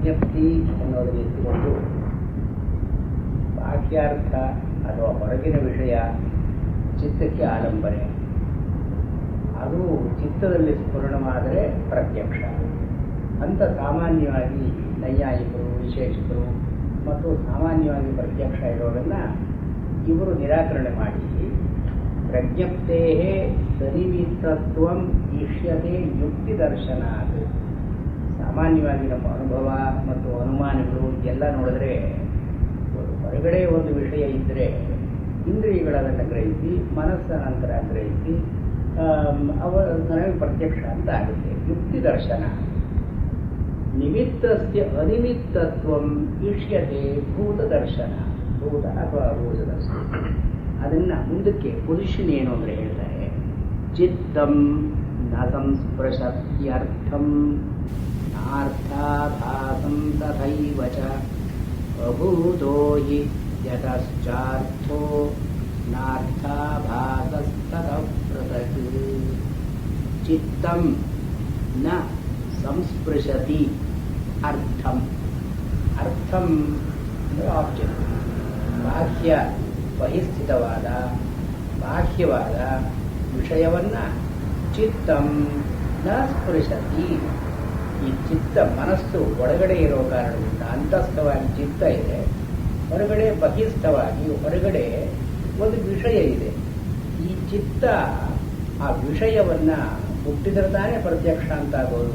ಪ್ರಜ್ಞಪ್ತಿ ಅನ್ನೋದನ್ನು ಎತ್ತಿಕೊಂಡು ಬಾಹ್ಯಾರ್ಥ ಅಥವಾ ಹೊರಗಿನ ವಿಷಯ ಚಿತ್ತಕ್ಕೆ ಆಲಂಬನೆ, ಅದು ಚಿತ್ತದಲ್ಲಿ ಸ್ಫುರಣವಾದರೆ ಪ್ರತ್ಯಕ್ಷ ಅಂತ ಸಾಮಾನ್ಯವಾಗಿ ನೈಯಾಯಿಕರು, ವಿಶೇಷಕರು ಮತ್ತು ಸಾಮಾನ್ಯವಾಗಿ ಪ್ರತ್ಯಕ್ಷ ಇರೋದನ್ನು ಇವರು ನಿರಾಕರಣೆ ಮಾಡಿ ಪ್ರಜ್ಞಪ್ತೇ ಸನಿಮಿತ್ತತ್ವಂ ಇಷ್ಯತೆ ಯುಕ್ತಿ ದರ್ಶನಾತ್. ಸಾಮಾನ್ಯವಾಗಿ ನಮ್ಮ ಅನುಭವ ಮತ್ತು ಅನುಮಾನಗಳು ಎಲ್ಲ ನೋಡಿದ್ರೆ ಹೊರಗಡೆ ಒಂದು ವಿಷಯ ಇದ್ದರೆ ಇಂದ್ರಿಯಗಳದನ್ನು ಗ್ರಹಿಸಿ ಮನಸ್ಸ ನಂತರ ಗ್ರಹಿಸಿ ನನಗೆ ಪ್ರತ್ಯಕ್ಷ ಅಂತ ಆಗುತ್ತೆ. ಯುಕ್ತಿ ದರ್ಶನ ನಿಮಿತ್ತಸ್ಯ ಅನಿಮಿತ್ತತ್ವಂ ಇಷ್ಯತೆ ಭೂತ ದರ್ಶನ, ಭೂತ ಅಥವಾ ಭೂತ ದರ್ಶನ. ಅದನ್ನು ಮುಂದಕ್ಕೆ ಪೊಸಿಷನ್ ಏನು ಅಂದರೆ ಹೇಳ್ತಾರೆ, ಚಿತ್ತಂ ನ ಸಂಸ್ಪೃಶತ್ಯರ್ಥಂ ನಾರ್ಥಾಭಾಸಂ ತಥೈವ ಚ ಅಭೂತೋ ಹಿ ಯತಶ್ಚಾರ್ಥೋ ನಾರ್ಥಾಭಾಸಸ್ತತಃ ಪೃಥಕ್. ಚಿತ್ತಂ ನ ಸಂಸ್ಪೃಶತಿ ಅರ್ಥಂ, ಅರ್ಥಂ ಅಂದರೆ ಆಬ್ಜೆಕ್ಟ್, ಬಾಹ್ಯ ಬಹಿಸ್ಥಿತವಾದ ಬಾಹ್ಯವಾದ ವಿಷಯವನ್ನು ಚಿತ್ತಂ ನ ಸ್ಪೃಶತಿ. ಈ ಚಿತ್ತ ಮನಸ್ಸು ಒಳಗಡೆ ಇರೋ ಕಾರಣದಿಂದ ಅಂತಸ್ಥವಾಗಿ ಚಿತ್ತ ಇದೆ, ಹೊರಗಡೆ ಬಹಿಸ್ಥವಾಗಿ ಹೊರಗಡೆ ಒಂದು ವಿಷಯ ಇದೆ. ಈ ಚಿತ್ತ ಆ ವಿಷಯವನ್ನು ಹುಟ್ಟಿದ್ರೆ ತಾನೇ ಪ್ರತ್ಯಕ್ಷ ಅಂತ ಆಗೋದು.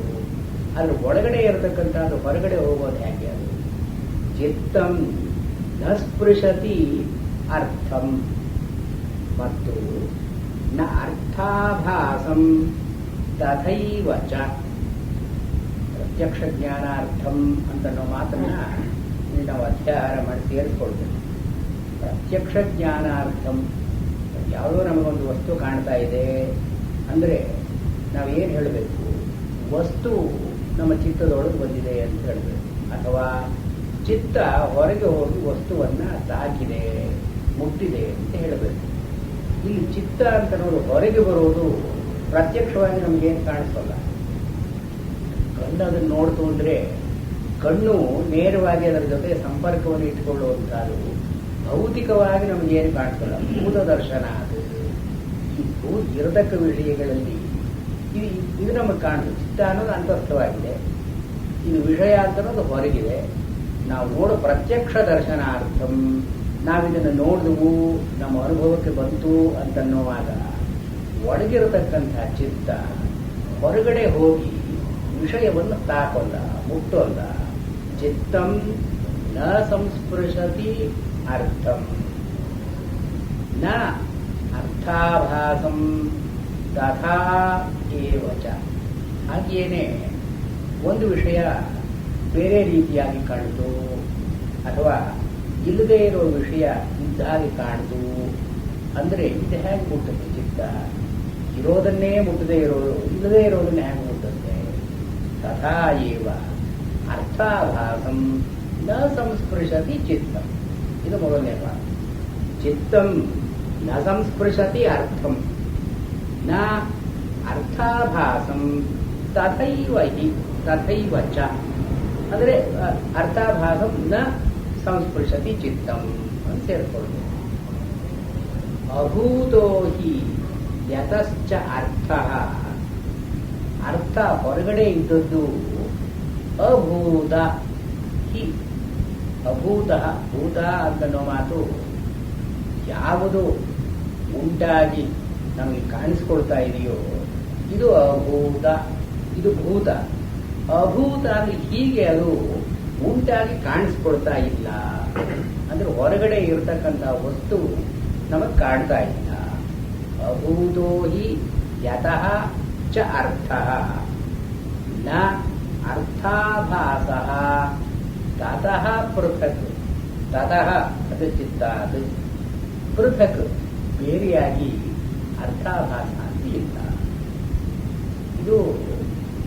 ಅದ್ರ ಒಳಗಡೆ ಇರತಕ್ಕಂಥದ್ದು ಹೊರಗಡೆ ಹೋಗೋದು ಹೇಗೆ? ಅದು ಚಿತ್ತಂ ನ ಸ್ಪೃಶತಿ ಅರ್ಥಂ ಮತ್ತು ನ ಅರ್ಥಾಭಾಸಂ ತಥೈವ ಚ. ಪ್ರತ್ಯಕ್ಷ ಜ್ಞಾನಾರ್ಥಂ ಅಂತ ನಾವು ಮಾತನ್ನ ನಾವು ಅಧ್ಯಾಹಾರ ಮಾಡಿ ಸೇರಿಸ್ಕೊಳ್ತೇವೆ. ಪ್ರತ್ಯಕ್ಷ ಜ್ಞಾನಾರ್ಥಂ ಯಾವುದೋ ನಮಗೊಂದು ವಸ್ತು ಕಾಣ್ತಾ ಇದೆ ಅಂದರೆ ನಾವೇನು ಹೇಳಬೇಕು? ವಸ್ತು ನಮ್ಮ ಚಿತ್ತದೊಳಗೆ ಬಂದಿದೆ ಅಂತ ಹೇಳಬೇಕು, ಅಥವಾ ಚಿತ್ತ ಹೊರಗೆ ಹೋಗಿ ವಸ್ತುವನ್ನು ತಾಕಿದೆ, ಮುಟ್ಟಿದೆ ಅಂತ ಹೇಳಬೇಕು. ಇಲ್ಲಿ ಚಿತ್ತ ಅಂತ ನೋಡು ಹೊರಗೆ ಬರೋದು ಪ್ರತ್ಯಕ್ಷವಾಗಿ ನಮಗೇನು ಕಾಣಿಸಲ್ಲ. ಕಣ್ಣು ಅದನ್ನು ನೋಡ್ತು ಅಂದರೆ ಕಣ್ಣು ನೇರವಾಗಿ ಅದರ ಜೊತೆ ಸಂಪರ್ಕವನ್ನು ಇಟ್ಟುಕೊಳ್ಳುವಂಥದ್ದು ಭೌತಿಕವಾಗಿ ನಮಗೇನು ಕಾಣಿಸಲ್ಲ. ಭೂತ ದರ್ಶನ ಅದು. ಈ ಇರತಕ್ಕ ವಿಷಯಗಳಲ್ಲಿ ಇದು ನಮಗೆ ಕಾಣುತ್ತೆ. ಚಿತ್ತ ಅನ್ನೋದು ಅಂತಸ್ಥವಾಗಿದೆ, ಇದು ವಿಷಯ ಅಂತ ಅನ್ನೋದು ಹೊರಗಿದೆ. ನಾವು ನೋಡೋ ಪ್ರತ್ಯಕ್ಷ ದರ್ಶನಾರ್ಥಂ ನಾವಿದನ್ನು ನೋಡಿದವು, ನಮ್ಮ ಅನುಭವಕ್ಕೆ ಬಂತು ಅಂತನ್ನುವಾಗ ಒಳಗಿರತಕ್ಕಂಥ ಚಿತ್ತ ಹೊರಗಡೆ ಹೋಗಿ ವಿಷಯವನ್ನು ತಾಕೋಲ್ಲ, ಮುಟ್ಟೋಲ್ಲ. ಚಿತ್ತಂ ನ ಸಂಸ್ಪೃಶತಿ ಅರ್ಥಂ ನ ಅರ್ಥಾಭಾಸಂ ತಥಾ ಏವ ಚ. ಹಾಗೆಯೇ ಒಂದು ವಿಷಯ ಬೇರೆ ರೀತಿಯಾಗಿ ಕಾಣಿತು ಅಥವಾ ಇಲ್ಲದೇ ಇರೋ ವಿಷಯ ಇದ್ದಾಗಿ ಕಾಣಿತು ಅಂದರೆ ಇದು ಹೇಗೆ ಮುಟ್ಟುತ್ತೆ? ಚಿತ್ತ ಇರೋದನ್ನೇ ಮುಟ್ಟದೇ ಇರೋದು, ಇಲ್ಲದೇ ಇರೋದನ್ನೇ ಹೇಗೆ ಮುಟ್ಟುತ್ತೆ? ತಥಾ ಏವ ಅರ್ಥಾಭಾಸಂ ನ ಸಂಸ್ಪೃಶತಿ ಚಿತ್ತಂ. ಇದು ಮೊದಲನೇ ಭಾಗ. ಚಿತ್ತಂ ನ ಸಂಸ್ಪೃಶತಿ ಅರ್ಥಂ ನ ಅರ್ಥಾಭಾಸಂ ತಥೈವ ಹಿ ತಥೈವ ಚ. ಅಂದರೆ ಅರ್ಥಾಭಾಸಂ ನ ಸಂಸ್ಪೃಶತಿ ಚಿತ್ತಂ ಅಂತ ಸೇರಿಕೊಳ್ಳಿ. ಅಭೂತೋ ಹಿ ಯತಶ್ಚ ಅರ್ಥ, ಅರ್ಥ ಹೊರಗಡೆ ಇದ್ದದ್ದು ಅಭೂತ ಹಿ. ಅಭೂತ ಭೂತ ಅಂತನೋ ಮಾತು ಯಾವುದು ಉಂಟಾಗಿ ನಮಗೆ ಕಾಣಿಸ್ಕೊಳ್ತಾ ಇದೆಯೋ ಇದು ಅಭೂತ, ಇದು ಭೂತ. ಅಭೂತ ಅಂದ್ರೆ ಹೀಗೆ ಅದು ಉಂಟಾಗಿ ಕಾಣಿಸ್ಕೊಳ್ತಾ ಇಲ್ಲ. ಅಂದ್ರೆ ಹೊರಗಡೆ ಇರತಕ್ಕಂಥ ವಸ್ತು ನಮಗೆ ಕಾಣ್ತಾ ಇಲ್ಲ. ಅಭೂತೋ ಹಿ ಯತಃ ಚ ಅರ್ಥಃ ನ ಅರ್ಥಾಭಾಸಃ ತತಃ ಪೃಥಕ್. ತತಃ ಅದು ಚಿತ್ತ, ಅದು ಪೃಥಕ್ ಬೇರೆಯಾಗಿ ಅರ್ಥಾಭಾಸ ಅಂತ ಇಲ್ಲ. ಇದು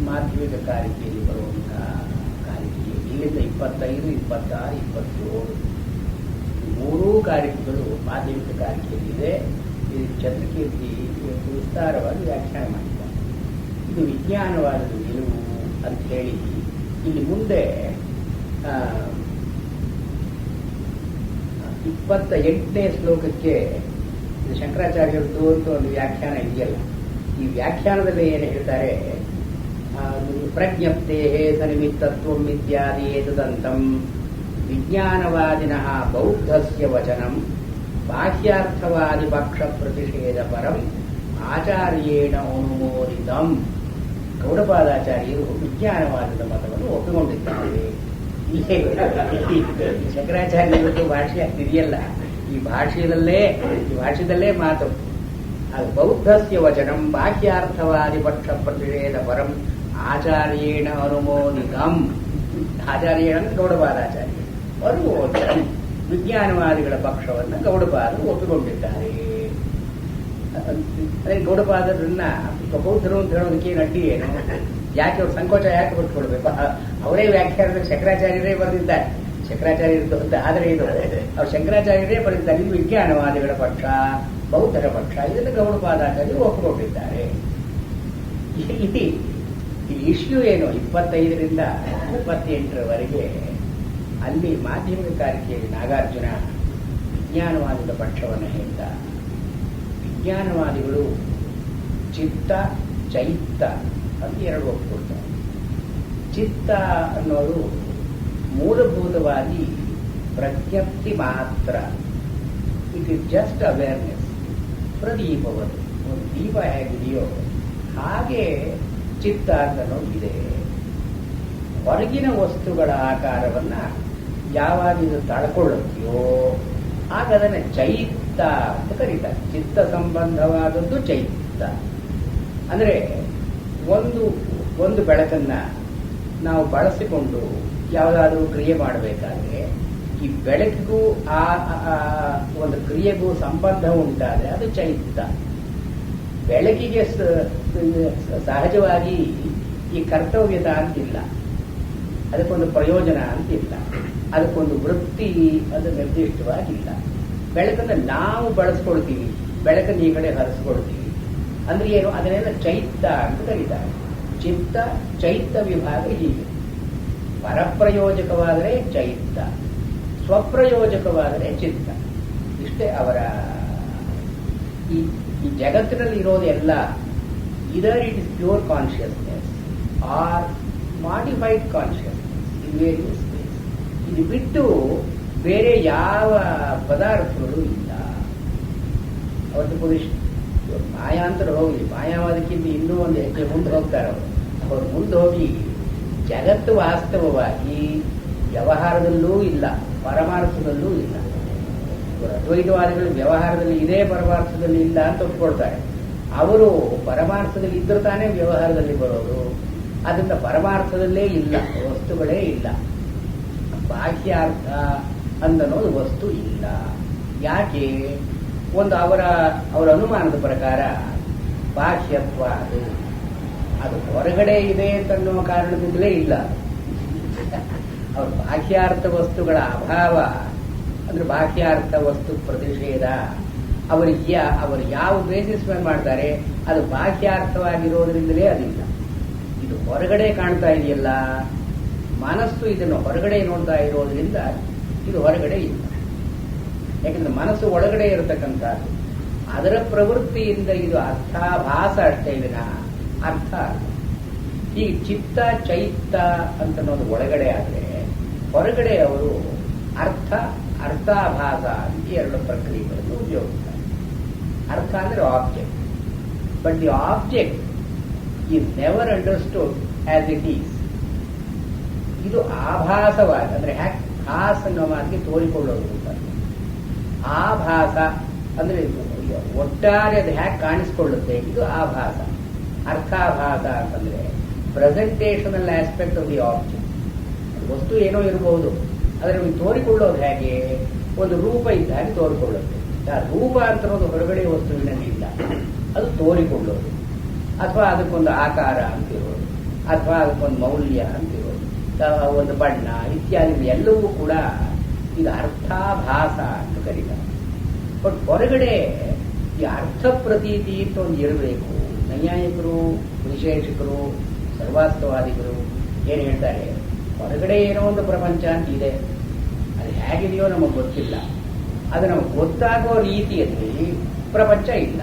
ಮಾಧ್ಯಮಿಕ ಕಾರಿಕೆಯಲ್ಲಿ ಬರುವಂತಹ ಕಾರಿಕೆ. ಇಲ್ಲಿಂದ 25, 26, 27 ಮೂರೂ ಕಾರಿಕೆಗಳು ಮಾಧ್ಯಮಿಕ ಕಾರಿಕೆಯಲ್ಲಿದೆ. ಇದು ಚಂದ್ರಕೀರ್ತಿ ವಿಸ್ತಾರವಾಗಿ ವ್ಯಾಖ್ಯಾನ ಮಾಡಿದ್ದಾರೆ. ಇದು ವಿಜ್ಞಾನವಾದದ್ದು ನಿಲುವು ಅಂತ ಹೇಳಿ ಇಲ್ಲಿ ಮುಂದೆ 28ನೇ ಶ್ಲೋಕಕ್ಕೆ ಶಂಕರಾಚಾರ್ಯರದ್ದು ಅಂತ ಒಂದು ವ್ಯಾಖ್ಯಾನ ಇದೆಯಲ್ಲ, ಈ ವ್ಯಾಖ್ಯಾನದಲ್ಲಿ ಏನು ಹೇಳ್ತಾರೆ, ಪ್ರಜ್ಞಪ್ತೆ ಸನಿಮಿತ್ತತ್ವಂ ಇತ್ಯಾದಿ ಏತದಂತಂ ವಿಜ್ಞಾನವಾದಿನಃ ಬೌದ್ಧಸ್ಯ ವಚನಂ ಬಾಹ್ಯಾರ್ಥವಾದಿ ಪಕ್ಷ ಪ್ರತಿಷೇಧ ಪರಂ ಆಚಾರ್ಯೇಣ ಅನುಮೋದಿತಂ. ಗೌಡಪಾದಾಚಾರ್ಯರು ವಿಜ್ಞಾನವಾದದ ಮತವನ್ನು ಒಪ್ಪಿಕೊಂಡಿದ್ದಾರೆ. ಶಂಕರಾಚಾರ್ಯರದ್ದು ಭಾಷೆ ಇದೆಯಲ್ಲ, ಈ ಭಾಷೆದಲ್ಲೇ ಮಾತು. ಅದು ಬೌದ್ಧಸ್ಯ ವಚನಂ ಬಾಹ್ಯಾರ್ಥವಾದಿ ಪಕ್ಷ ಪ್ರತಿಷೇಧ ಪರಂ ಆಚಾರ್ಯೇಣ ಅನುಮೋದಿತಂ. ಆಚಾರ್ಯೇಣ ಗೌಡಪಾದಾಚಾರ್ಯ ಅನುಮೋದಿತಂ. ವಿಜ್ಞಾನವಾದಿಗಳ ಪಕ್ಷವನ್ನು ಗೌಡಪಾದರು ಒಪ್ಪಿಕೊಂಡಿದ್ದಾರೆ. ಗೌಡಪಾದರನ್ನ ಬೌದ್ಧರು ಅಂತ ಹೇಳೋದಕ್ಕೆ ಅಡ್ಡಿ ಏನು? ಯಾಕೆ ಅವ್ರು ಸಂಕೋಚ ಯಾಕೆ ಬಿಟ್ಕೊಡ್ಬೇಕು? ಅವರೇ ವ್ಯಾಖ್ಯಾನದಲ್ಲಿ ಶಂಕರಾಚಾರ್ಯರೇ ಬರೆದಿದ್ದಾರೆ. ಶಂಕರಾಚಾರ್ಯರದ್ದು ಅಂತ ಆದರೆ ಇದು ಅವ್ರು ಶಂಕರಾಚಾರ್ಯರೇ ಬರೆದಿದ್ದಾರೆ. ಇದು ವಿಜ್ಞಾನವಾದಿಗಳ ಪಕ್ಷ, ಬೌದ್ಧರ ಪಕ್ಷ, ಇದನ್ನು ಗೌಡಪಾದಾಚಾರ್ಯರು ಒಪ್ಪಿಕೊಂಡಿದ್ದಾರೆ. ಇಲ್ಲಿ ಇಶ್ಯೂ ಏನು? 25ರಿಂದ 28ರವರೆಗೆ ಅಲ್ಲಿ ಮಾಧ್ಯಮಿಕ ಕಾರಿಕೆಯಲ್ಲಿ ನಾಗಾರ್ಜುನ ವಿಜ್ಞಾನವಾದದ ಪಕ್ಷವನ್ನು ಹೇಳಿದ. ವಿಜ್ಞಾನವಾದಿಗಳು ಚಿತ್ತ ಚೈತ್ತ ಅಂತ ಎರಡು ಒಪ್ಪಿಕೊಳ್ತಾರೆ. ಚಿತ್ತ ಅನ್ನೋದು ಮೂಲಭೂತವಾಗಿ ಪ್ರಜ್ಞಪ್ತಿ ಮಾತ್ರ. It is just awareness. ಪ್ರದೀಪವದು, ಒಂದು ದೀಪ ಹೇಗಿದೆಯೋ ಹಾಗೆ ಚಿತ್ತ ಅನ್ನೋದು ಇದೆ. ಹೊರಗಿನ ವಸ್ತುಗಳ ಆಕಾರವನ್ನ ಯಾವಾಗ ಇದು ತಳ್ಕೊಳ್ಳುತ್ತೆಯೋ ಆಗ ಅದನ್ನು ಚೈತ್ತ ಅಂತ ಕರೀತಾರೆ. ಚಿತ್ತ ಸಂಬಂಧವಾದದ್ದು ಚೈತ್ತ. ಅಂದರೆ ಒಂದು ಬೆಳಕನ್ನ ನಾವು ಬಳಸಿಕೊಂಡು ಯಾವುದಾದ್ರೂ ಕ್ರಿಯೆ ಮಾಡಬೇಕಾದ್ರೆ ಈ ಬೆಳಕಿಗೂ ಆ ಒಂದು ಕ್ರಿಯೆಗೂ ಸಂಬಂಧ ಉಂಟಾದರೆ ಅದು ಚೈತ್ತ. ಬೆಳಕಿಗೆ ಸಹಜವಾಗಿ ಈ ಕರ್ತವ್ಯತ ಅಂತಿಲ್ಲ, ಅದಕ್ಕೊಂದು ಪ್ರಯೋಜನ ಅಂತಿಲ್ಲ, ಅದಕ್ಕೊಂದು ವೃತ್ತಿ ಅದು ನಿರ್ದಿಷ್ಟವಾಗಿಲ್ಲ. ಬೆಳಕನ್ನು ನಾವು ಬಳಸ್ಕೊಳ್ತೀವಿ, ಬೆಳಕನ್ನು ಈ ಕಡೆ ಹರಿಸ್ಕೊಳ್ತೀವಿ. ಅಂದ್ರೆ ಏನು? ಅದನ್ನೆಲ್ಲ ಚೈತ್ತ ಅಂತ ಕರೀತಾರೆ. ಚಿತ್ತ ಚೈತ್ತ ವಿಭಾಗ ಹೀಗೆ. ಪರಪ್ರಯೋಜಕವಾದರೆ ಚೈತ್ತ, ಸ್ವಪ್ರಯೋಜಕವಾದರೆ ಚಿತ್ತ. ಇಷ್ಟೇ ಅವರ ಈ ಜಗತ್ತಿನಲ್ಲಿ ಇರೋದೆಲ್ಲ ಇದರ್ it is pure consciousness or modified consciousness in various ways. ಇದು ಬಿಟ್ಟು ಬೇರೆ ಯಾವ ಪದಾರ್ಥಗಳು ಇಲ್ಲ. ಅವತ್ತು ಪುರುಷ ಮಾಯಾಂತರ ಹೋಗಿ ಮಾಯಾವಾದಕ್ಕಿಂತ ಇನ್ನೂ ಒಂದು ಹೆಜ್ಜೆ ಮುಂದೆ ಹೋಗ್ತಾರೆ. ಅವರು ಮುಂದೆ ಹೋಗಿ ಜಗತ್ತು ವಾಸ್ತವವಾಗಿ ವ್ಯವಹಾರದಲ್ಲೂ ಇಲ್ಲ, ಪರಮಾರ್ಥದಲ್ಲೂ ಇಲ್ಲ. ಅದ್ವೈತವಾದಿಗಳು ವ್ಯವಹಾರದಲ್ಲಿ ಇದೆ, ಪರಮಾರ್ಥದಲ್ಲಿ ಇಲ್ಲ ಅಂತ ಒಪ್ಕೊಳ್ತಾರೆ. ಅವರು ಪರಮಾರ್ಥದಲ್ಲಿ ಇದ್ದರೂ ತಾನೇ ವ್ಯವಹಾರದಲ್ಲಿ ಬರೋದು. ಅದರಿಂದ ಪರಮಾರ್ಥದಲ್ಲೇ ಇಲ್ಲ, ವಸ್ತುಗಳೇ ಇಲ್ಲ. ಬಾಹ್ಯಾರ್ಥ ಅನ್ನೋದು ವಸ್ತು ಇಲ್ಲ. ಯಾಕೆ? ಒಂದು ಅವರ ಅನುಮಾನದ ಪ್ರಕಾರ ಬಾಹ್ಯತ್ವ ಅದು ಹೊರಗಡೆ ಇದೆ ಅಂತನ್ನುವ ಕಾರಣದಿಂದಲೇ ಇಲ್ಲ. ಅವ್ರ ಬಾಹ್ಯಾರ್ಥ ವಸ್ತುಗಳ ಅಭಾವ ಅಂದ್ರೆ ಬಾಹ್ಯಾರ್ಥ ವಸ್ತು ಪ್ರತಿಷೇಧ ಅವರು ಯಾವ ಬೇಸಿಸ್ ಮೇಲೆ ಮಾಡ್ತಾರೆ, ಅದು ಬಾಹ್ಯಾರ್ಥವಾಗಿರೋದ್ರಿಂದಲೇ ಅದಿಲ್ಲ. ಇದು ಹೊರಗಡೆ ಕಾಣ್ತಾ ಇದೆಯಲ್ಲ, ಮನಸ್ಸು ಇದನ್ನು ಹೊರಗಡೆ ನೋಡ್ತಾ ಇರೋದ್ರಿಂದ ಇದು ಹೊರಗಡೆ ಇಲ್ಲ. ಯಾಕಂದ್ರೆ ಮನಸ್ಸು ಒಳಗಡೆ ಇರತಕ್ಕಂಥದ್ದು, ಅದರ ಪ್ರವೃತ್ತಿಯಿಂದ ಇದು ಅರ್ಥಾಭಾಸ ಅಷ್ಟೇ ವಿನ ಅರ್ಥ ಅಲ್ಲ. ಈ ಚಿತ್ತ ಚೈತ್ತ ಅಂತನ್ನೋದು ಒಳಗಡೆ ಆದರೆ ಹೊರಗಡೆ ಅವರು ಅರ್ಥಾಭಾಸ ಅಂತ ಎರಡು ಪ್ರಕ್ರಿಯೆಗಳನ್ನು ಉಪಯೋಗಿಸ್ತಾರೆ. ಅರ್ಥ ಅಂದ್ರೆ object, but the object is never understood as it is. ಇದು ಆಭಾಸವಾಗಿ ಅಂದ್ರೆ ಭಾಸ ಅನ್ನೋ ಮಾತಿಗೆ ತೋರಿಕೊಳ್ಳೋದು ಅಂತ. ಆಭಾಸ ಅಂದ್ರೆ ಒಟ್ಟಾರೆ ಅದು ಹ್ಯಾಕ್ ಕಾಣಿಸ್ಕೊಳ್ಳುತ್ತೆ, ಇದು ಆಭಾಸ. ಅರ್ಥಾಭಾಸ ಅಂತಂದ್ರೆ ಪ್ರೆಸೆಂಟೇಷನಲ್ ಆಸ್ಪೆಕ್ಟ್ ಆಫ್ ದಿ ಆಬ್ಜೆಕ್ಟ್. ವಸ್ತು ಏನೋ ಇರಬಹುದು, ಆದರೆ ತೋರಿಕೊಳ್ಳೋದು ಹೇಗೆ? ಒಂದು ರೂಪ ಇದ್ದ ಹಾಗೆ ತೋರಿಕೊಳ್ಳುತ್ತೆ. ರೂಪ ಅಂತನ್ನೋದು ಹೊರಗಡೆ ವಸ್ತುವಿನಲ್ಲಿ ಇಲ್ಲ, ಅದು ತೋರಿಕೊಳ್ಳೋದು. ಅಥವಾ ಅದಕ್ಕೊಂದು ಆಕಾರ ಅಂತಿರೋದು, ಅಥವಾ ಅದಕ್ಕೊಂದು ಮೌಲ್ಯ ಅಂತಿರೋದು, ಒಂದು ಬಣ್ಣ ಇತ್ಯಾದಿ ಎಲ್ಲವೂ ಕೂಡ ಇದು ಅರ್ಥಾಭಾಸ ಅಂತ ಕರೀತಾರೆ. ಬಟ್ ಹೊರಗಡೆ ಈ ಅರ್ಥ ಪ್ರತೀತಿ ಅಂತ ಒಂದು ಇರಬೇಕು. ನೈಯಾಯಿಕರು, ವಿಶೇಷಕರು, ಸರ್ವಾಸ್ತವಾದಿಗಳು ಏನು ಹೇಳ್ತಾರೆ? ಹೊರಗಡೆ ಏನೋ ಒಂದು ಪ್ರಪಂಚ ಅಂತ ಇದೆ. ಅದು ಹೇಗಿದೆಯೋ ನಮಗೆ ಗೊತ್ತಿಲ್ಲ. ಅದು ನಮಗೆ ಗೊತ್ತಾಗೋ ರೀತಿಯಲ್ಲಿ ಪ್ರಪಂಚ ಇಲ್ಲ.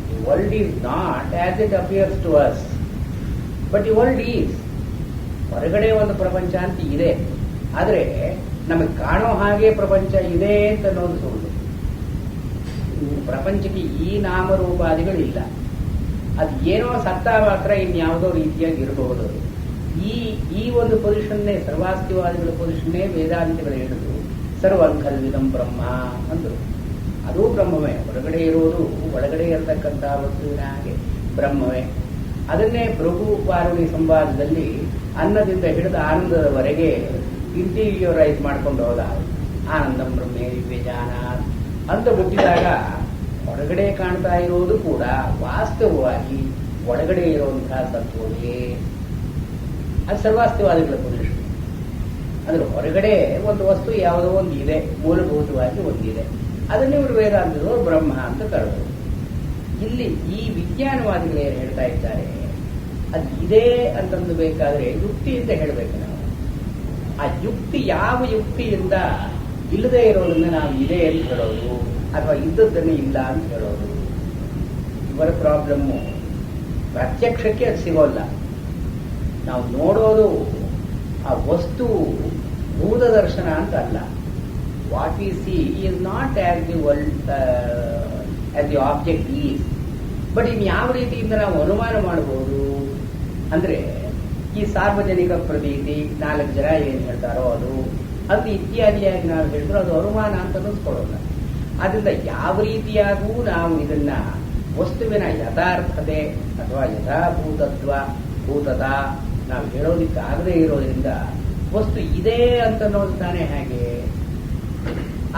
The world is not as it appears to us, but the world is. ಹೊರಗಡೆ ಒಂದು ಪ್ರಪಂಚ ಅಂತ ಇದೆ, ಆದರೆ ನಮಗೆ ಕಾಣೋ ಹಾಗೆ ಪ್ರಪಂಚ ಇದೆ ಅಂತ ಅನ್ನೋದು ಸುಳ್ಳು. ಪ್ರಪಂಚಕ್ಕೆ ಈ ನಾಮರೂಪಾದಿಗಳಿಲ್ಲ. ಅದು ಏನೋ ಸತ್ತ ಮಾತ್ರ ಇನ್ಯಾವುದೋ ರೀತಿಯಾಗಿ ಇರಬಹುದು. ಈ ಒಂದು ಪೊಸಿಷನ್ನೇ, ಸರ್ವಾಸ್ತಿವಾದಿಗಳ ಪೊಸಿಷನ್ನೇ ವೇದಾಂತಗಳು ಹೇಳಿದ್ರು. ಸರ್ವಂಕಲ್ವಿದಂ ಬ್ರಹ್ಮ ಅಂದರು. ಅದೂ ಬ್ರಹ್ಮವೇ. ಹೊರಗಡೆ ಇರೋದು ಒಳಗಡೆ ಇರತಕ್ಕಂಥ ವಸ್ತುವಿನ ಹಾಗೆ ಬ್ರಹ್ಮವೇ. ಅದನ್ನೇ ಪ್ರಭು ಪಾರುಣಿ ಸಂವಾದದಲ್ಲಿ ಅನ್ನದಿಂದ ಹಿಡಿದ ಆನಂದದವರೆಗೆ ಇಂಟೀರಿಯರೈಸ್ ಮಾಡ್ಕೊಂಡು ಹೋದ. ಆನಂದಂ ಬ್ರಹ್ಮೇ ದಿವ್ಯಜಾನ ಅಂತ ಹುಟ್ಟಿದಾಗ ಹೊರಗಡೆ ಕಾಣ್ತಾ ಇರೋದು ಕೂಡ ವಾಸ್ತವವಾಗಿ ಒಳಗಡೆ ಇರುವಂತಹ ತತ್ವವೇ. ಅದು ಸರ್ವಾಸ್ತಿವಾದಿಗಳ ಪೊಸಿಷನ್. ಅಂದ್ರೆ ಹೊರಗಡೆ ಒಂದು ವಸ್ತು ಯಾವುದೋ ಒಂದು ಇದೆ, ಮೂಲಭೂತವಾಗಿ ಒಂದಿದೆ. ಅದನ್ನೇ ಇವರು ವೇದಾಂತದವರು ಬ್ರಹ್ಮ ಅಂತ ಕರೆದರು. ಇಲ್ಲಿ ಈ ವಿಜ್ಞಾನವಾದಿಗಳು ಏನು ಹೇಳ್ತಾ ಇದ್ದಾರೆ, ಅದು ಇದೆ ಅಂತಂದು ಬೇಕಾದ್ರೆ ಯುಕ್ತಿಯಿಂದ ಹೇಳಬೇಕು ನಾವು. ಆ ಯುಕ್ತಿ ಯಾವ ಯುಕ್ತಿಯಿಂದ ಇಲ್ಲದೆ ಇರೋದನ್ನ ನಾವು ಇದೆ ಅಂತ ಹೇಳೋದು, ಅಥವಾ ಇದ್ದದ್ದನ್ನು ಇಲ್ಲ ಅಂತ ಹೇಳೋದು. ಇವರ ಪ್ರಾಬ್ಲಮ್ಮು ಪ್ರತ್ಯಕ್ಷಕ್ಕೆ ಅದು ಸಿಗೋಲ್ಲ. ನಾವು ನೋಡೋದು ಆ ವಸ್ತು ಭೂತ ದರ್ಶನ ಅಂತ ಅಲ್ಲ. What we C is not as the world as the object is. But ಇನ್ನು ಯಾವ ರೀತಿಯಿಂದ ನಾವು ಅನುಮಾನ ಮಾಡಬಹುದು ಅಂದ್ರೆ, ಈ ಸಾರ್ವಜನಿಕ ಪ್ರತೀತಿ 4 ಜನ ಏನು ಹೇಳ್ತಾರೋ ಅದು ಇತ್ಯಾದಿಯಾಗಿ ನಾವು ಹೇಳಿದ್ರು ಅದು ಅನುಮಾನ ಅಂತ ಅನ್ನಿಸ್ಕೊಳ್ಳೋಲ್ಲ. ಆದ್ರಿಂದ ಯಾವ ರೀತಿಯಾಗೂ ನಾವು ಇದನ್ನ ವಸ್ತುವಿನ ಯಥಾರ್ಥತೆ ಅಥವಾ ಭೂತತ ನಾವು ಹೇಳೋದಿಕ್ಕಾಗದೇ ಇರೋದ್ರಿಂದ ವಸ್ತು ಇದೆ ಅಂತ ಅನ್ನೋದು ತಾನೇ ಹೇಗೆ.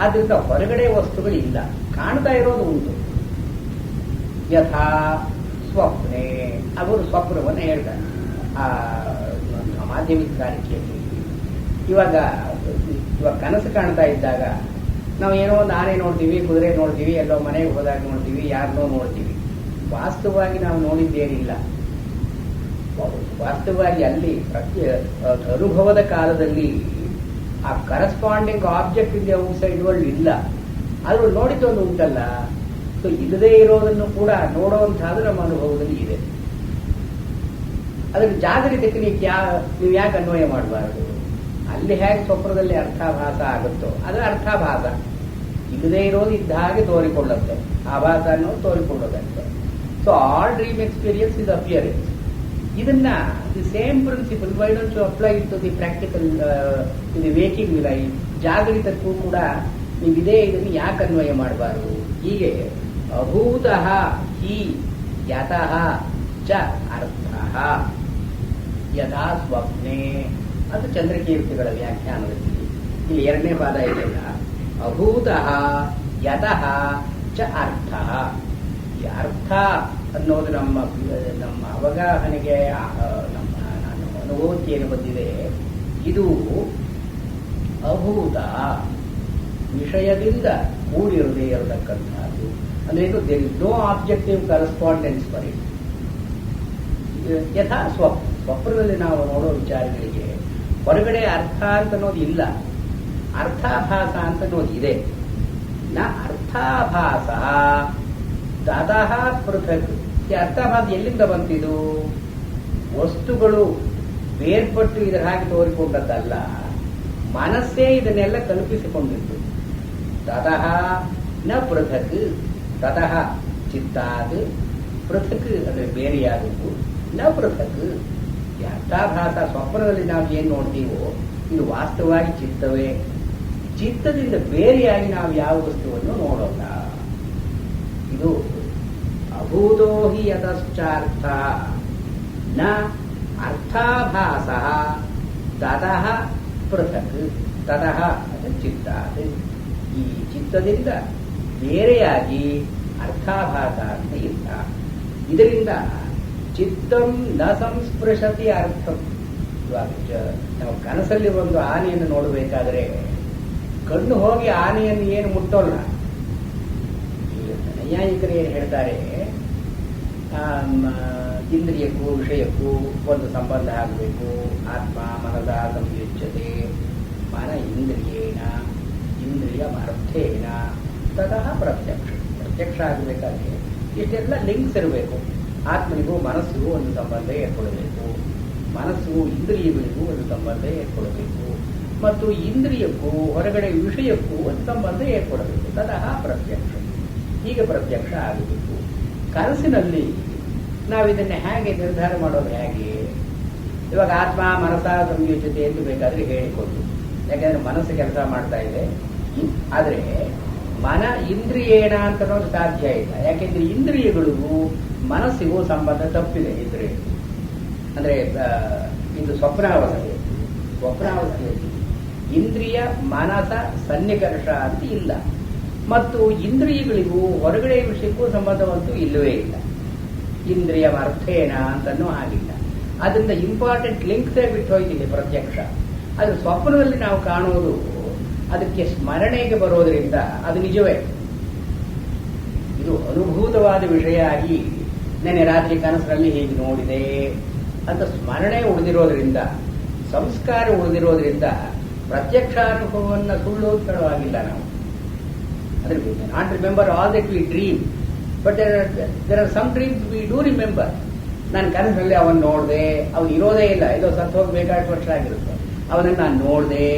ಆದ್ರಿಂದ ಹೊರಗಡೆ ವಸ್ತುಗಳಿಲ್ಲ, ಕಾಣ್ತಾ ಇರೋದು ಉಂಟು. ಯಥಾ ಸ್ವಪ್ನೆ, ಅವರು ಸ್ವಪ್ನವನ್ನು ಹೇಳ್ತಾರೆ ಆ ಮಾಧ್ಯಮಿಕ ಕಾರಿಕೆಯಲ್ಲಿ. ಇವಾಗ ಕನಸು ಕಾಣ್ತಾ ಇದ್ದಾಗ ನಾವು ಏನೋ ಒಂದು ಆನೆ ನೋಡ್ತೀವಿ, ಕುದುರೆ ನೋಡ್ತೀವಿ, ಎಲ್ಲೋ ಮನೆಗೆ ಹೋದಾಗ ನೋಡ್ತೀವಿ, ಯಾರನ್ನೋ ನೋಡ್ತೀವಿ. ವಾಸ್ತವವಾಗಿ ನಾವು ನೋಡಿದ್ದೇನಿಲ್ಲ. ವಾಸ್ತವವಾಗಿ ಅಲ್ಲಿ ಅನುಭವದ ಕಾಲದಲ್ಲಿ ಆ ಕರೆಸ್ಪಾಂಡಿಂಗ್ ಆಬ್ಜೆಕ್ಟ್ ಇದೆ ಔಟ್ಸೈಡ್ ವರ್ಲ್ಡ್ ಇಲ್ಲ. ಆದ್ರೂ ನೋಡಿದ್ದೊಂದು ಉಂಟಲ್ಲ. ಸೊ ಇಲ್ಲದೇ ಇರೋದನ್ನು ಕೂಡ ನೋಡುವಂತಹದ್ದು ನಮ್ಮ ಅನುಭವದಲ್ಲಿ ಇದೆ. ಅದಕ್ಕೆ ಜಾಗರಿ ಟೆಕ್ನಿಕ್ ನೀವು ಯಾಕೆ ಅನ್ವಯ ಮಾಡಬಾರದು? ಅಲ್ಲಿ ಹೇಗೆ ಸ್ವಪ್ನದಲ್ಲಿ ಅರ್ಥಾಭಾಸ ಆಗುತ್ತೋ ಅದರ ಅರ್ಥಾಭಾಸ. ಇಲ್ಲದೇ ಇರೋದು ಇದ್ದ ಹಾಗೆ ತೋರಿಕೊಳ್ಳುತ್ತೆ, ಆಭಾಸ ಅನ್ನೋದು ತೋರಿಕೊಳ್ಳೋದಂತೆ. So all dream experience is appearance. ಇದನ್ನ the same principle why don't you apply to the practical to the waking life. ಜಾಗರಿತಕ್ಕೂ ಕೂಡ ನೀವಿದೇ ಇದನ್ನು ಯಾಕೆ ಅನ್ವಯ ಮಾಡಬಾರದು? ಹೀಗೆ ಅಭೂತಃ ಹಿ ಯತಃ ಚ ಅರ್ಥಃ ಯಥಾ ಸ್ವಪ್ನೆ ಅದು ಚಂದ್ರಕೀರ್ತಿಗಳ ವ್ಯಾಖ್ಯಾನದಲ್ಲಿ ಇಲ್ಲಿ 2ನೇ ಪಾದ ಇದೆಯಲ್ಲ. ಅಭೂತಃ ಯತಃ ಚ ಅರ್ಥಃ. ಈ ಅರ್ಥ ಅನ್ನೋದು ನಮ್ಮ ಅವಗಾಹನೆಗೆ ನಮ್ಮ ಅನುಭವಕ್ಕೆ ಏನು ಬಂದಿದೆ, ಇದು ಅಭೂತ ವಿಷಯದಿಂದ ಕೂಡಿರದೇ ಇರತಕ್ಕಂಥದ್ದು. ಅಂದ್ರೆ ಇದು there is no objective correspondence for it. ಯಥಾ ಸ್ವಪ್ನದಲ್ಲಿ ನಾವು ನೋಡೋ ವಿಚಾರಗಳಿಗೆ ಹೊರಗಡೆ ಅರ್ಥ ಅಂತ ಅನ್ನೋದು ಇಲ್ಲ, ಅರ್ಥಾಭಾಸ ಅಂತ ಅನ್ನೋದು ಇದೆ. ನ ಅರ್ಥಾಭಾಸ ತತಃ ಪೃಥಕ್. ಈ ಅರ್ಥಾಭಾಸ ಎಲ್ಲಿಂದ ಬಂತಿದು? ವಸ್ತುಗಳು ಬೇರ್ಪಟ್ಟು ಇದರ ಹಾಗೆ ತೋರಿಕೊಂಡದ್ದಲ್ಲ, ಮನಸ್ಸೇ ಇದನ್ನೆಲ್ಲ ಕಲ್ಪಿಸಿಕೊಂಡಿತ್ತು. ತತಃ ನ ಪೃಥಕ್, ತತಃ ಚಿತ್ತಾತ್ ಪೃಥಕ್ ಅಂದ್ರೆ ಬೇರೆಯಾದದ್ದು, ನ ಪೃಥಕ್. ಈ ಅರ್ಥಾಭಾಸ ಸ್ವಪ್ನದಲ್ಲಿ ನಾವು ಏನು ನೋಡ್ತೀವೋ ಇದು ವಾಸ್ತವವಾಗಿ ಚಿತ್ತವೇ. ಚಿತ್ತದಿಂದ ಬೇರೆಯಾಗಿ ನಾವು ಯಾವ ವಸ್ತುವನ್ನು ನೋಡೋಲ್ಲ. ಇದು ಅಭೂತೋ ಹಿ ಯತಶ್ಚಾರ್ಥ ನ ಅರ್ಥಾಭಾಸ ತತಃ ಪೃಥಕ್. ತತಃ ಅದು ಚಿತ್ತ. ಈ ಚಿತ್ತದಿಂದ ಬೇರೆಯಾಗಿ ಅರ್ಥಾಭಾಸ ಅಂತ ಇಲ್ಲ. ಇದರಿಂದ ಚಿತ್ತಂ ನ ಸಂಸ್ಪೃಶತಿ ಅರ್ಥಂ. ನಾವು ಕನಸಲ್ಲಿ ಒಂದು ಆನೆಯನ್ನು ನೋಡಬೇಕಾದ್ರೆ ಕಣ್ಣು ಹೋಗಿ ಆನೆಯನ್ನು ಏನು ಮುಟ್ಟೋಲ್ಲ. ನೈಯಾಯಿಕರು ಏನು ಹೇಳ್ತಾರೆ, ಇಂದ್ರಿಯಕ್ಕೂ ವಿಷಯಕ್ಕೂ ಒಂದು ಸಂಬಂಧ ಆಗಬೇಕು. ಆತ್ಮ ಮನದ ಸಂಯುಜ್ಯತೆ ಮನ ಇಂದ್ರಿಯೇಣ ಇಂದ್ರಿಯ ಅರ್ಥೇನ ತತಃ ಪ್ರತ್ಯಕ್ಷ. ಪ್ರತ್ಯಕ್ಷ ಆಗಬೇಕಾದ್ರೆ ಇಷ್ಟೆಲ್ಲ ಲಿಂಕ್ಸ್ ಇರಬೇಕು. ಆತ್ಮನಿಗೂ ಮನಸ್ಸಿಗೂ ಒಂದು ಸಂಬಂಧ ಏರ್ಕೊಳ್ಬೇಕು, ಮನಸ್ಸು ಇಂದ್ರಿಯಗಳಿಗೂ ಒಂದು ಸಂಬಂಧ ಏರ್ಕೊಳ್ಬೇಕು, ಮತ್ತು ಇಂದ್ರಿಯಕ್ಕೂ ಹೊರಗಡೆ ವಿಷಯಕ್ಕೂ ಒಂದು ಸಂಬಂಧ ಏರ್ಕೊಡಬೇಕು. ತತಃ ಪ್ರತ್ಯಕ್ಷ. ಹೀಗೆ ಪ್ರತ್ಯಕ್ಷ ಆಗಬೇಕು. ಕನಸಿನಲ್ಲಿ ನಾವಿದನ್ನು ಹೇಗೆ ನಿರ್ಧಾರ ಮಾಡೋದು? ಹೇಗೆ? ಇವಾಗ ಆತ್ಮ ಮನಸ್ಸ ಸಂಯೋಜತೆ ಎಂದು ಬೇಕಾದ್ರೆ ಹೇಳಿಕೊಡು. ಯಾಕೆಂದ್ರೆ ಮನಸ್ಸು ಕೆಲಸ ಮಾಡ್ತಾ ಇದೆ. ಆದರೆ ಮನ ಇಂದ್ರಿಯೇಣ ಅಂತ ಅನ್ನೋದು ಸಾಧ್ಯ ಇಲ್ಲ. ಯಾಕೆಂದ್ರೆ ಇಂದ್ರಿಯಗಳಿಗೂ ಮನಸ್ಸಿಗೂ ಸಂಬಂಧ ತಪ್ಪಿದೆ. ಇಂದ್ರಿಯ ಅಂದ್ರೆ ಇದು ಸ್ವಪ್ನಾವಸ್ಥೆ. ಸ್ವಪ್ನಾವಸ್ಥೆಯಲ್ಲಿ ಇಂದ್ರಿಯ ಮನಸ ಸನ್ನಿಕರ್ಷ ಅಂತ ಇಲ್ಲ, ಮತ್ತು ಇಂದ್ರಿಯಗಳಿಗೂ ಹೊರಗಡೆ ವಿಷಯಕ್ಕೂ ಸಂಬಂಧವಂತೂ ಇಲ್ಲವೇ ಇಲ್ಲ. ಇಂದ್ರಿಯ ಅರ್ಥೇನ ಅಂತನೂ ಆಗಿಲ್ಲ. ಅದರಿಂದ ಇಂಪಾರ್ಟೆಂಟ್ ಲಿಂಕ್ಸೇ ಬಿಟ್ಟು ಹೋಯ್ತಿದೆ ಪ್ರತ್ಯಕ್ಷ. ಅದು ಸ್ವಪ್ನದಲ್ಲಿ ನಾವು ಕಾಣುವುದು ಅದಕ್ಕೆ ಸ್ಮರಣೆಗೆ ಬರೋದರಿಂದ ಅದು ನಿಜವೇ. ಇದು ಅನುಭೂತವಾದ ವಿಷಯ ಆಗಿ ನೆನ್ನೆ ರಾತ್ರಿ ಕನಸಿನಲ್ಲಿ ಹೀಗೆ ನೋಡಿದೆ ಅಂತ ಸ್ಮರಣೆ ಉಳಿದಿರೋದ್ರಿಂದ, ಸಂಸ್ಕಾರ ಉಳಿದಿರೋದ್ರಿಂದ ಪ್ರತ್ಯಕ್ಷಾನುಭವವನ್ನು ಸುಳ್ಳು ಹೇಳುವಾಗಿಲ್ಲ ನಾವು. ಅಂದ್ರೆ we may not remember all that we dream, but there are some dreams we do remember. ನಾನು ಕನಸಿನಲ್ಲಿ ಅವನು ನೋಡಿದೆ, ಅವನು ಇರೋದೇ ಇಲ್ಲ, ಎಲ್ಲೋ ಸತ್ತು ಹೋಗಬೇಕಾದ ವರ್ಷ ಆಗಿರುತ್ತೆ, ಅವನನ್ನು ನಾನು ನೋಡಿದೆ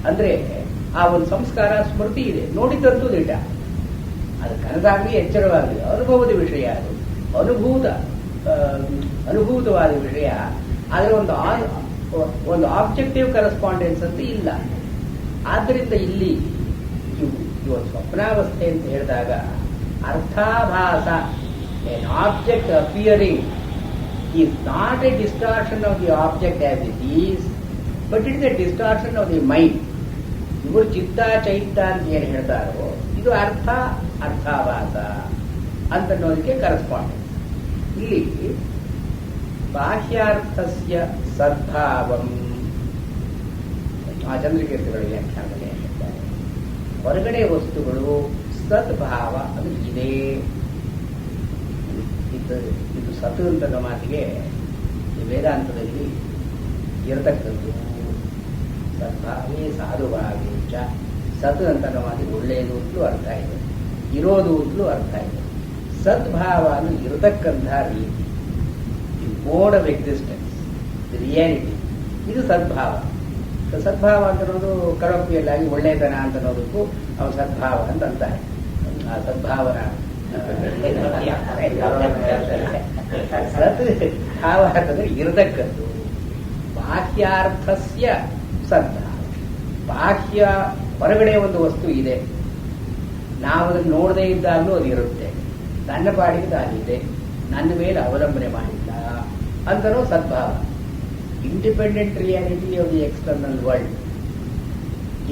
ಅಂದ್ರೆ ಆ ಒಂದು ಸಂಸ್ಕಾರ ಸ್ಮೃತಿ ಇದೆ. ನೋಡಿದ್ದಂತೂ ದಿಟ. ಅದು ಕನಸಾಗಲಿ ಎಚ್ಚರವಾಗಲಿ ಅನುಭವದ ವಿಷಯ. ಅದು ಅನುಭೂತವಾದ ವಿಷಯ. ಆದರೆ ಒಂದು ಆಬ್ಜೆಕ್ಟಿವ್ ಕರೆಸ್ಪಾಂಡೆನ್ಸ್ ಅಂತ ಇಲ್ಲ. ಆದ್ದರಿಂದ ಇಲ್ಲಿ ಇವತ್ತು ಸ್ವಪ್ನಾವಸ್ಥೆ ಅಂತ ಹೇಳಿದಾಗ ಅರ್ಥಾಭಾಸ, an object appearing is not a distortion of the object as it is, but it is a distortion of the mind. ಇವರು ಚಿತ್ತ ಚೈತ್ತ ಅಂತ ಏನು ಹೇಳ್ತಾರೋ ಇದು ಅರ್ಥಾಭಾಸ ಅಂತನ್ನೋದಕ್ಕೆ ಕರೆಸ್ಪಾಂಡೆನ್ಸ್. ಇಲ್ಲಿ ಬಾಹ್ಯಾರ್ಥಸ್ಯ ಸದ್ಭಾವಂ ಆ ಚಂದ್ರಕೀರ್ತಿಗಳ ವ್ಯಾಖ್ಯಾನದಲ್ಲಿ ಹೇಳ್ತಾರೆ. ಹೊರಗಡೆ ವಸ್ತುಗಳು ಸದ್ಭಾವ ಅದು ಇದೆ. ಇದು ಸತ್ ಅಂತದ ಮಾತಿಗೆ ವೇದಾಂತದಲ್ಲಿ ಇರತಕ್ಕದ್ದು. ಸದ್ಭಾವೇ ಸಾಧುಭಾವೇ ಚ. ಸತ್ ಅಂತದ ಮಾತಿಗೆ ಒಳ್ಳೆಯದು ಅಂತಲೂ ಅರ್ಥ ಇದೆ, ಇರೋದು ಅಂತಲೂ ಅರ್ಥ ಇದೆ. ಸದ್ಭಾವ ಅಂದ್ರೆ ಇರತಕ್ಕಂಥ ರೀತಿ, the mode of existence, the reality, ಇದು ಸದ್ಭಾವ. ಸದ್ಭಾವ ಅಂತ ಅನ್ನೋದು ಕಳಪಿಯಲ್ಲಾಗಿ ಒಳ್ಳೆಯತನ ಅಂತ ಅನ್ನೋದಕ್ಕೂ ಅವನು ಸದ್ಭಾವ ಅಂತ ಅಂತಾರೆ. ಆ ಸದ್ಭಾವನ ಸದ್ಭಾವ ಅಂತಂದ್ರೆ ಇರತಕ್ಕದ್ದು. ಬಾಹ್ಯಾರ್ಥಸ್ಯ ಸದ್ಭಾವ. ಬಾಹ್ಯ ಹೊರಗಡೆ ಒಂದು ವಸ್ತು ಇದೆ, ನಾವು ಅದನ್ನು ನೋಡದೇ ಇದ್ದಾಗಲೂ ಅದು ಇರುತ್ತೆ, ನನ್ನ ಪಾಡಿಗೆ ತಾನಿದೆ, ನನ್ನ ಮೇಲೆ ಅವಲಂಬನೆ ಮಾಡಿಲ್ಲ ಅಂತನೂ ಸದ್ಭಾವ. Independent reality of the external world,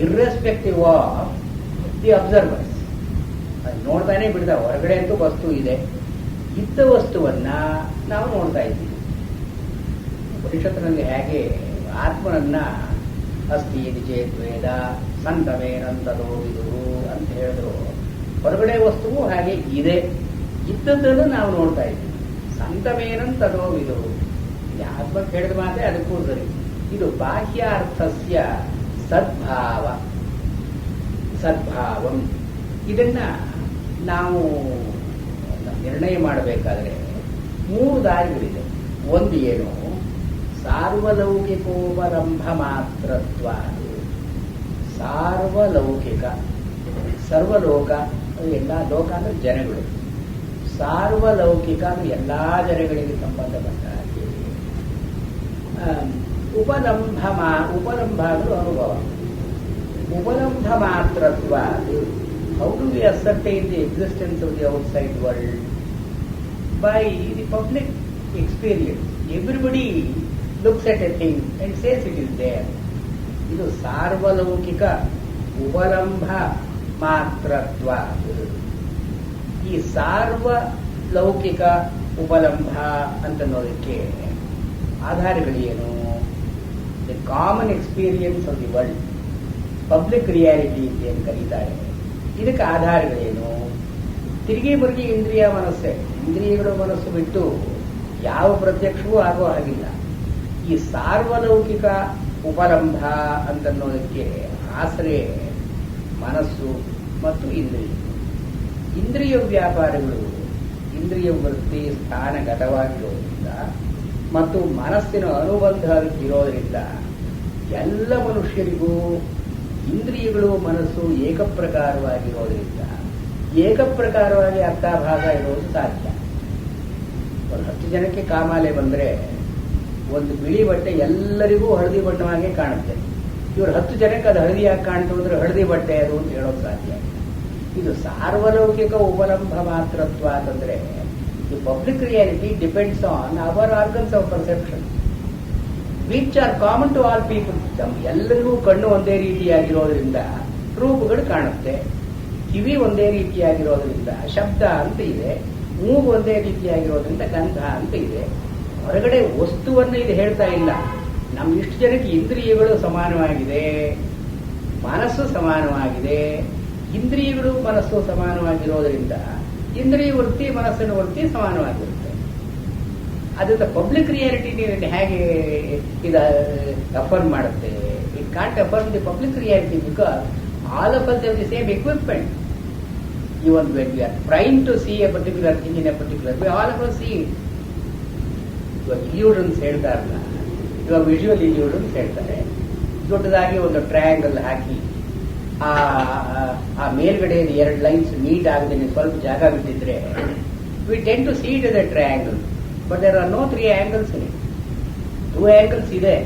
irrespective of the observers. ಅದು ನೋಡ್ತಾನೆ ಬಿಡ್ತಾ. ಹೊರಗಡೆ ಅಂತೂ ವಸ್ತು ಇದೆ, ಇದ್ದ ವಸ್ತುವನ್ನ ನಾವು ನೋಡ್ತಾ ಇದ್ದೀವಿ. ಉಪನಿಷತ್ತಿನಲ್ಲಿ ಹೇಗೆ ಆತ್ಮನನ್ನ ಅಸ್ತಿ ಚೇತ್ ವೇದ ಸಂತಮೇನಂತದೋ ಇದು ಅಂತ ಹೇಳಿದ್ರು, ಹೊರಗಡೆ ವಸ್ತುವು ಹಾಗೆ ಇದೆ, ಇದ್ದದ್ದನ್ನು ನಾವು ನೋಡ್ತಾ ಇದ್ದೀವಿ. ಸಂತಮೇನಂತದೋ ಇದು ಆತ್ಮಕ್ಕೆ ಹೇಳಿದ ಮಾತೆ ಅದಕ್ಕೂ ಸರಿ. ಇದು ಬಾಹ್ಯಾರ್ಥಸ್ಯ ಸದ್ಭಾವ, ಸದ್ಭಾವಂ. ಇದನ್ನ ನಾವು ನಿರ್ಣಯ ಮಾಡಬೇಕಾದ್ರೆ 3 ದಾರಿಗಳಿದೆ. ಒಂದು ಏನು, ಸಾರ್ವಲೌಕಿಕೋಪರಂಭ ಮಾತ್ರತ್ವ. ಸಾರ್ವಲೌಕಿಕ, ಸರ್ವಲೋಕ ಎಲ್ಲ ಲೋಕ ಅಂದ್ರೆ ಜನಗಳು, ಸಾರ್ವಲೌಕಿಕ ಅಂದ್ರೆ ಎಲ್ಲಾ ಜನಗಳಿಗೆ ಸಂಬಂಧಪಟ್ಟ ಹಾಗೆ. ಉಪಲಂಭ ಅಂದ್ರೆ ಅನುಭವ. ಉಪಲಂಭ ಮಾತ್ರತ್ವ. How do we ascertain the existence of the outside world? By the public experience. Everybody looks at a thing and says it is there. ಇದು ಸಾರ್ವಲೌಕಿಕ ಉಪಲಂಭ ಮಾತ್ರತ್ವ. ಈ ಸಾರ್ವಲೌಕಿಕ ಉಪಲಂಭ ಅಂತನ್ನೋದಕ್ಕೆ ಆಧಾರಗಳೇನು? The common experience of the world, public reality ಅಂತ ಏನು ಕರೀತಾರೆ. ಇದಕ್ಕೆ ಆಧಾರಗಳೇನು? ತಿರುಗಿ ಮರುಗಿ ಇಂದ್ರಿಯ ಮನಸ್ಸೇ. ಇಂದ್ರಿಯಗಳು ಮನಸ್ಸು ಬಿಟ್ಟು ಯಾವ ಪ್ರತ್ಯಕ್ಷವೂ ಆಗೋ ಹಾಗಿಲ್ಲ. ಈ ಸಾರ್ವಲೌಕಿಕ ಉಪಲಂಭ ಅಂತನ್ನೋದಕ್ಕೆ ಆಸರೆ ಮನಸ್ಸು ಮತ್ತು ಇಂದ್ರಿಯ ವ್ಯಾಪಾರಗಳು ಇಂದ್ರಿಯ ವೃತ್ತಿ ಸ್ಥಾನಗತವಾಗಿರೋದ್ರಿಂದ ಮತ್ತು ಮನಸ್ಸಿನ ಅನುಬಂಧ ಇರೋದ್ರಿಂದ ಎಲ್ಲ ಮನುಷ್ಯರಿಗೂ ಇಂದ್ರಿಯಗಳು ಮನಸ್ಸು ಏಕಪ್ರಕಾರವಾಗಿರೋದ್ರಿಂದ ಏಕಪ್ರಕಾರವಾಗಿ ಅರ್ಥಾಭಾಸ ಇರೋದು ಸಾಧ್ಯ. ಒಂದು 10 ಜನಕ್ಕೆ ಕಾಮಾಲೆ ಬಂದರೆ ಒಂದು ಬಿಳಿ ಬಟ್ಟೆ ಎಲ್ಲರಿಗೂ ಹಳದಿ ಬಣ್ಣವಾಗಿ ಕಾಣುತ್ತೆ. ಇವರು 10 ಜನಕ್ಕೆ ಅದು ಹಳದಿಯಾಗಿ ಕಾಣ್ತು ಅಂದ್ರೆ ಹಳದಿ ಬಟ್ಟೆ ಅದು ಅಂತ ಹೇಳೋದು ಸಾಧ್ಯ. ಇದು ಸಾರ್ವಲೌಕಿಕ ಉಪಲಂಭ ಮಾತ್ರತ್ವ ಅಂತಂದ್ರೆ the public reality depends on our organs of perception which are common to all people. ಎಲ್ಲರಿಗೂ ಕಣ್ಣು ಒಂದೇ ರೀತಿಯಾಗಿರೋದ್ರಿಂದ ರೂಪಗಳು ಕಾಣುತ್ತೆ, ಕಿವಿ ಒಂದೇ ರೀತಿಯಾಗಿರೋದ್ರಿಂದ ಶಬ್ದ ಅಂತ ಇದೆ, ಮೂಗು ಒಂದೇ ರೀತಿಯಾಗಿರೋದ್ರಿಂದ ಗಂಧ ಅಂತ ಇದೆ. ಹೊರಗಡೆ ವಸ್ತುವನ್ನು ಇದು ಹೇಳ್ತಾ ಇಲ್ಲ. ನಮ್ಮ ಇಷ್ಟು ಜನಕ್ಕೆ ಇಂದ್ರಿಯಗಳು ಸಮಾನವಾಗಿದೆ, ಮನಸ್ಸು ಸಮಾನವಾಗಿದೆ. ಇಂದ್ರಿಯಗಳು ಮನಸ್ಸು ಸಮಾನವಾಗಿರೋದ್ರಿಂದ ಇಂದ್ರಿಯ ವೃತ್ತಿ ಮನಸ್ಸಿನ ವೃತ್ತಿ ಸಮಾನವಾಗಿರುತ್ತೆ. ಅದರಿಂದ ಪಬ್ಲಿಕ್ ರಿಯಾಲಿಟಿ ಹೇಗೆ ಇದು ಅಫರ್ಮ್ ಮಾಡುತ್ತೆ? It can't affirm the public reality because all of us have the same equipment. Even when we are trying to see a particular thing in a particular way, all of us see it. ಇವಾಗ illusions ಹೇಳ್ತಾರಲ್ಲ, ಇವಾಗ visual illusions ಹೇಳ್ತಾರೆ. ದೊಡ್ಡದಾಗಿ ಒಂದು triangle ಹಾಕಿ ಆ ಮೇಲ್ಗಡೆ 2 lines meet ಆಗದೇನೆ ಸ್ವಲ್ಪ ಜಾಗ ಬಿಟ್ಟಿದ್ರೆ we tend to see it is a triangle, but there are no 3 angles in it. 2 angles ಇದೆ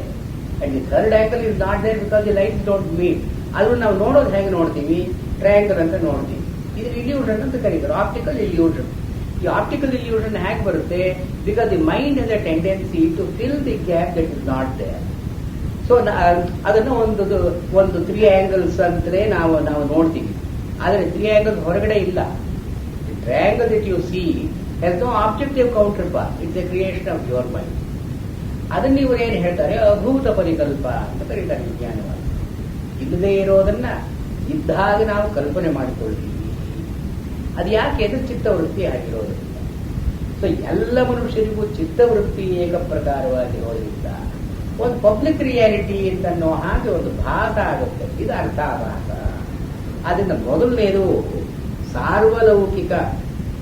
and the third angle is not there because the lines don't meet. ಅದನ್ನು ನಾವು ನೋಡೋದು ಹೇಗೆ ನೋಡ್ತೀವಿ? ಟ್ರಯಾಂಗಲ್ ಅಂತ ನೋಡ್ತೀವಿ. ಇದು ಇಲ್ಯೂಷನ್ ಅಂತ ಕರೀತಾರೆ, ಆಪ್ಟಿಕಲ್ ಇಲ್ಯೂಷನ್. ಈ ಆಪ್ಟಿಕಲ್ ಇಲ್ಯೂಷನ್ ಹೇಗೆ ಬರುತ್ತೆ? Because the mind has a tendency to fill the gap that is not there. So ಅದನ್ನು ಒಂದು 3 angles ಅಂತಲೇ ನಾವು ನೋಡ್ತೀವಿ. ಆದರೆ 3 angles ಹೊರಗಡೆ ಇಲ್ಲ. The triangle that you see has no objective counterpart. It's a creation of your mind. ಅದನ್ನು ಇವರು ಏನು ಹೇಳ್ತಾರೆ? ಅಭೂತ ಪರಿಕಲ್ಪ ಅಂತ ಕರೀತಾರೆ ವಿಜ್ಞಾನವಾಗಿ. ಇಲ್ಲದೇ ಇರೋದನ್ನ ಇದ್ದಾಗ ನಾವು ಕಲ್ಪನೆ ಮಾಡಿಕೊಳ್ತೀವಿ. ಅದು ಯಾಕೆ? ಅದು ಚಿತ್ತವೃತ್ತಿ ಆಗಿರೋದ್ರಿಂದ. ಸೊ ಎಲ್ಲ ಮನುಷ್ಯರಿಗೂ ಚಿತ್ತವೃತ್ತಿ ಏಕಪ್ರಕಾರವಾಗಿರೋದ್ರಿಂದ ಒಂದು ಪಬ್ಲಿಕ್ ರಿಯಾಲಿಟಿ ಅಂತನ್ನೋ ಹಾಗೆ ಒಂದು ಭಾಸ ಆಗುತ್ತೆ. ಇದು ಅರ್ಥಾಭಾಸ. ಅದರಿಂದ ಮೊದಲನೇದು ಸಾರ್ವಲೌಕಿಕ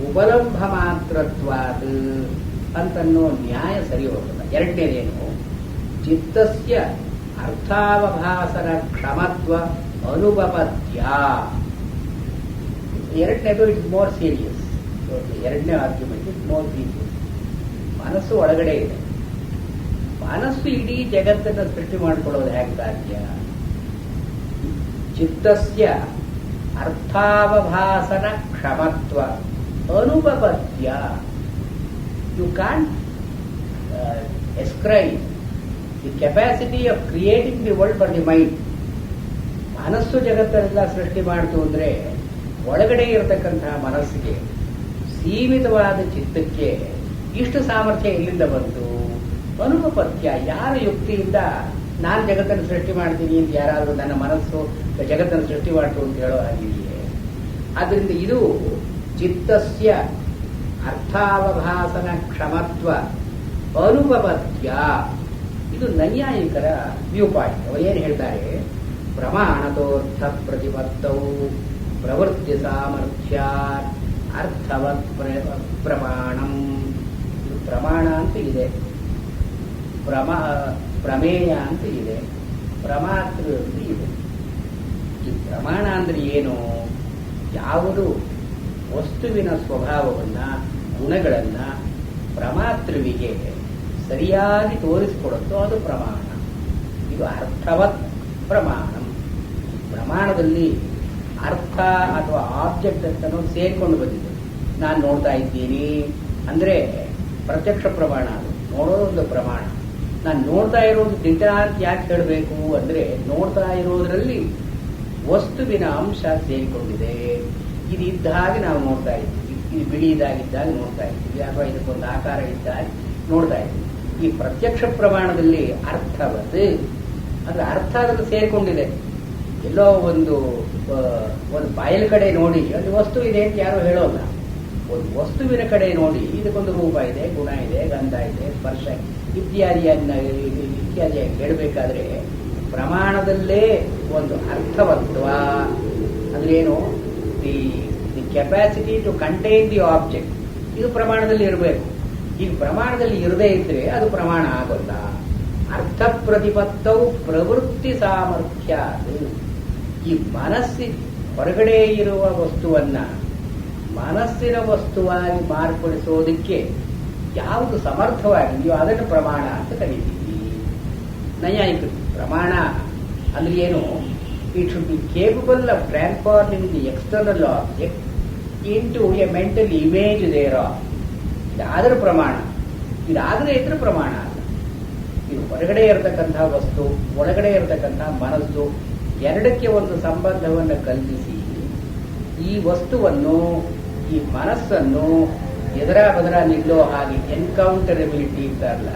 ಉಪಲಂಭ ಮಾತ್ರತ್ವಾತ್ ಅಂತನ್ನೋ ನ್ಯಾಯ ಸರಿ ಹೋಗಲ್ಲ. ಎರಡನೇದೇನು? ಚಿತ್ತಸ್ಯ ಅರ್ಥಾವಭಾಸನ ಕ್ಷಮತ್ವ ಅನುಪಪತ್ಯ. ಎರಡನೇದು ಇಟ್ಸ್ ಮೋರ್ ಸೀರಿಯಸ್. ಎರಡನೇ ಆರ್ಗ್ಯುಮೆಂಟ್ ಇಟ್ಸ್ ಮೋರ್ ಸೀರಿಯಸ್. ಮನಸ್ಸು ಒಳಗಡೆ ಇದೆ. ಮನಸ್ಸು ಇಡೀ ಜಗತ್ತನ್ನು ಸೃಷ್ಟಿ ಮಾಡಿಕೊಳ್ಳೋದು ಹೇಗೆ ಸಾಧ್ಯ? ಚಿತ್ತಸ್ಯ ಅರ್ಥಾವಭಾಸನ ಕ್ಷಮತ್ವ ಅನುಪಪತ್ಯ. You can't ascribe the capacity of creating the world for the mind. ಮನಸ್ಸು ಜಗತ್ತನ್ನೆಲ್ಲ ಸೃಷ್ಟಿ ಮಾಡ್ತು ಅಂದ್ರೆ ಒಳಗಡೆ ಇರತಕ್ಕಂತಹ ಮನಸ್ಸಿಗೆ, ಸೀಮಿತವಾದ ಚಿತ್ತಕ್ಕೆ ಇಷ್ಟು ಸಾಮರ್ಥ್ಯ ಎಲ್ಲಿಂದ ಬಂತು? ಅನುಪಪತ್ಯ. ಯಾರ ಯುಕ್ತಿಯಿಂದ ನಾನು ಜಗತ್ತನ್ನು ಸೃಷ್ಟಿ ಮಾಡ್ತೀನಿ ಅಂತ ಯಾರಾದರೂ ನನ್ನ ಮನಸ್ಸು ಜಗತ್ತನ್ನು ಸೃಷ್ಟಿ ಮಾಡ್ತು ಅಂತ ಹೇಳೋ ಹಾಗಿದೆಯೇ? ಆದ್ದರಿಂದ ಇದು ಚಿತ್ತಸ್ಯ ಅರ್ಥಾವಭಾಸನ ಕ್ಷಮತ್ವ ಅನುಪಪತ್ಯ. ಇದು ನೈಯಾಯಿಕರ ವ್ಯೂ ಪಾಯಿಂಟ್. ಅವರೇನು ಹೇಳ್ತಾರೆ? ಪ್ರಮಾಣತೋರ್ಥ ಪ್ರತಿಪತ್ತೌ ಪ್ರವೃತ್ತಿ ಸಾಮರ್ಥ್ಯ ಅರ್ಥವತ್ ಪ್ರಮಾಣಂ. ಇದು ಪ್ರಮಾಣ ಅಂತ ಇದೆ, ಪ್ರಮೇಯ ಅಂತ ಇದೆ, ಪ್ರಮಾತೃ ಅಂತ ಇದೆ. ಈ ಪ್ರಮಾಣ ಅಂದ್ರೆ ಏನು? ಯಾವುದು ವಸ್ತುವಿನ ಸ್ವಭಾವವನ್ನ, ಗುಣಗಳನ್ನ ಪ್ರಮಾತೃವಿಗೆ ಸರಿಯಾಗಿ ತೋರಿಸಿಕೊಡುತ್ತೋ ಅದು ಪ್ರಮಾಣ. ಇದು ಅರ್ಥವತ್ ಪ್ರಮಾಣ. ಪ್ರಮಾಣದಲ್ಲಿ ಅರ್ಥ ಅಥವಾ ಆಬ್ಜೆಕ್ಟ್ ಅಂತ ಸೇರ್ಕೊಂಡು ಬಂದಿದೆ. ನಾನು ನೋಡ್ತಾ ಇದ್ದೀನಿ ಅಂದ್ರೆ ಪ್ರತ್ಯಕ್ಷ ಪ್ರಮಾಣ. ಅದು ನೋಡೋದು ಒಂದು ಪ್ರಮಾಣ. ನಾನು ನೋಡ್ತಾ ಇರೋದು ದಿಟ ಅಂತ ಯಾಕೆ ಹೇಳಬೇಕು ಅಂದ್ರೆ, ನೋಡ್ತಾ ಇರೋದ್ರಲ್ಲಿ ವಸ್ತುವಿನ ಅಂಶ ಸೇರಿಕೊಂಡಿದೆ. ಇದು ಇದ್ದ ಹಾಗೆ ನಾವು ನೋಡ್ತಾ ಇದ್ದೀವಿ. ಇದು ಬಿಳಿದಾಗಿದ್ದಾಗ ನೋಡ್ತಾ ಇದ್ದೀವಿ, ಅಥವಾ ಇದಕ್ಕೊಂದು ಆಕಾರ ಇದ್ದಾಗ ನೋಡ್ತಾ ಇದ್ದೀವಿ. ಈ ಪ್ರತ್ಯಕ್ಷ ಪ್ರಮಾಣದಲ್ಲಿ ಅರ್ಥವತ್ ಅಂದ್ರೆ ಅರ್ಥ ಅದನ್ನು ಸೇರಿಕೊಂಡಿದೆ. ಎಲ್ಲೋ ಒಂದು ಬಾಯಲ್ ಕಡೆ ನೋಡಿ ಅಲ್ಲಿ ವಸ್ತು ಇದೆ ಅಂತ ಯಾರು ಹೇಳೋಲ್ಲ. ಒಂದು ವಸ್ತುವಿನ ಕಡೆ ನೋಡಿ, ಇದಕ್ಕೊಂದು ರೂಪ ಇದೆ, ಗುಣ ಇದೆ, ಗಂಧ ಇದೆ, ಸ್ಪರ್ಶ ಇತ್ಯಾದಿಯಾಗಿ ಹೇಳಬೇಕಾದ್ರೆ ಪ್ರಮಾಣದಲ್ಲೇ ಒಂದು ಅರ್ಥವತ್ವ ಅಂದ್ರೆ ಏನು, the capacity to contain the object, ಇದು ಪ್ರಮಾಣದಲ್ಲಿ ಇರಬೇಕು. ಈಗ ಪ್ರಮಾಣದಲ್ಲಿ ಇರದೇ ಇದ್ರೆ ಅದು ಪ್ರಮಾಣ ಆಗೋಲ್ಲ. ಅರ್ಥ ಪ್ರತಿಪತ್ತವು ಪ್ರವೃತ್ತಿ ಸಾಮರ್ಥ್ಯ. ಈ ಹೊರಗಡೆ ಇರುವ ವಸ್ತುವನ್ನ ಮನಸ್ಸಿನ ವಸ್ತುವಾಗಿ ಮಾರ್ಪಡಿಸೋದಕ್ಕೆ ಯಾವುದು ಸಮರ್ಥವಾಗಿದೆಯೋ ಅದನ್ನು ಪ್ರಮಾಣ ಅಂತ ಕರೀತೀವಿ. ನೈಯಾಯಿಕರು ಪ್ರಮಾಣ ಅಂದ್ರೆ ಏನು, it should be capable of transforming the external object into a mental image thereof. ಇದಾದರೂ ಪ್ರಮಾಣ, ಇದಾಗದೇ ಇದ್ರೆ ಪ್ರಮಾಣ ಅಲ್ಲ. ಇದು ಹೊರಗಡೆ ಇರತಕ್ಕಂತಹ ವಸ್ತು, ಒಳಗಡೆ ಇರತಕ್ಕಂತಹ ಮನಸ್ಸು, ಎರಡಕ್ಕೆ ಒಂದು ಸಂಬಂಧವನ್ನು ಕಲ್ಪಿಸಿ ಈ ವಸ್ತುವನ್ನು, ಈ ಮನಸ್ಸನ್ನು ಎದರ ಬದರ ನಿಲ್ಲೋ ಹಾಗೆ ಎನ್ಕೌಂಟರಬಿಲಿಟಿ ಇರ್ತಾರಲ್ಲ,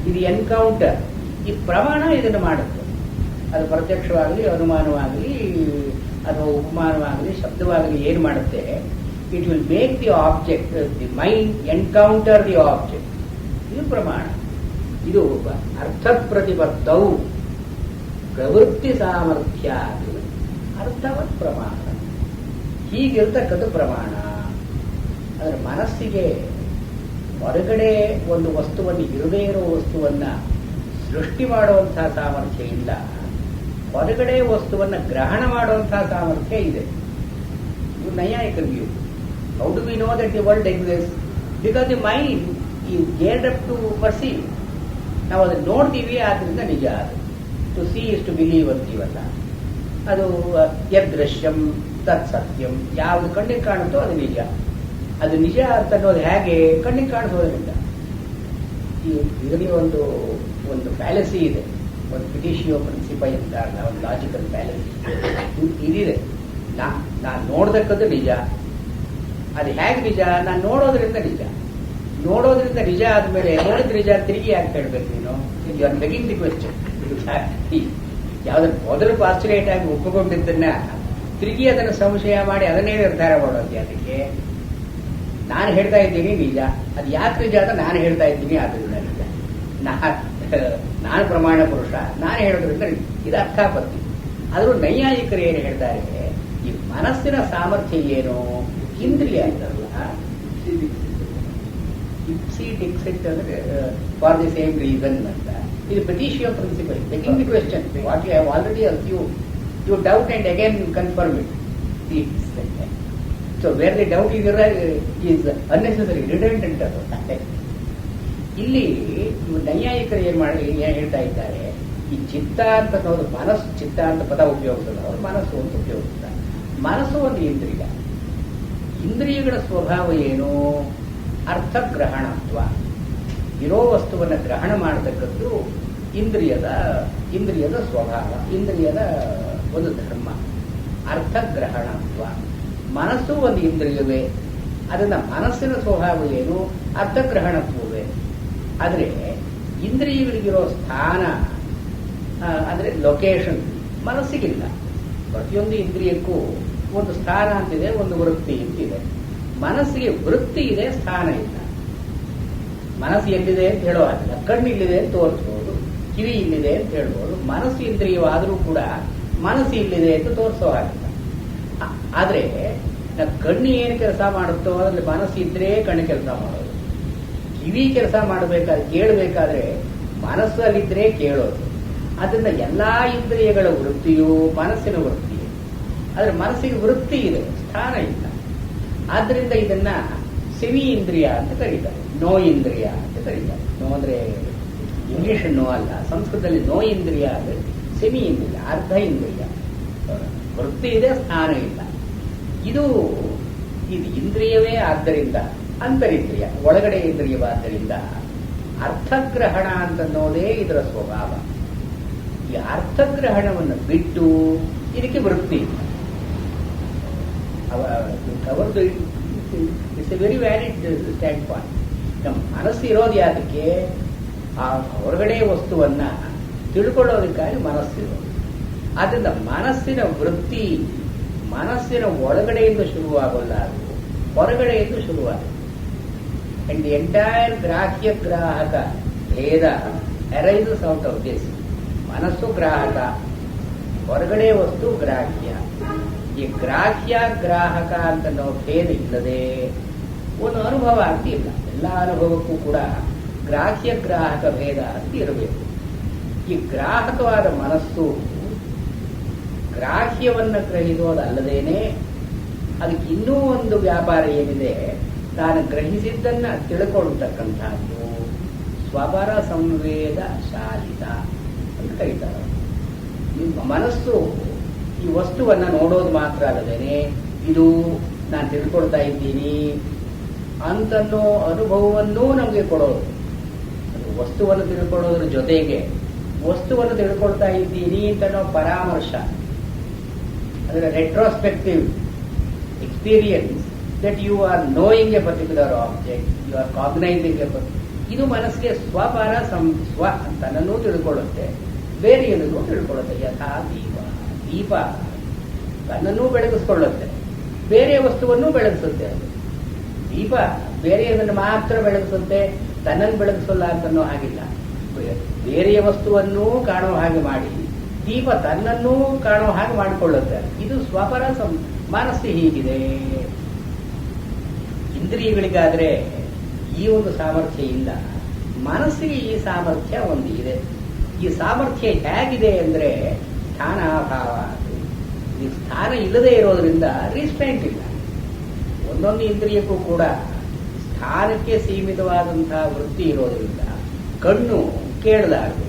ಇದು ಎನ್ಕೌಂಟರ್. ಈ ಪ್ರಮಾಣ ಇದನ್ನು ಮಾಡುತ್ತೆ. ಅದು ಪ್ರತ್ಯಕ್ಷವಾಗಲಿ, ಅನುಮಾನವಾಗಲಿ, ಅಥವಾ ಉಪಮಾನವಾಗಲಿ, ಶಬ್ದವಾಗಲಿ ಏನು ಮಾಡುತ್ತೆ, it will make the object, the mind encounter the object. ಇದು ಪ್ರಮಾಣ. ಇದು ಅರ್ಥ ಪ್ರತಿಪತ್ತವು ಪ್ರವೃತ್ತಿ ಸಾಮರ್ಥ್ಯ, ಅರ್ಥವತ್ ಪ್ರಮಾಣ. ಹೀಗಿರ್ತಕ್ಕದ್ದು ಪ್ರಮಾಣ. ಅದರ ಮನಸ್ಸಿಗೆ ಹೊರಗಡೆ ಒಂದು ವಸ್ತುವನ್ನು, ಇರದೇ ಇರೋ ವಸ್ತುವನ್ನ ಸೃಷ್ಟಿ ಮಾಡುವಂತಹ ಸಾಮರ್ಥ್ಯ ಇಲ್ಲ. ಹೊರಗಡೆ ವಸ್ತುವನ್ನು ಗ್ರಹಣ ಮಾಡುವಂತಹ ಸಾಮರ್ಥ್ಯ ಇದೆ. ಇದು ನೈಯಾಯಿಕರ view. How do we know that the world exist? Because the mind is geared up to perceive. ನಾವು ಅದನ್ನು ನೋಡ್ತೀವಿ, ಆದ್ರಿಂದ ನಿಜ. ಅದು to see is to believe ಅಂತೀವಲ್ಲ, ಅದು ಯದೃಶ್ಯಂ ತತ್ ಸತ್ಯಂ. ಯಾವುದು ಕಣ್ಣಿಗೆ ಕಾಣುತ್ತೋ ಅದು ನಿಜ. ಅದು ನಿಜ ಅಂತ ಅನ್ನೋದು ಹೇಗೆ? ಕಣ್ಣಿಗೆ ಕಾಣಿಸೋದ್ರಿಂದ. ಇದರಲ್ಲಿ ಒಂದು ಫ್ಯಾಲಸಿ ಇದೆ, ಒಂದು ಪಿಟಿಷಿಯೋ ಪ್ರಿನ್ಸಿಪಲ್ ಅಂತ, ಒಂದು ಲಾಜಿಕಲ್ ಫ್ಯಾಲಸಿ ಇದಿದೆ. ನಾನು ನೋಡ್ದಕ್ಕದ್ದು ನಿಜ. ಅದು ಹೇಗೆ ನಿಜ? ನಾನು ನೋಡೋದ್ರಿಂದ ನಿಜ. ನೋಡೋದ್ರಿಂದ ನಿಜ ಆದ್ಮೇಲೆ ನೋಡಿದ ನಿಜ ತಿರುಗಿ ಯಾಕೆ ಹೇಳ್ಬೇಕು ನೀನು? You are making the question. ಯಾವ್ದನ್ನ ಮೊದಲು ಪಾಸ್ಟುಲೇಟ್ ಆಗಿ ಒಪ್ಪಿಕೊಂಡಿದ್ದನ್ನ ತಿರುಗಿ ಅದನ್ನು ಸಂಶಯ ಮಾಡಿ ಅದನ್ನೇ ನಿರ್ಧಾರ ಮಾಡೋದು. ಅದಕ್ಕೆ ನಾನು ಹೇಳ್ತಾ ಇದ್ದೀನಿ ನಿಜ, ಅದು ಯಾಕೆ ನಿಜ ಅಂತ ನಾನು ಹೇಳ್ತಾ ಇದ್ದೀನಿ, ಆದ್ರಿಂದ ನಿಜ. ನಾನು ಪ್ರಮಾಣ ಪುರುಷ, ನಾನು ಹೇಳೋದ್ರಿಂದ ಇದು ಅರ್ಥಾಪತ್ತಿ. ಆದರೂ ನೈಯಾಯಿಕರು ಏನು ಹೇಳ್ತಾರೆ, ಈ ಮನಸ್ಸಿನ ಸಾಮರ್ಥ್ಯ ಏನು? ಇಂದ್ರಿಯ ಅಂತಾರಲ್ಲ, ಇಪ್ಸಿಟ್ ಎಕ್ಸಿಟ್ ಅಂದ್ರೆ ಫಾರ್ ದಿ ಸೇಮ್ ರೀಸನ್ ಅಂತ. ಇದು ಪಿಟಿಷಿಯೋ ಪ್ರಿನ್ಸಿಪಲ್, making the question what you have already assumed, you doubt and again confirm it. So where the doubt is unnecessary, redundant ಅದು. ಇಲ್ಲಿ ನೈಯಾಯಿಕರು ಏನ್ ಹೇಳ್ತಾ ಇದ್ದಾರೆ, ಈ ಚಿತ್ತ ಅಂತ ಅನ್ನೋದು ಮನಸ್ಸು, ಚಿತ್ತ ಅಂತ ಪದ ಉಪಯೋಗಿಸೋದು ಅವರು ಮನಸ್ಸು ಅಂತ ಉಪಯೋಗಿಸ್ತಾರೆ. ಮನಸ್ಸು ಒಂದು ಇಂದ್ರಿಯ. ಇಂದ್ರಿಯಗಳ ಸ್ವಭಾವ ಏನು? ಅರ್ಥಗ್ರಹಣತ್ವ. ಇರೋ ವಸ್ತುವನ್ನು ಗ್ರಹಣ ಮಾಡತಕ್ಕದ್ದು ಇಂದ್ರಿಯದ ಸ್ವಭಾವ, ಇಂದ್ರಿಯದ ಒಂದು ಧರ್ಮ. ಅರ್ಥಗ್ರಹಣತ್ವ. ಮನಸ್ಸು ಒಂದು ಇಂದ್ರಿಯವೇ. ಅದನ್ನ ಮನಸ್ಸಿನ ಸ್ವಭಾವ ಏನು? ಅರ್ಥಗ್ರಹಣತ್ವವೇ. ಆದರೆ ಇಂದ್ರಿಯಗಳಿಗಿರೋ ಸ್ಥಾನ ಅಂದ್ರೆ ಲೊಕೇಶನ್ ಮನಸ್ಸಿಗಿಲ್ಲ. ಪ್ರತಿಯೊಂದು ಇಂದ್ರಿಯಕ್ಕೂ ಒಂದು ಸ್ಥಾನ ಅಂತಿದೆ, ಒಂದು ವೃತ್ತಿ ಅಂತಿದೆ. ಮನಸ್ಸಿಗೆ ವೃತ್ತಿ ಇದೆ, ಸ್ಥಾನ ಇಲ್ಲ. ಮನಸ್ಸು ಎಲ್ಲಿದೆ ಅಂತ ಹೇಳೋ ಹಾಗಿಲ್ಲ. ಕಣ್ಣು ಇಲ್ಲಿದೆ ಅಂತ ತೋರಿಸ್ಬೋದು, ಕಿವಿ ಇಲ್ಲಿದೆ ಅಂತ ಹೇಳ್ಬೋದು. ಮನಸ್ಸು ಇಂದ್ರಿಯವಾದರೂ ಕೂಡ ಮನಸ್ಸು ಇಲ್ಲಿದೆ ಅಂತ ತೋರಿಸೋ ಹಾಗಿಲ್ಲ. ಆದ್ರೆ ಕಣ್ಣು ಏನು ಕೆಲಸ ಮಾಡುತ್ತೋ ಅದ್ರಲ್ಲಿ ಮನಸ್ಸು ಇದ್ರೆ ಕಣ್ಣು ಕೆಲಸ ಮಾಡೋದು. ಕಿವಿ ಕೆಲಸ ಮಾಡಬೇಕಾದ್ರೆ, ಕೇಳಬೇಕಾದ್ರೆ ಮನಸ್ಸಲ್ಲಿದ್ರೆ ಕೇಳೋದು. ಅದನ್ನ ಎಲ್ಲಾ ಇಂದ್ರಿಯಗಳ ವೃತ್ತಿಯು ಮನಸ್ಸಿನ ವೃತ್ತಿ. ಆದ್ರೆ ಮನಸ್ಸಿಗೆ ವೃತ್ತಿ ಇದೆ, ಸ್ಥಾನ ಇಲ್ಲ. ಆದ್ರಿಂದ ಇದನ್ನ ಸೆಮಿ ಇಂದ್ರಿಯ ಅಂತ ಕರೀತಾರೆ, ನೋ ಇಂದ್ರಿಯ ಅಂತ ಕರೀತಾರೆ. ನೋ ಅಂದ್ರೆ ಇಂಗ್ಲಿಷ್ ನೋ ಅಲ್ಲ, ಸಂಸ್ಕೃತದಲ್ಲಿ ನೋ ಇಂದ್ರಿಯ ಅಂದ್ರೆ ಸೆಮಿ ಇಂದ್ರಿಯ, ಅರ್ಧ ಇಂದ್ರಿಯ. ವೃತ್ತಿ ಇದೆ, ಸ್ಥಾನ ಇಲ್ಲ. ಇದು ಇಂದ್ರಿಯವೇ. ಆದ್ದರಿಂದ ಅಂತರಿಂದ್ರಿಯ, ಒಳಗಡೆ ಇಂದ್ರಿಯವಾದ್ದರಿಂದ ಅರ್ಥಗ್ರಹಣ ಅಂತನ್ನೋದೇ ಇದರ ಸ್ವಭಾವ. ಈ ಅರ್ಥಗ್ರಹಣವನ್ನು ಬಿಟ್ಟು ಇದಕ್ಕೆ ವೃತ್ತಿ ಅವರದು. It's A very valid stand point. ನಮ್ಮ ಮನಸ್ಸು ಇರೋದು ಯಾತಕ್ಕೆ? ಆ ಹೊರಗಡೆ ವಸ್ತುವನ್ನ ತಿಳ್ಕೊಳ್ಳೋದಕ್ಕಾಗಿ ಮನಸ್ಸಿರೋದು. ಆದ್ದರಿಂದ ಮನಸ್ಸಿನ ವೃತ್ತಿ ಮನಸ್ಸಿನ ಒಳಗಡೆಯಿಂದ ಶುರುವಾಗೋಲ್ಲ. ಅದು ಹೊರಗಡೆಯಿಂದ ಶುರುವಾಗುತ್ತೆ. ಅಂಡ್ ದಿ ಎಂಟೈರ್ ಗ್ರಾಹ್ಯ ಗ್ರಾಹಕ ಭೇದ ಅರೈಸಸ್ ಔಟ್ ಆಫ್ ದಿಸ್. ಮನಸ್ಸು ಗ್ರಾಹಕ, ಹೊರಗಡೆ ವಸ್ತು ಗ್ರಾಹ್ಯ. ಈ ಗ್ರಾಹ್ಯ ಗ್ರಾಹಕ ಅಂತ ನಾವು ಭೇದ ಇಲ್ಲದೆ ಒಂದು ಅನುಭವ ಆಗ್ತಿಲ್ಲ. ಎಲ್ಲ ಅನುಭವಕ್ಕೂ ಕೂಡ ಗ್ರಾಹ್ಯ ಗ್ರಾಹಕ ಭೇದ ಅಂತ ಇರಬೇಕು. ಈ ಗ್ರಾಹಕವಾದ ಮನಸ್ಸು ಗ್ರಾಹ್ಯವನ್ನ ಗ್ರಹಿಸೋದಲ್ಲದೇನೆ ಅದಕ್ಕೆ ಇನ್ನೂ ಒಂದು ವ್ಯಾಪಾರ ಏನಿದೆ, ತಾನು ಗ್ರಹಿಸಿದ್ದನ್ನ ತಿಳ್ಕೊಳ್ತಕ್ಕಂಥದ್ದು ಸ್ವಪರ ಸಂವೇದ ಶಾಲಿತ ಅಂತ ಕರೀತಾರೆ. ಮನಸ್ಸು ಈ ವಸ್ತುವನ್ನ ನೋಡೋದು ಮಾತ್ರ ಅಲ್ಲದೇನೆ ಇದು ನಾನು ತಿಳ್ಕೊಳ್ತಾ ಇದ್ದೀನಿ ಅಂತನ್ನೋ ಅನುಭವವನ್ನೂ ನಮಗೆ ಕೊಡೋದು. ವಸ್ತುವನ್ನು ತಿಳ್ಕೊಳ್ಳೋದ್ರ ಜೊತೆಗೆ ವಸ್ತುವನ್ನು ತಿಳ್ಕೊಳ್ತಾ ಇದ್ದೀನಿ ಅಂತ ನಾವು ಪರಾಮರ್ಶ, ಅಂದರೆ retrospective experience that you are knowing a particular object, you are cognising a ಇದು ಮನಸ್ಸಿಗೆ ಸ್ವಪರ ಸ್ವ ತನ್ನನ್ನೂ ತಿಳ್ಕೊಳ್ಳುತ್ತೆ, ಬೇರೆಯನ್ನೂ ತಿಳ್ಕೊಳ್ಳುತ್ತೆ. ಯಥಾ ದೀಪ ತನ್ನನ್ನೂ ಬೆಳಗಿಸ್ಕೊಳ್ಳುತ್ತೆ, ಬೇರೆ ವಸ್ತುವನ್ನೂ ಬೆಳಗಿಸುತ್ತೆ. ಅದು ದೀಪ ಬೇರೆಯದನ್ನು ಮಾತ್ರ ಬೆಳಗಿಸುತ್ತೆ, ತನ್ನನ್ನು ಬೆಳಗಿಸಲ್ಲ ಅಂತನೋ ಹಾಗಿಲ್ಲ. ಬೇರೆಯ ವಸ್ತುವನ್ನೂ ಕಾಣೋ ಹಾಗೆ ಮಾಡಿ ದೀಪ ತನ್ನನ್ನೂ ಕಾಣೋ ಹಾಗೆ ಮಾಡಿಕೊಳ್ಳುತ್ತೆ. ಇದು ಸ್ವಪರ ಮನಸ್ಸು ಹೀಗಿದೆ. ಇಂದ್ರಿಯಗಳಿಗಾದ್ರೆ ಈ ಒಂದು ಸಾಮರ್ಥ್ಯ ಇಲ್ಲ, ಮನಸ್ಸಿಗೆ ಈ ಸಾಮರ್ಥ್ಯ ಒಂದು ಇದೆ. ಈ ಸಾಮರ್ಥ್ಯ ಹೇಗಿದೆ ಅಂದ್ರೆ ಸ್ಥಾನಾಭಾವ. ಈ ಸ್ಥಾನ ಇಲ್ಲದೆ ಇರೋದ್ರಿಂದ ರಿಸ್ಟ್ರೈಂಟ್ ಇಲ್ಲ. ಒಂದೊಂದು ಇಂದ್ರಿಯಕ್ಕೂ ಕೂಡ ಸ್ಥಾನಕ್ಕೆ ಸೀಮಿತವಾದಂತಹ ವೃತ್ತಿ ಇರೋದ್ರಿಂದ ಕಣ್ಣು ಕೇಳಲಾರದು,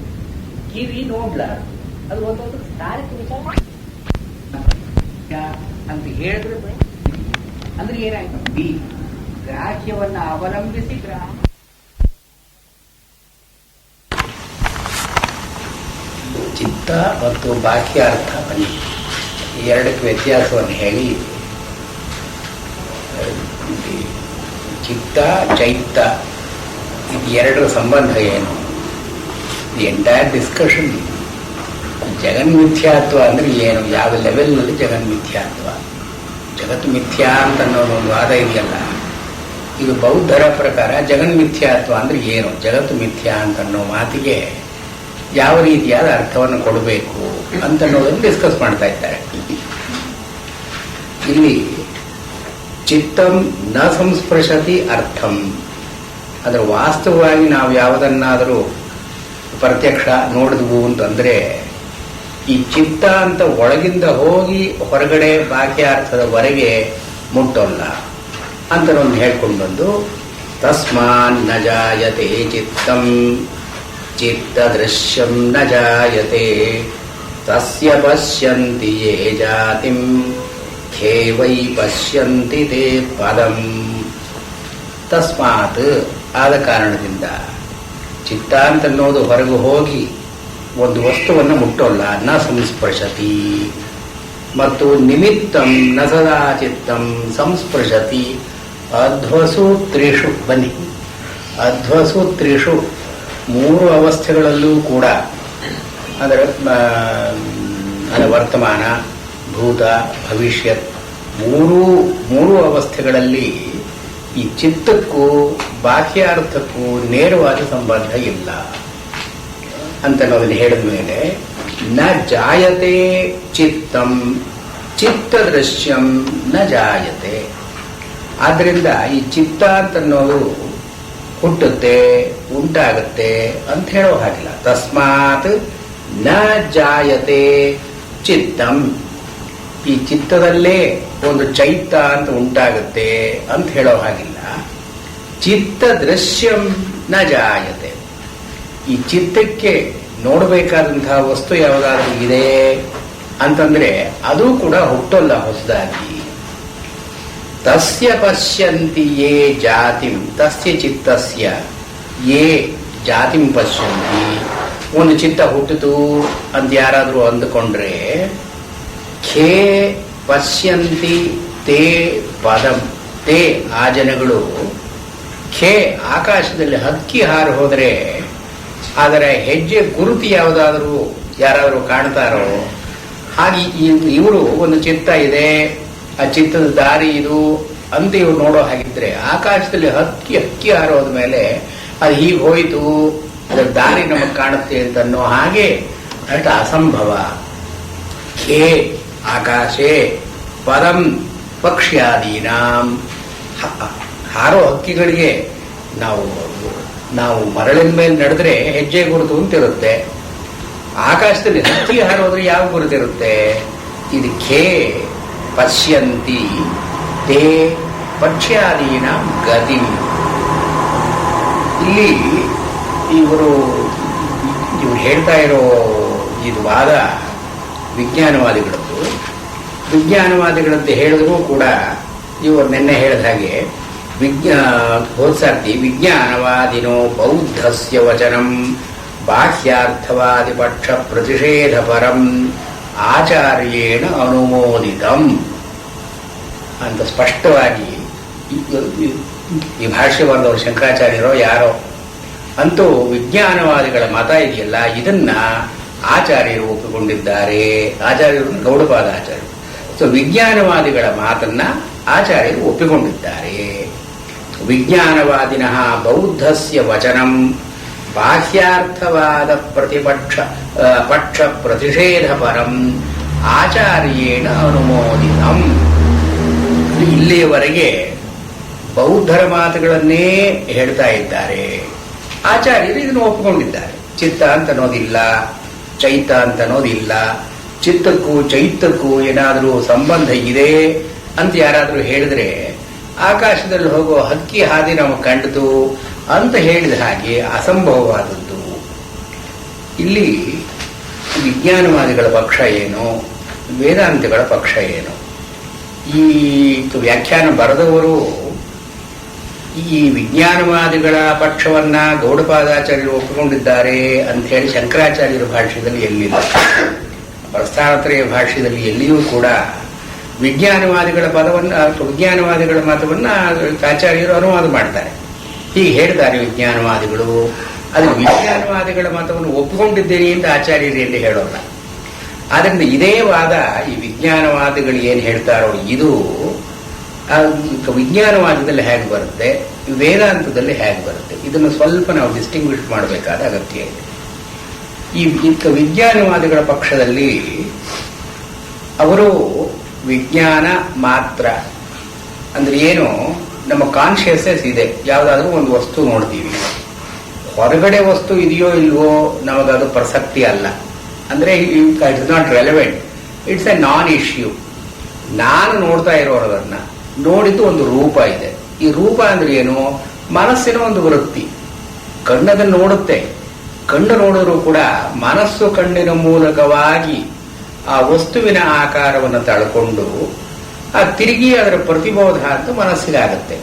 ಕಿವಿ ನೋಡ್ಲಾರದು, ಅದು ಒಂದೊಂದು ಸ್ಥಾನಕ್ಕೆ ವಿಚಾರ ಅಂತ ಹೇಳಿದ್ರೆ ಅಂದ್ರೆ ಏನಾಯ್ತು, ಗ್ರಾಹ್ಯವನ್ನ ಅವಲಂಬಿಸಿ ಚಿತ್ತ ಮತ್ತು ಬಾಹ್ಯಾರ್ಥ ಬನ್ನಿ, ಈ ಎರಡಕ್ಕೆ ವ್ಯತ್ಯಾಸವನ್ನು ಹೇಳಿ. ಚಿತ್ತ ಚೈತ್ತ ಇದು ಎರಡರ ಸಂಬಂಧ ಏನು? ದಿ ಎಂಟೈರ್ ಡಿಸ್ಕಷನ್ ಜಗನ್ಮಿಥ್ಯಾತ್ವ ಅಂದ್ರೆ ಏನು, ಯಾವ ಲೆವೆಲ್ನಲ್ಲಿ ಜಗನ್ಮಿಥ್ಯಾತ್ವ, ಜಗತ್ತು ಮಿಥ್ಯಾ ಅಂತ ಅನ್ನೋದು ಒಂದು ವಾದ ಇದೆಯಲ್ಲ. ಇದು ಬೌದ್ಧರ ಪ್ರಕಾರ ಜಗನ್ಮಿಥ್ಯಾತ್ವ ಅಂದ್ರೆ ಏನು, ಜಗತ್ತು ಮಿಥ್ಯಾ ಅಂತ ಅನ್ನೋ ಮಾತಿಗೆ ಯಾವ ರೀತಿಯಾದ ಅರ್ಥವನ್ನು ಕೊಡಬೇಕು ಅಂತನ್ನೋದನ್ನು ಡಿಸ್ಕಸ್ ಮಾಡ್ತಾ ಇದ್ದಾರೆ. ಇಲ್ಲಿ ಚಿತ್ತಂ ನ ಸಂಸ್ಪೃಶತಿ ಅರ್ಥಂ, ಅದರ ವಾಸ್ತವವಾಗಿ ನಾವು ಯಾವುದನ್ನಾದರೂ ಪ್ರತ್ಯಕ್ಷ ನೋಡಿದ್ವು ಅಂತಂದ್ರೆ ಈ ಚಿತ್ತ ಅಂತ ಒಳಗಿಂದ ಹೋಗಿ ಹೊರಗಡೆ ಬಾಹ್ಯಾರ್ಥದವರೆಗೆ ಮುಟ್ಟೋಲ್ಲ ಅಂತ ಒಂದು ಹೇಳ್ಕೊಂಡು ಬಂದು, ತಸ್ಮಾನ್ ನ ಜಾಯತೆ ಚಿತ್ತಂ ಚಿತ್ತ ದೃಶ್ಯಂ ನ ಜಾಯತೆ ತಸ್ಯ ಪಶ್ಯಂತಿ ಯೇ ಜಾತಿಂ ಖೇ ವೈ ಪಶ್ಯಂತಿ ತೇ ಪದಂ. ತಸ್ಮಾತ್ ಆದ ಕಾರಣದಿಂದ ಚಿತ್ತ ಅಂತ ಅನ್ನೋದು ಹೊರಗೆ ಹೋಗಿ ಒಂದು ವಸ್ತುವನ್ನು ಮುಟ್ಟೋಲ್ಲ, ನ ಸಂಸ್ಪೃಶತಿ. ಮತ್ತು ನಿಮಿತ್ತಂ ನ ಸದಾ ಚಿತ್ತಂ ಸಂಸ್ಪೃಶತಿ. ಅಧ್ವಸು ತ್ರಿಷು ಬನ್ನಿ, ಅಧ್ವಸು ತ್ರಿಷು ಮೂರು ಅವಸ್ಥೆಗಳಲ್ಲೂ ಕೂಡ ಅದರ ವರ್ತಮಾನ ಭೂತ ಭವಿಷ್ಯತ್ ಮೂರು ಅವಸ್ಥೆಗಳಲ್ಲಿ ಈ ಚಿತ್ತಕ್ಕೂ ಬಾಹ್ಯಾರ್ಥಕ್ಕೂ ನೇರವಾದ ಸಂಬಂಧ ಇಲ್ಲ ಅಂತ ನಾವಲ್ಲಿ ಹೇಳಿದ ಮೇಲೆ, ನ ಜಾಯತೆ ಚಿತ್ತಂ ಚಿತ್ತ ದೃಶ್ಯಂ ನ ಜಾಯತೆ. ಆದ್ರಿಂದ ಈ ಚಿತ್ತ ಅಂತ ಅನ್ನೋದು ಹುಟ್ಟುತ್ತೆ, ಉಂಟಾಗುತ್ತೆ ಅಂತ ಹೇಳೋ ಹಾಗಿಲ್ಲ. ತಸ್ಮಾತ್ ನ ಜಾಯತೆ ಚಿತ್ತಂ, ಈ ಚಿತ್ತದಲ್ಲೇ ಒಂದು ಚೈತ ಅಂತ ಉಂಟಾಗುತ್ತೆ ಅಂತ ಹೇಳೋ ಹಾಗಿಲ್ಲ. ಚಿತ್ತ ದೃಶ್ಯಂ ನ ಜಾಯತೆ, ಈ ಚಿತ್ತಕ್ಕೆ ನೋಡಬೇಕಾದಂತಹ ವಸ್ತು ಯಾವುದಾದ್ರೂ ಇದೆ ಅಂತಂದ್ರೆ ಅದು ಕೂಡ ಹುಟ್ಟೋಲ್ಲ ಹೊಸದಾಗಿ. ತಸ್ಯ ಪಶ್ಯಂತಿ ಯೇ ಜಾತಿಂ, ತಸ್ಯ ಚಿತ್ತಸ್ಯ ಯೇ ಜಾತಿಂ ಪಶ್ಯಂತಿ. ಒಂದು ಚಿತ್ತ ಹುಟ್ಟಿತು ಅಂತ ಯಾರಾದರೂ ಅಂದುಕೊಂಡ್ರೆ, ಖೇ ಪಶ್ಯಂತಿ ತೇ ಪದಂ, ತೇ ಆ ಜನಗಳು, ಖೇ ಆಕಾಶದಲ್ಲಿ ಹಕ್ಕಿ ಹಾರು ಹೋದರೆ ಅದರ ಹೆಜ್ಜೆ ಗುರುತು ಯಾವುದಾದರೂ ಯಾರಾದರೂ ಕಾಣ್ತಾರೋ ಹಾಗೆ ಇವರು ಒಂದು ಚಿತ್ತ ಇದೆ, ಆ ಚಿತ್ತದ ದಾರಿ ಇದು ಅಂತ ಇವ್ರು ನೋಡೋ ಹಾಗಿದ್ರೆ ಆಕಾಶದಲ್ಲಿ ಹಕ್ಕಿ ಹಾರೋದ ಮೇಲೆ ಅದು ಹೀಗೆ ಹೋಯಿತು, ಅದರ ದಾರಿ ನಮಗೆ ಕಾಣುತ್ತೆ ಅಂತ ಅನ್ನೋ ಹಾಗೆ ಅಷ್ಟು ಅಸಂಭವ. ಖೇ ಆಕಾಶೇ ಪರಂ ಪಕ್ಷ್ಯಾದೀನಾಂ, ಹಾರೋ ಹಕ್ಕಿಗಳಿಗೆ ನಾವು ಮರಳಿನ ಮೇಲೆ ನಡೆದ್ರೆ ಹೆಜ್ಜೆ ಗುರುತು ಅಂತಿರುತ್ತೆ. ಆಕಾಶದಲ್ಲಿ ಹಕ್ಕಿ ಹಾರೋದ್ರೆ ಯಾವ ಗುರುತಿರುತ್ತೆ? ಇದು ಖೇ ಪಶ್ಯಂತಿ ತೇ ಪಕ್ಷ್ಯಾದೀನಾಂ ಗತಿ. ಇಲ್ಲಿ ಇವರು ಹೇಳ್ತಾ ಇರೋ ಇದು ವಾದ ವಿಜ್ಞಾನವಾದಿಗಳದ್ದು ಹೇಳಿದ್ರು ಕೂಡ ಇವರು ನಿನ್ನೆ ಹೇಳಿದ ಹಾಗೆ ಹೋದ್ಸಾರ್ತಿ ವಿಜ್ಞಾನವಾದಿನೋ ಬೌದ್ಧಸ್ಯ ವಚನಂ ಬಾಹ್ಯಾರ್ಥವಾದಿ ಪಕ್ಷ ಪ್ರತಿಷೇಧ ಪರಂ ಆಚಾರ್ಯೇಣ ಅನುಮೋದಿತಂ ಅಂತ ಸ್ಪಷ್ಟವಾಗಿ ಈ ಭಾಷ್ಯ ಬಂದವರು ಶಂಕರಾಚಾರ್ಯರೋ ಯಾರೋ ಅಂತೂ ವಿಜ್ಞಾನವಾದಿಗಳ ಮತ ಇದೆಯಲ್ಲ, ಇದನ್ನ ಆಚಾರ್ಯರು ಒಪ್ಪಿಕೊಂಡಿದ್ದಾರೆ. ಆಚಾರ್ಯರು ಗೌಡಪಾದ ಆಚಾರ್ಯರು. ಸೊ ವಿಜ್ಞಾನವಾದಿಗಳ ಮಾತನ್ನ ಆಚಾರ್ಯರು ಒಪ್ಪಿಕೊಂಡಿದ್ದಾರೆ. ವಿಜ್ಞಾನವಾದಿನಃ ಬೌದ್ಧಸ್ಯ ವಚನಂ ಬಾಹ್ಯಾರ್ಥವಾದ ಪಕ್ಷ ಪ್ರತಿಷೇಧ ಪರಂ ಆಚಾರ್ಯೇಣ ಅನುಮೋದಿತಂ. ಇಲ್ಲಿಯವರೆಗೆ ಬೌದ್ಧರ ಮಾತುಗಳನ್ನೇ ಹೇಳ್ತಾ ಇದ್ದಾರೆ, ಆಚಾರ್ಯರು ಇದನ್ನು ಒಪ್ಪಿಕೊಂಡಿದ್ದಾರೆ. ಚಿತ್ತ ಅಂತ ಅನ್ನೋದಿಲ್ಲ, ಚೈತ ಅಂತ ಅನ್ನೋದಿಲ್ಲ, ಚಿತ್ತಕ್ಕೂ ಚೈತಕ್ಕೂ ಏನಾದರೂ ಸಂಬಂಧ ಇದೆ ಅಂತ ಯಾರಾದರೂ ಹೇಳಿದ್ರೆ ಆಕಾಶದಲ್ಲಿ ಹೋಗೋ ಹಕ್ಕಿ ಹಾದಿ ನಮಗೆ ಕಂಡಿತು ಅಂತ ಹೇಳಿದ ಹಾಗೆ ಅಸಂಭವವಾದದ್ದು. ಇಲ್ಲಿ ವಿಜ್ಞಾನವಾದಿಗಳ ಪಕ್ಷ ಏನು, ವೇದಾಂತಿಗಳ ಪಕ್ಷ ಏನು? ಈ ವ್ಯಾಖ್ಯಾನ ಬರೆದವರು ಈ ವಿಜ್ಞಾನವಾದಿಗಳ ಪಕ್ಷವನ್ನ ಗೌಡಪಾದಾಚಾರ್ಯರು ಒಪ್ಪಿಕೊಂಡಿದ್ದಾರೆ ಅಂತ ಹೇಳಿ ಶಂಕರಾಚಾರ್ಯರ ಭಾಷ್ಯದಲ್ಲಿ ಎಲ್ಲಿಲ್ಲ. ಪ್ರಸ್ಥಾನತ್ರಯ ಭಾಷ್ಯದಲ್ಲಿ ಎಲ್ಲಿಯೂ ಕೂಡ ವಿಜ್ಞಾನವಾದಿಗಳ ಮತವನ್ನ ಆಚಾರ್ಯರು ಅನುವಾದ ಮಾಡ್ತಾರೆ. ಹೀಗೆ ಹೇಳ್ತಾರೆ ವಿಜ್ಞಾನವಾದಿಗಳು. ಅದು ವಿಜ್ಞಾನವಾದಿಗಳ ಮತವನ್ನು ಒಪ್ಪಿಕೊಂಡಿದ್ದೇನೆ ಅಂತ ಆಚಾರ್ಯರು ಎಲ್ಲಿ ಹೇಳೋಲ್ಲ. ಆದ್ರಿಂದ ಇದೇ ವಾದ ಈ ವಿಜ್ಞಾನವಾದಿಗಳು ಏನು ಹೇಳ್ತಾರೋ ಇದು ವಿಜ್ಞಾನವಾದದಲ್ಲಿ ಹೇಗೆ ಬರುತ್ತೆ, ವೇದಾಂತದಲ್ಲಿ ಹೇಗೆ ಬರುತ್ತೆ, ಇದನ್ನು ಸ್ವಲ್ಪ ನಾವು ಡಿಸ್ಟಿಂಗ್ವಿಷ್ ಮಾಡಬೇಕಾದ ಅಗತ್ಯ ಇದೆ. ಈ ವಿಜ್ಞಾನವಾದಿಗಳ ಪಕ್ಷದಲ್ಲಿ ಅವರು ವಿಜ್ಞಾನ ಮಾತ್ರ ಅಂದ್ರೆ ಏನು, ನಮ್ಮ ಕಾನ್ಶಿಯಸ್ನೆಸ್ ಇದೆ. ಯಾವುದಾದ್ರೂ ಒಂದು ವಸ್ತು ನೋಡ್ತೀವಿ, ಹೊರಗಡೆ ವಸ್ತು ಇದೆಯೋ ಇಲ್ವೋ ನಮಗದು ಪ್ರಸಕ್ತಿ ಅಲ್ಲ. ಅಂದ್ರೆ it is not relevant, it's A non issue. ನಾನು ನೋಡ್ತಾ ಇರೋದನ್ನ ನೋಡಿದ್ದು ಒಂದು ರೂಪ ಇದೆ. ಈ ರೂಪ ಅಂದ್ರೆ ಏನು, ಮನಸ್ಸಿನ ಒಂದು ವೃತ್ತಿ. ಕಣ್ಣದನ್ನು ನೋಡುತ್ತೆ, ಕಣ್ಣು ನೋಡಿದ್ರು ಕೂಡ ಮನಸ್ಸು ಕಣ್ಣಿನ ಮೂಲಕವಾಗಿ ಆ ವಸ್ತುವಿನ ಆಕಾರವನ್ನು ತಳ್ಕೊಂಡು ತಿರುಗಿ ಅದರ ಪ್ರತಿಬೋಧ ಅಂತ ಮನಸ್ಸಿಗಾಗತ್ತೆ.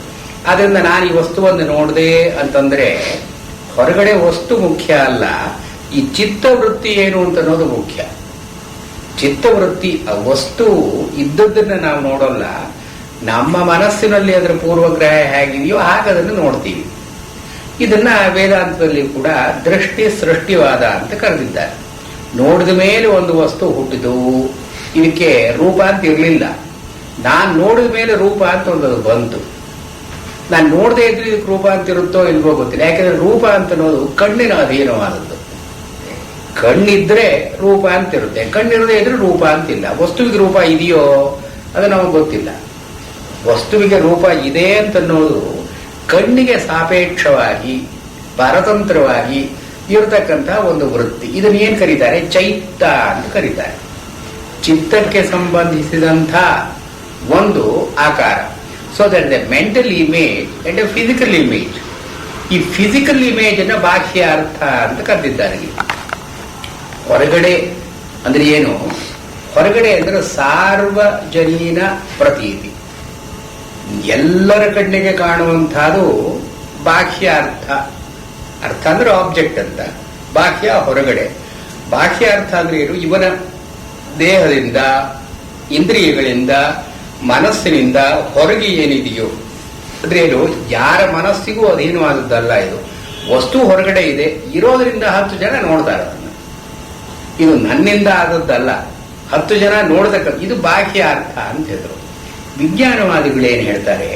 ಆದ್ರಿಂದ ನಾನು ಈ ವಸ್ತುವನ್ನು ನೋಡಿದೆ ಅಂತಂದ್ರೆ ಹೊರಗಡೆ ವಸ್ತು ಮುಖ್ಯ ಅಲ್ಲ, ಈ ಚಿತ್ತವೃತ್ತಿ ಏನು ಅಂತ ಅನ್ನೋದು ಮುಖ್ಯ. ಚಿತ್ತವೃತ್ತಿ, ಆ ವಸ್ತು ಇದ್ದದ್ದನ್ನ ನಾವು ನೋಡೋಲ್ಲ, ನಮ್ಮ ಮನಸ್ಸಿನಲ್ಲಿ ಅದರ ಪೂರ್ವಗ್ರಹ ಹೇಗಿದೆಯೋ ಹಾಗೆ ಅದನ್ನು ನೋಡ್ತೀವಿ. ಇದನ್ನ ವೇದಾಂತದಲ್ಲಿ ಕೂಡ ದೃಷ್ಟಿ ಸೃಷ್ಟಿವಾದ ಅಂತ ಕರೆದಿದ್ದಾರೆ. ನೋಡಿದ ಮೇಲೆ ಒಂದು ವಸ್ತು ಹುಟ್ಟಿತು, ಇದಕ್ಕೆ ರೂಪ ಅಂತ ಇರಲಿಲ್ಲ. ನಾನು ನೋಡಿದ ಮೇಲೆ ರೂಪ ಅಂತ ಒಂದು ಬಂತು. ನಾನು ನೋಡದೇ ಇದ್ರೆ ಇದಕ್ಕೆ ರೂಪ ಅಂತ ಇರುತ್ತೋ ಇಲ್ವೋ ಗೊತ್ತಿಲ್ಲ. ಯಾಕಂದ್ರೆ ರೂಪ ಅಂತ ಅನ್ನೋದು ಕಣ್ಣಿನ ಅಧೀನವಾದದ್ದು. ಕಣ್ಣಿದ್ರೆ ರೂಪ ಅಂತ ಇರುತ್ತೆ, ಕಣ್ಣಿರದೇ ಇದ್ರೆ ರೂಪ ಅಂತಿಲ್ಲ. ವಸ್ತುವಿಗೆ ರೂಪ ಇದೆಯೋ ಅದು ನಮಗೆ ಗೊತ್ತಿಲ್ಲ. ವಸ್ತುವಿಗೆ ರೂಪ ಇದೆ ಅಂತನ್ನೋದು ಕಣ್ಣಿಗೆ ಸಾಪೇಕ್ಷವಾಗಿ ಪರತಂತ್ರವಾಗಿ ಇರತಕ್ಕಂತಹ ಒಂದು ವೃತ್ತಿ. ಇದನ್ನ ಏನ್ ಕರೀತಾರೆ, ಚೈತ್ತ ಅಂತ ಕರೀತಾರೆ. ಚಿತ್ತಕ್ಕೆ ಸಂಬಂಧಿಸಿದಂಥ ಒಂದು ಆಕಾರ. So that the mental image and A physical image. ಈ ಫಿಸಿಕಲ್ ಇಮೇಜ್ ಅನ್ನ ಬಾಹ್ಯ ಅರ್ಥ ಅಂತ ಕರೆದಿದ್ದಾರೆ. ಹೊರಗಡೆ ಅಂದ್ರೆ ಏನು, ಹೊರಗಡೆ ಅಂದ್ರೆ ಸಾರ್ವಜನೀನ ಪ್ರತೀತಿ, ಎಲ್ಲರ ಕಣ್ಣಿಗೆ ಕಾಣುವಂತಹದ್ದು ಬಾಹ್ಯ ಅರ್ಥ. ಅರ್ಥ ಅಂದ್ರೆ ಆಬ್ಜೆಕ್ಟ್ ಅಂತ, ಬಾಹ್ಯ ಹೊರಗಡೆ. ಬಾಹ್ಯ ಅರ್ಥ ಅಂದ್ರೆ ಏನು, ಇವನ ದೇಹದಿಂದ ಇಂದ್ರಿಯಗಳಿಂದ ಮನಸ್ಸಿನಿಂದ ಹೊರಗೆ ಏನಿದೆಯೋ ಅಂದ್ರೆ ಏನು, ಯಾರ ಮನಸ್ಸಿಗೂ ಅಧೀನವಾದದ್ದಲ್ಲ. ಇದು ವಸ್ತು ಹೊರಗಡೆ ಇದೆ, ಇರೋದ್ರಿಂದ 10 ಜನ ನೋಡ್ತಾರೆ ಅದನ್ನ. ಇದು ನನ್ನಿಂದ ಆದದ್ದಲ್ಲ, 10 ಜನ ನೋಡ್ತಕ್ಕ, ಇದು ಬಾಹ್ಯ ಅರ್ಥ ಅಂತ ಹೇಳಿದ್ರು. ವಿಜ್ಞಾನವಾದಿಗಳೇನು ಹೇಳ್ತಾರೆ,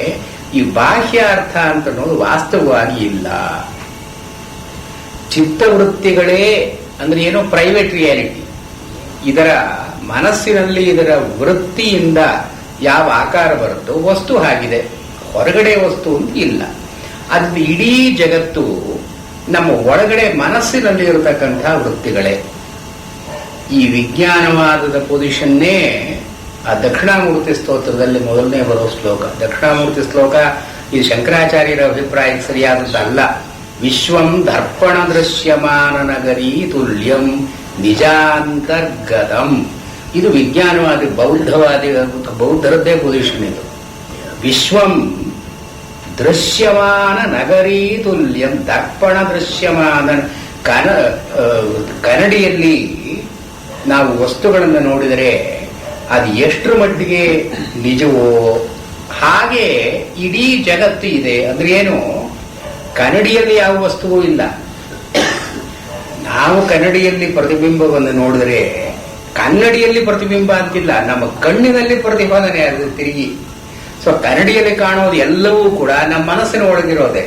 ಈ ಬಾಹ್ಯಾರ್ಥ ಅಂತ ಅನ್ನೋದು ವಾಸ್ತವವಾಗಿ ಇಲ್ಲ. ಚಿತ್ತವೃತ್ತಿಗಳೇ ಅಂದ್ರೆ ಏನೋ ಪ್ರೈವೇಟ್ ರಿಯಾಲಿಟಿ. ಇದರ ಮನಸ್ಸಿನಲ್ಲಿ ಇದರ ವೃತ್ತಿಯಿಂದ ಯಾವ ಆಕಾರ ಬರುತ್ತೋ ವಸ್ತು ಆಗಿದೆ, ಹೊರಗಡೆ ವಸ್ತು ಅಂತ ಇಲ್ಲ. ಅದು ಇಡೀ ಜಗತ್ತು ನಮ್ಮ ಒಳಗಡೆ ಮನಸ್ಸಿನಲ್ಲಿ ಇರತಕ್ಕಂತಹ ವೃತ್ತಿಗಳೇ. ಈ ವಿಜ್ಞಾನವಾದದ ಪೊಸಿಷನ್ನೇ ಆ ದಕ್ಷಿಣಾಮೂರ್ತಿ ಸ್ತೋತ್ರದಲ್ಲಿ ಮೊದಲನೇ ಬರೋ ಶ್ಲೋಕ. ದಕ್ಷಿಣಾಮೂರ್ತಿ ಶ್ಲೋಕ ಇದು ಶಂಕರಾಚಾರ್ಯರ ಅಭಿಪ್ರಾಯಕ್ಕೆ ಸರಿಯಾದದ್ದಲ್ಲ. ವಿಶ್ವಂ ದರ್ಪಣ ದೃಶ್ಯಮಾನ ನಗರೀ ತುಲ್ಯಂ ನಿಜಾಂತರ್ಗತಂ. ಇದು ವಿಜ್ಞಾನವಾದಿ ಬೌದ್ಧರದ್ದೇ ಪೊಸಿಷನ್ ಇದು. ವಿಶ್ವಂ ದೃಶ್ಯಮಾನ ನಗರೀ ತುಲ್ಯಂ, ದರ್ಪಣ ದೃಶ್ಯಮಾನ. ಕನ್ನಡಿಯಲ್ಲಿ ನಾವು ವಸ್ತುಗಳನ್ನು ನೋಡಿದರೆ ಅದು ಎಷ್ಟರ ಮಟ್ಟಿಗೆ ನಿಜವೋ ಹಾಗೆ ಇಡೀ ಜಗತ್ತು ಇದೆ. ಅಂದ್ರೆ ಏನು, ಕನ್ನಡಿಯಲ್ಲಿ ಯಾವ ವಸ್ತುವೂ ಇಲ್ಲ. ನಾವು ಕನ್ನಡಿಯಲ್ಲಿ ಪ್ರತಿಬಿಂಬವನ್ನು ನೋಡಿದರೆ ಕನ್ನಡಿಯಲ್ಲಿ ಪ್ರತಿಬಿಂಬ ಅಂತಿಲ್ಲ, ನಮ್ಮ ಕಣ್ಣಿನಲ್ಲಿ ಪ್ರತಿಫಲನೆ ಅದು ತಿರುಗಿ. ಸೊ ಕನ್ನಡಿಯಲ್ಲಿ ಕಾಣೋದು ಎಲ್ಲವೂ ಕೂಡ ನಮ್ಮ ಮನಸ್ಸಿನ ಒಳಗಿರೋದೆ.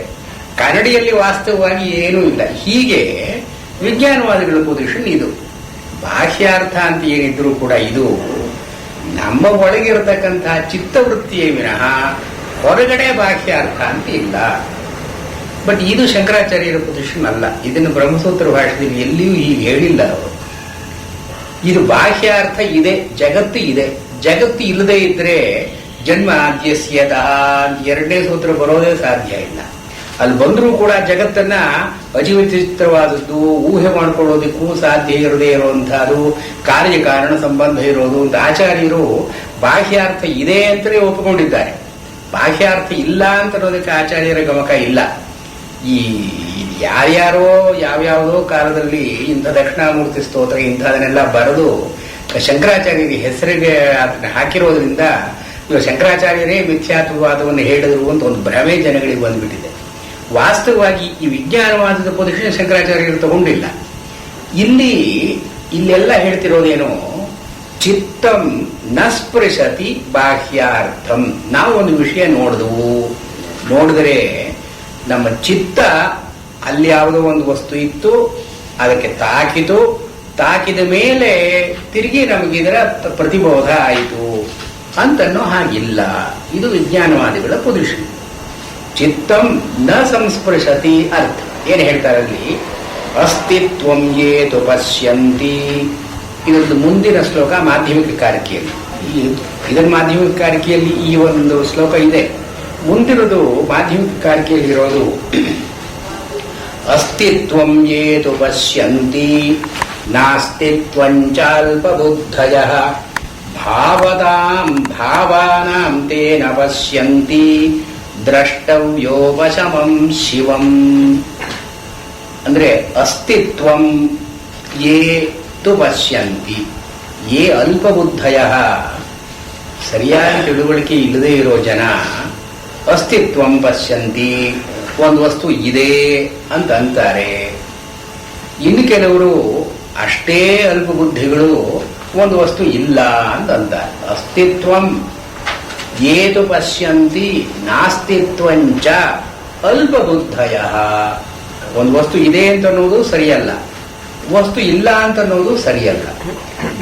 ಕನ್ನಡಿಯಲ್ಲಿ ವಾಸ್ತವವಾಗಿ ಏನೂ ಇಲ್ಲ. ಹೀಗೆ ವಿಜ್ಞಾನವಾದಿಗಳ ಪೊಸಿಷನ್ ಇದು. ಬಾಹ್ಯಾರ್ಥ ಅಂತ ಏನಿದ್ರು ಕೂಡ ಇದು ನಮ್ಮ ಒಳಗಿರತಕ್ಕಂತಹ ಚಿತ್ತವೃತ್ತಿಯೇ ವಿನಃ ಹೊರಗಡೆ ಬಾಹ್ಯಾರ್ಥ ಅಂತ ಇಲ್ಲ. ಬಟ್ ಇದು ಶಂಕರಾಚಾರ್ಯರ ಪೊಸಿಷನ್ ಅಲ್ಲ. ಇದನ್ನು ಬ್ರಹ್ಮಸೂತ್ರ ಭಾಷೆಯಲ್ಲಿ ಎಲ್ಲಿಯೂ ಹೀಗೆ ಹೇಳಿಲ್ಲ ಅವರು. ಇದು ಬಾಹ್ಯಾರ್ಥ ಇದೆ, ಜಗತ್ತು ಇದೆ. ಜಗತ್ತು ಇಲ್ಲದೆ ಇದ್ರೆ ಜನ್ಮ ಆದ್ಯಸ್ಯತಃ ಎರಡನೇ ಸೂತ್ರ ಬರೋದೇ ಸಾಧ್ಯ ಇಲ್ಲ. ಅಲ್ಲಿ ಬಂದರೂ ಕೂಡ ಜಗತ್ತನ್ನ ಅಜಿವಿಚಿತ್ರವಾದದ್ದು, ಊಹೆ ಮಾಡ್ಕೊಳ್ಳೋದಕ್ಕೂ ಸಾಧ್ಯ ಇರದೇ ಇರುವಂತಹದ್ದು, ಕಾರ್ಯಕಾರಣ ಸಂಬಂಧ ಇರೋದು ಅಂತ ಆಚಾರ್ಯರು ಬಾಹ್ಯಾರ್ಥ ಇದೆ ಅಂತಲೇ ಒಪ್ಪಿಕೊಂಡಿದ್ದಾರೆ. ಬಾಹ್ಯಾರ್ಥ ಇಲ್ಲ ಅಂತ ಅನ್ನೋದಕ್ಕೆ ಆಚಾರ್ಯರ ಗಮಕ ಇಲ್ಲ. ಈ ಯಾರ್ಯಾರೋ ಯಾವ್ಯಾವುದೋ ಕಾಲದಲ್ಲಿ ಇಂಥ ದಕ್ಷಿಣಾಮೂರ್ತಿ ಸ್ತೋತ್ರ ಇಂಥದನ್ನೆಲ್ಲ ಬರೆದು ಶಂಕರಾಚಾರ್ಯರಿಗೆ ಹೆಸರಿಗೆ ಅದನ್ನ ಹಾಕಿರೋದ್ರಿಂದ ಇವಾಗ ಶಂಕರಾಚಾರ್ಯರೇ ಮಿಥ್ಯಾತ್ವವಾದವನ್ನು ಹೇಳಿದ್ರು ಅಂತ ಒಂದು ಭ್ರಮೆ ಜನಗಳಿಗೆ ಬಂದ್ಬಿಟ್ಟಿದೆ. ವಾಸ್ತವವಾಗಿ ಈ ವಿಜ್ಞಾನವಾದದ ಪೊಸಿಷನ್ ಶಂಕರಾಚಾರ್ಯರು ತಗೊಂಡಿಲ್ಲ. ಇಲ್ಲೆಲ್ಲ ಹೇಳ್ತಿರೋದೇನು, ಚಿತ್ತಂ ನ ಸ್ಪೃಶತಿ ಬಾಹ್ಯಾರ್ಥಂ. ನಾವು ಒಂದು ವಿಷಯ ನೋಡಿದ್ರೆ ನಮ್ಮ ಚಿತ್ತ ಅಲ್ಲಿ ಯಾವುದೋ ಒಂದು ವಸ್ತು ಇತ್ತು, ಅದಕ್ಕೆ ತಾಕಿದ ಮೇಲೆ ತಿರುಗಿ ನಮಗಿದರ ಪ್ರತಿಬೋಧ ಆಯಿತು ಅಂತನ್ನೋ ಹಾಗಿಲ್ಲ. ಇದು ವಿಜ್ಞಾನವಾದಿಗಳ ಪೊಸಿಷನ್. ಚಿತ್ತಂ ನ ಸಂಸ್ಪೃಶತಿ ಅರ್ಥ ಏನು ಹೇಳ್ತಾರಲ್ಲಿ, ಅಸ್ತಿತ್ವಂ ಏತು ಪಶ್ಯಂತಿ. ಇದರದ್ದು ಮುಂದಿನ ಶ್ಲೋಕ ಮಾಧ್ಯಮಿಕ ಕಾರಿಕೆಯಲ್ಲಿ, ಇದರ ಮಾಧ್ಯಮಿಕ ಕಾರಿಕೆಯಲ್ಲಿ ಈ ಒಂದು ಶ್ಲೋಕ ಇದೆ. ಮುಂದಿನದು ಮಾಧ್ಯಮಿಕ ಕಾರಿಕೆಯಲ್ಲಿ ಇರೋದು ಅಸ್ತಿತ್ವಂ ಏತು ಪಶ್ಯಂತಿ ನಾಸ್ತಿತ್ವಂಚಾಲ್ಪ ಬುದ್ಧಯಃ ಭಾವಾನಾಂ ತೇನ ಪಶ್ಯಂತಿ ದ್ರಷ್ಟವ್ಯೋಪಶಮಂ ಶಿವಂ. ಅಂದ್ರೆ ಅಸ್ತಿತ್ವಂ ಯೇ ತು ಪಶ್ಯಂತಿ, ಯೇ ಅಲ್ಪಬುದ್ಧಯಃ, ಸರಿಯಾಗಿ ತಿಳುವಳಿಕೆ ಇಲ್ಲದೆ ಇರೋ ಜನ ಅಸ್ತಿತ್ವಂ ಪಶ್ಯಂತಿ, ಒಂದು ವಸ್ತು ಇದೆ ಅಂತ ಅಂತಾರೆ. ಇನ್ನು ಕೆಲವರು ಅಷ್ಟೇ ಅಲ್ಪ ಬುದ್ಧಿಗಳು ಒಂದು ವಸ್ತು ಇಲ್ಲ ಅಂತ ಅಂತಾರೆ. ಅಸ್ತಿತ್ವಂ ಏತು ಪಶ್ಯಂತಿ ನಾಸ್ತಿತ್ವಂಚ ಅಲ್ಪ ಬುದ್ಧಯ. ಒಂದು ವಸ್ತು ಇದೆ ಅಂತ ಅನ್ನೋದು ಸರಿಯಲ್ಲ, ವಸ್ತು ಇಲ್ಲ ಅಂತ ಅನ್ನೋದು ಸರಿಯಲ್ಲ.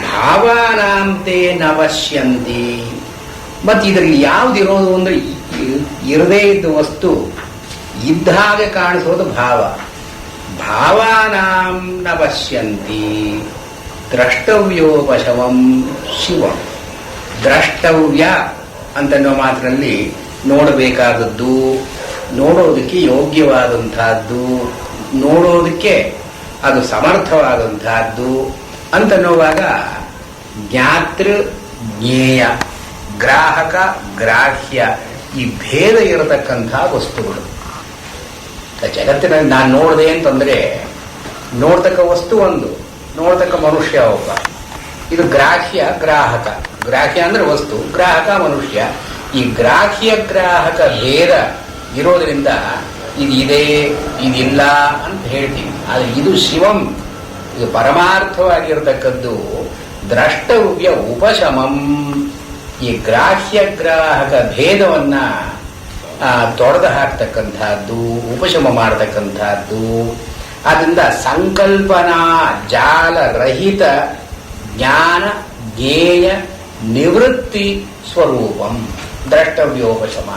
ಭಾವಾನಾಂತೆ ನ ಪಶ್ಯಂತಿ. ಮತ್ತೆ ಇದರಲ್ಲಿ ಯಾವ್ದಿರೋದು ಅಂದ್ರೆ ಇರದೇ ಇದ್ದ ವಸ್ತು ಇದ್ದ ಹಾಗೆ ಕಾಣಿಸೋದು ಭಾವ. ಭಾವಾನಾಂ ನ ಪಶ್ಯಂತಿ ದ್ರಷ್ಟವ್ಯೋಪಶಮಂ ಶಿವಂ. ದ್ರಷ್ಟವ್ಯ ಅಂತನ್ನೋ ಮಾತ್ರದಲ್ಲಿ ನೋಡಬೇಕಾದದ್ದು, ನೋಡೋದಕ್ಕೆ ಯೋಗ್ಯವಾದಂತಹದ್ದು, ನೋಡೋದಕ್ಕೆ ಅದು ಸಮರ್ಥವಾದಂತಹದ್ದು ಅಂತನ್ನುವಾಗ ಜ್ಞಾತೃ ಜ್ಞೇಯ, ಗ್ರಾಹಕ ಗ್ರಾಹ್ಯ, ಈ ಭೇದ ಇರತಕ್ಕಂತಹ ವಸ್ತುಗಳು ಜಗತ್ತಿನಲ್ಲಿ. ನಾನು ನೋಡಿದೆ ಅಂತಂದ್ರೆ ನೋಡ್ತಕ್ಕ ವಸ್ತು ಒಂದು, ನೋಡ್ತಕ್ಕ ಮನುಷ್ಯ ಒಬ್ಬ. ಇದು ಗ್ರಾಹ್ಯ ಗ್ರಾಹಕ. ಗ್ರಾಹ್ಯ ಅಂದ್ರೆ ವಸ್ತು, ಗ್ರಾಹಕ ಮನುಷ್ಯ. ಈ ಗ್ರಾಹ್ಯ ಗ್ರಾಹಕ ಭೇದ ಇರೋದ್ರಿಂದ ಇದು ಇದೆ ಇದಿಲ್ಲ ಅಂತ ಹೇಳ್ತೀವಿ. ಆದ್ರೆ ಇದು ಶಿವಂ, ಇದು ಪರಮಾರ್ಥವಾಗಿರತಕ್ಕದ್ದು. ದ್ರಷ್ಟವ್ಯ ಉಪಶಮಂ, ಈ ಗ್ರಾಹ್ಯ ಗ್ರಾಹಕ ಭೇದವನ್ನ ತೊಡೆದು ಹಾಕ್ತಕ್ಕಂಥದ್ದು, ಉಪಶಮ ಮಾಡತಕ್ಕಂಥದ್ದು. ಆದ್ದರಿಂದ ಸಂಕಲ್ಪನಾ ಜಾಲರಹಿತ ಜ್ಞಾನ ಜ್ಞೇಯ ನಿವೃತ್ತಿ ಸ್ವರೂಪಂ ದ್ರಷ್ಟವ್ಯೋಪಶಮ.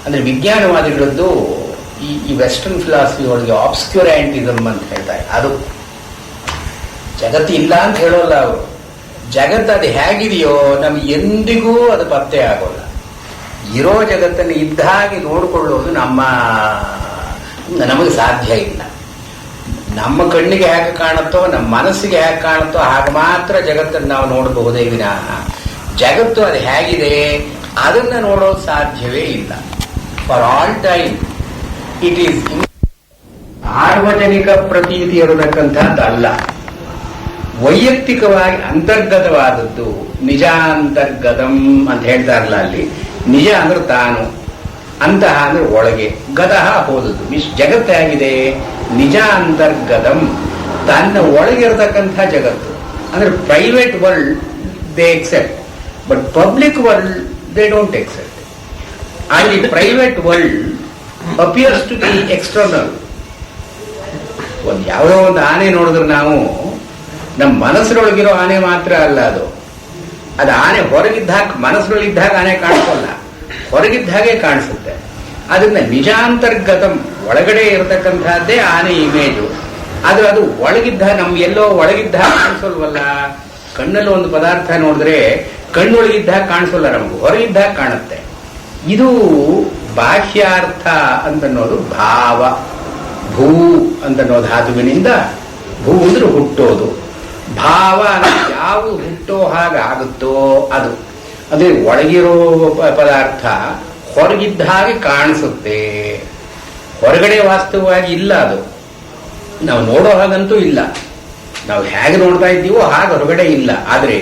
ಅಂದ್ರೆ ವಿಜ್ಞಾನವಾದಿಗಳದ್ದು ಈ ವೆಸ್ಟರ್ನ್ ಫಿಲಾಸಫಿ ಒಳಗೆ ಆಬ್ಸ್ಕ್ಯೂರ್ಯಾಂಟಿಸಮ್ ಅಂತ ಹೇಳ್ತಾರೆ. ಅದು ಜಗತ್ತು ಇಲ್ಲ ಅಂತ ಹೇಳೋಲ್ಲ ಅವರು. ಜಗತ್ತು ಅದು ಹೇಗಿದೆಯೋ ನಮ್ಗೆ ಎಂದಿಗೂ ಅದು ಪತ್ತೆ ಆಗೋಲ್ಲ. ಇರೋ ಜಗತ್ತನ್ನು ಇದ್ದ ಹಾಗೆ ನೋಡಿಕೊಳ್ಳೋದು ನಮಗೆ ಸಾಧ್ಯ ಇಲ್ಲ. ನಮ್ಮ ಕಣ್ಣಿಗೆ ಹೇಗೆ ಕಾಣುತ್ತೋ, ನಮ್ಮ ಮನಸ್ಸಿಗೆ ಹೇಗೆ ಕಾಣುತ್ತೋ ಹಾಗೆ ಮಾತ್ರ ಜಗತ್ತನ್ನು ನಾವು ನೋಡಬಹುದೇ ವಿನಃ ಜಗತ್ತು ಅದು ಹೇಗಿದೆ ಅದನ್ನು ನೋಡೋದು ಸಾಧ್ಯವೇ ಇಲ್ಲ. For all time it is ಸಾರ್ವಜನಿಕ ಪ್ರತೀತಿ ಇರತಕ್ಕಂಥದ್ದಲ್ಲ, ವೈಯಕ್ತಿಕವಾಗಿ ಅಂತರ್ಗತವಾದದ್ದು. ನಿಜಾಂತರ್ಗತಂ ಅಂತ ಹೇಳ್ತಾರಲ್ಲ, ಅಲ್ಲಿ ನಿಜ ಅಂದ್ರೆ ತಾನು, ಅಂತಹ ಅಂದ್ರೆ ಒಳಗೆ, ಗತಃ ಹೋದದ್ದು. ಜಗತ್ತಾಗಿದೆ ನಿಜ ಅಂತರ್ಗತಂ, ತನ್ನ ಒಳಗಿರತಕ್ಕಂಥ ಜಗತ್ತು. ಅಂದ್ರೆ private world they accept, but public world they don't accept. ಅಲ್ಲಿ private world appears to be external. ಯಾವುದೋ ಒಂದು ಆನೆ ನೋಡಿದ್ರೆ ನಾವು ನಮ್ಮ ಮನಸ್ಸಿನೊಳಗಿರೋ ಆನೆ ಮಾತ್ರ ಅಲ್ಲ, ಅದು ಆನೆ ಹೊರಗಿದ್ದಾಗ, ಮನಸ್ಸಿನೊಳಗಿದ್ದಾಗ ಆನೆ ಕಾಣಿಸಲ್ಲ, ಹೊರಗಿದ್ದ ಹಾಗೆ ಕಾಣಿಸುತ್ತೆ. ಅದನ್ನ ನಿಜಾಂತರ್ಗತಂ, ಒಳಗಡೆ ಇರತಕ್ಕಂತಹದ್ದೇ ಆನೆ ಇಮೇಜು. ಆದ್ರೆ ಅದು ಒಳಗಿದ್ದ, ಎಲ್ಲೋ ಒಳಗಿದ್ದ ಕಾಣಿಸಲ್ವಲ್ಲ. ಕಣ್ಣಲ್ಲಿ ಒಂದು ಪದಾರ್ಥ ನೋಡಿದ್ರೆ ಕಣ್ಣೊಳಗಿದ್ದಾಗ ಕಾಣಿಸಲ್ಲ, ನಮ್ಗೆ ಹೊರಗಿದ್ದಾಗ ಕಾಣುತ್ತೆ. ಇದು ಬಾಹ್ಯಾರ್ಥ ಅಂತನ್ನೋದು ಭಾವ. ಭೂ ಅಂತನ್ನೋ ಧಾತುವಿನಿಂದ, ಭೂ ಅಂದ್ರೆ ಹುಟ್ಟೋದು, ಭಾವ ಯಾವುದು ಹುಟ್ಟೋ ಹಾಗಾಗುತ್ತೋ ಅದು. ಅದೇ ಒಳಗಿರೋ ಪದಾರ್ಥ ಹೊರಗಿದ್ದ ಹಾಗೆ ಕಾಣಿಸುತ್ತೆ, ಹೊರಗಡೆ ವಾಸ್ತವವಾಗಿ ಇಲ್ಲ. ಅದು ನಾವು ನೋಡೋ ಹಾಗಂತೂ ಇಲ್ಲ. ನಾವು ಹೇಗೆ ನೋಡ್ತಾ ಇದ್ದೀವೋ ಹಾಗೆ ಹೊರಗಡೆ ಇಲ್ಲ. ಆದ್ರೆ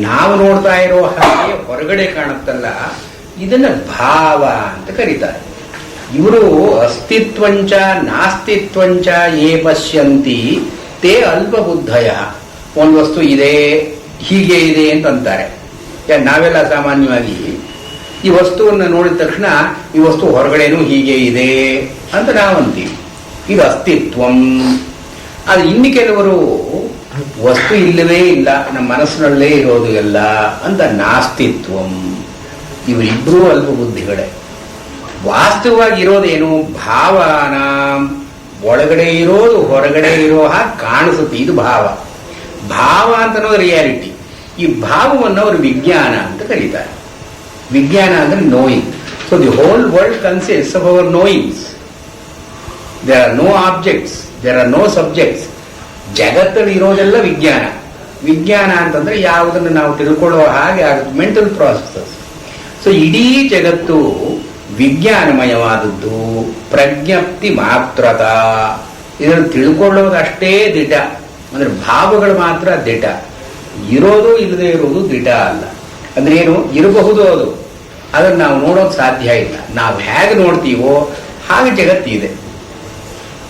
ನಾವು ನೋಡ್ತಾ ಇರೋ ಹಾಗೆ ಹೊರಗಡೆ ಕಾಣುತ್ತಲ್ಲ, ಇದನ್ನ ಭಾವ ಅಂತ ಕರೀತಾರೆ. ಇವರು ಅಸ್ತಿತ್ವಂಚ ನಾಸ್ತಿತ್ವಂಚ ಯೇ ಪಶ್ಯಂತಿ ತೇ ಅಲ್ಪಬುದ್ಧಯ. ಒಂದು ವಸ್ತು ಇದೆ, ಹೀಗೆ ಇದೆ ಅಂತಂತಾರೆ. ನಾವೆಲ್ಲ ಸಾಮಾನ್ಯವಾಗಿ ಈ ವಸ್ತುವನ್ನು ನೋಡಿದ ತಕ್ಷಣ ಈ ವಸ್ತು ಹೊರಗಡೆನೂ ಹೀಗೆ ಇದೆ ಅಂತ ನಾವಂತೀವಿ. ಇದು ಅಸ್ತಿತ್ವಂ. ಅದು ಇನ್ನು ಕೆಲವರು ವಸ್ತು ಇಲ್ಲವೇ ಇಲ್ಲ, ನಮ್ಮ ಮನಸ್ಸಿನಲ್ಲೇ ಇರೋದು ಎಲ್ಲ ಅಂತ ನಾಸ್ತಿತ್ವಂ. ಇವರಿಬ್ಬರೂ ಅಲ್ಪ ಬುದ್ಧಿಗಳೇ. ವಾಸ್ತವವಾಗಿ ಇರೋದೇನು? ಭಾವನ ಒಳಗಡೆ ಇರೋದು ಹೊರಗಡೆ ಇರೋ ಹಾಗೆ ಕಾಣಿಸುತ್ತೆ, ಇದು ಭಾವ. ಭಾವ ಅಂತ ಅನ್ನೋದು ರಿಯಾಲಿಟಿ. ಈ ಭಾವವನ್ನು ಅವರು ವಿಜ್ಞಾನ ಅಂತ ಕರೀತಾರೆ. ವಿಜ್ಞಾನ ಅಂದ್ರೆ knowing. So the whole world consist of our knowings. There are no objects, there are no subjects. ಜಗತ್ತಲ್ಲಿ ಇರೋದೆಲ್ಲ ವಿಜ್ಞಾನ. ವಿಜ್ಞಾನ ಅಂತಂದ್ರೆ ಯಾವುದನ್ನು ನಾವು ತಿಳ್ಕೊಳ್ಳೋ ಹಾಗೆ ಆಗುತ್ತೆ, ಮೆಂಟಲ್ ಪ್ರಾಸೆಸಸ್. ಸೊ ಇಡೀ ಜಗತ್ತು ವಿಜ್ಞಾನಮಯವಾದದ್ದು. ಪ್ರಜ್ಞಪ್ತಿ ಮಾತ್ರತ, ಇದನ್ನು ತಿಳ್ಕೊಳ್ಳೋದಷ್ಟೇ ದಿಟ. ಅಂದ್ರೆ ಭಾವಗಳು ಮಾತ್ರ ದಿಟ, ಇರೋದು ಇಲ್ಲದೆ ಇರೋದು ದಿಟ ಅಲ್ಲ. ಅಂದ್ರೆ ಏನು? ಇರಬಹುದು ಅದು, ಅದನ್ನು ನಾವು ನೋಡೋದು ಸಾಧ್ಯ ಇಲ್ಲ. ನಾವು ಹೇಗೆ ನೋಡ್ತೀವೋ ಹಾಗೆ ಜಗತ್ತಿದೆ.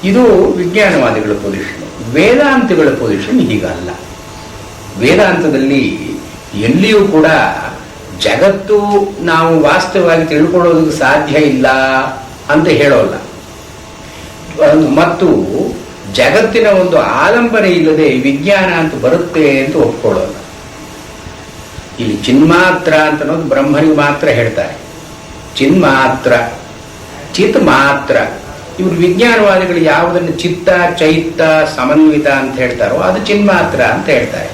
ಇದು ವಿಜ್ಞಾನವಾದಿಗಳ ಪೊಸಿಷನ್. ವೇದಾಂತಗಳ ಪೊಸಿಷನ್ ಹೀಗಲ್ಲ. ವೇದಾಂತದಲ್ಲಿ ಎಲ್ಲಿಯೂ ಕೂಡ ಜಗತ್ತು ನಾವು ವಾಸ್ತವವಾಗಿ ತಿಳ್ಕೊಳ್ಳೋದಕ್ಕೆ ಸಾಧ್ಯ ಇಲ್ಲ ಅಂತ ಹೇಳೋಲ್ಲ, ಮತ್ತು ಜಗತ್ತಿನ ಒಂದು ಆಲಂಬನೆ ಇಲ್ಲದೆ ವಿಜ್ಞಾನ ಅಂತ ಬರುತ್ತೆ ಅಂತ ಒಪ್ಕೊಳ್ಳೋಲ್ಲ. ಇಲ್ಲಿ ಚಿನ್ಮಾತ್ರ ಅಂತ ಅನ್ನೋದು ಬ್ರಹ್ಮನಿಗೆ ಮಾತ್ರ ಹೇಳ್ತಾರೆ. ಚಿನ್ಮಾತ್ರ, ಚಿತ್ ಮಾತ್ರ. ಇವರು ವಿಜ್ಞಾನವಾದಿಗಳು ಯಾವುದನ್ನು ಚಿತ್ತ ಚೈತ್ತ ಸಮನ್ವಿತ ಅಂತ ಹೇಳ್ತಾರೋ ಅದು ಚಿನ್ಮಾತ್ರ ಅಂತ ಹೇಳ್ತಾರೆ.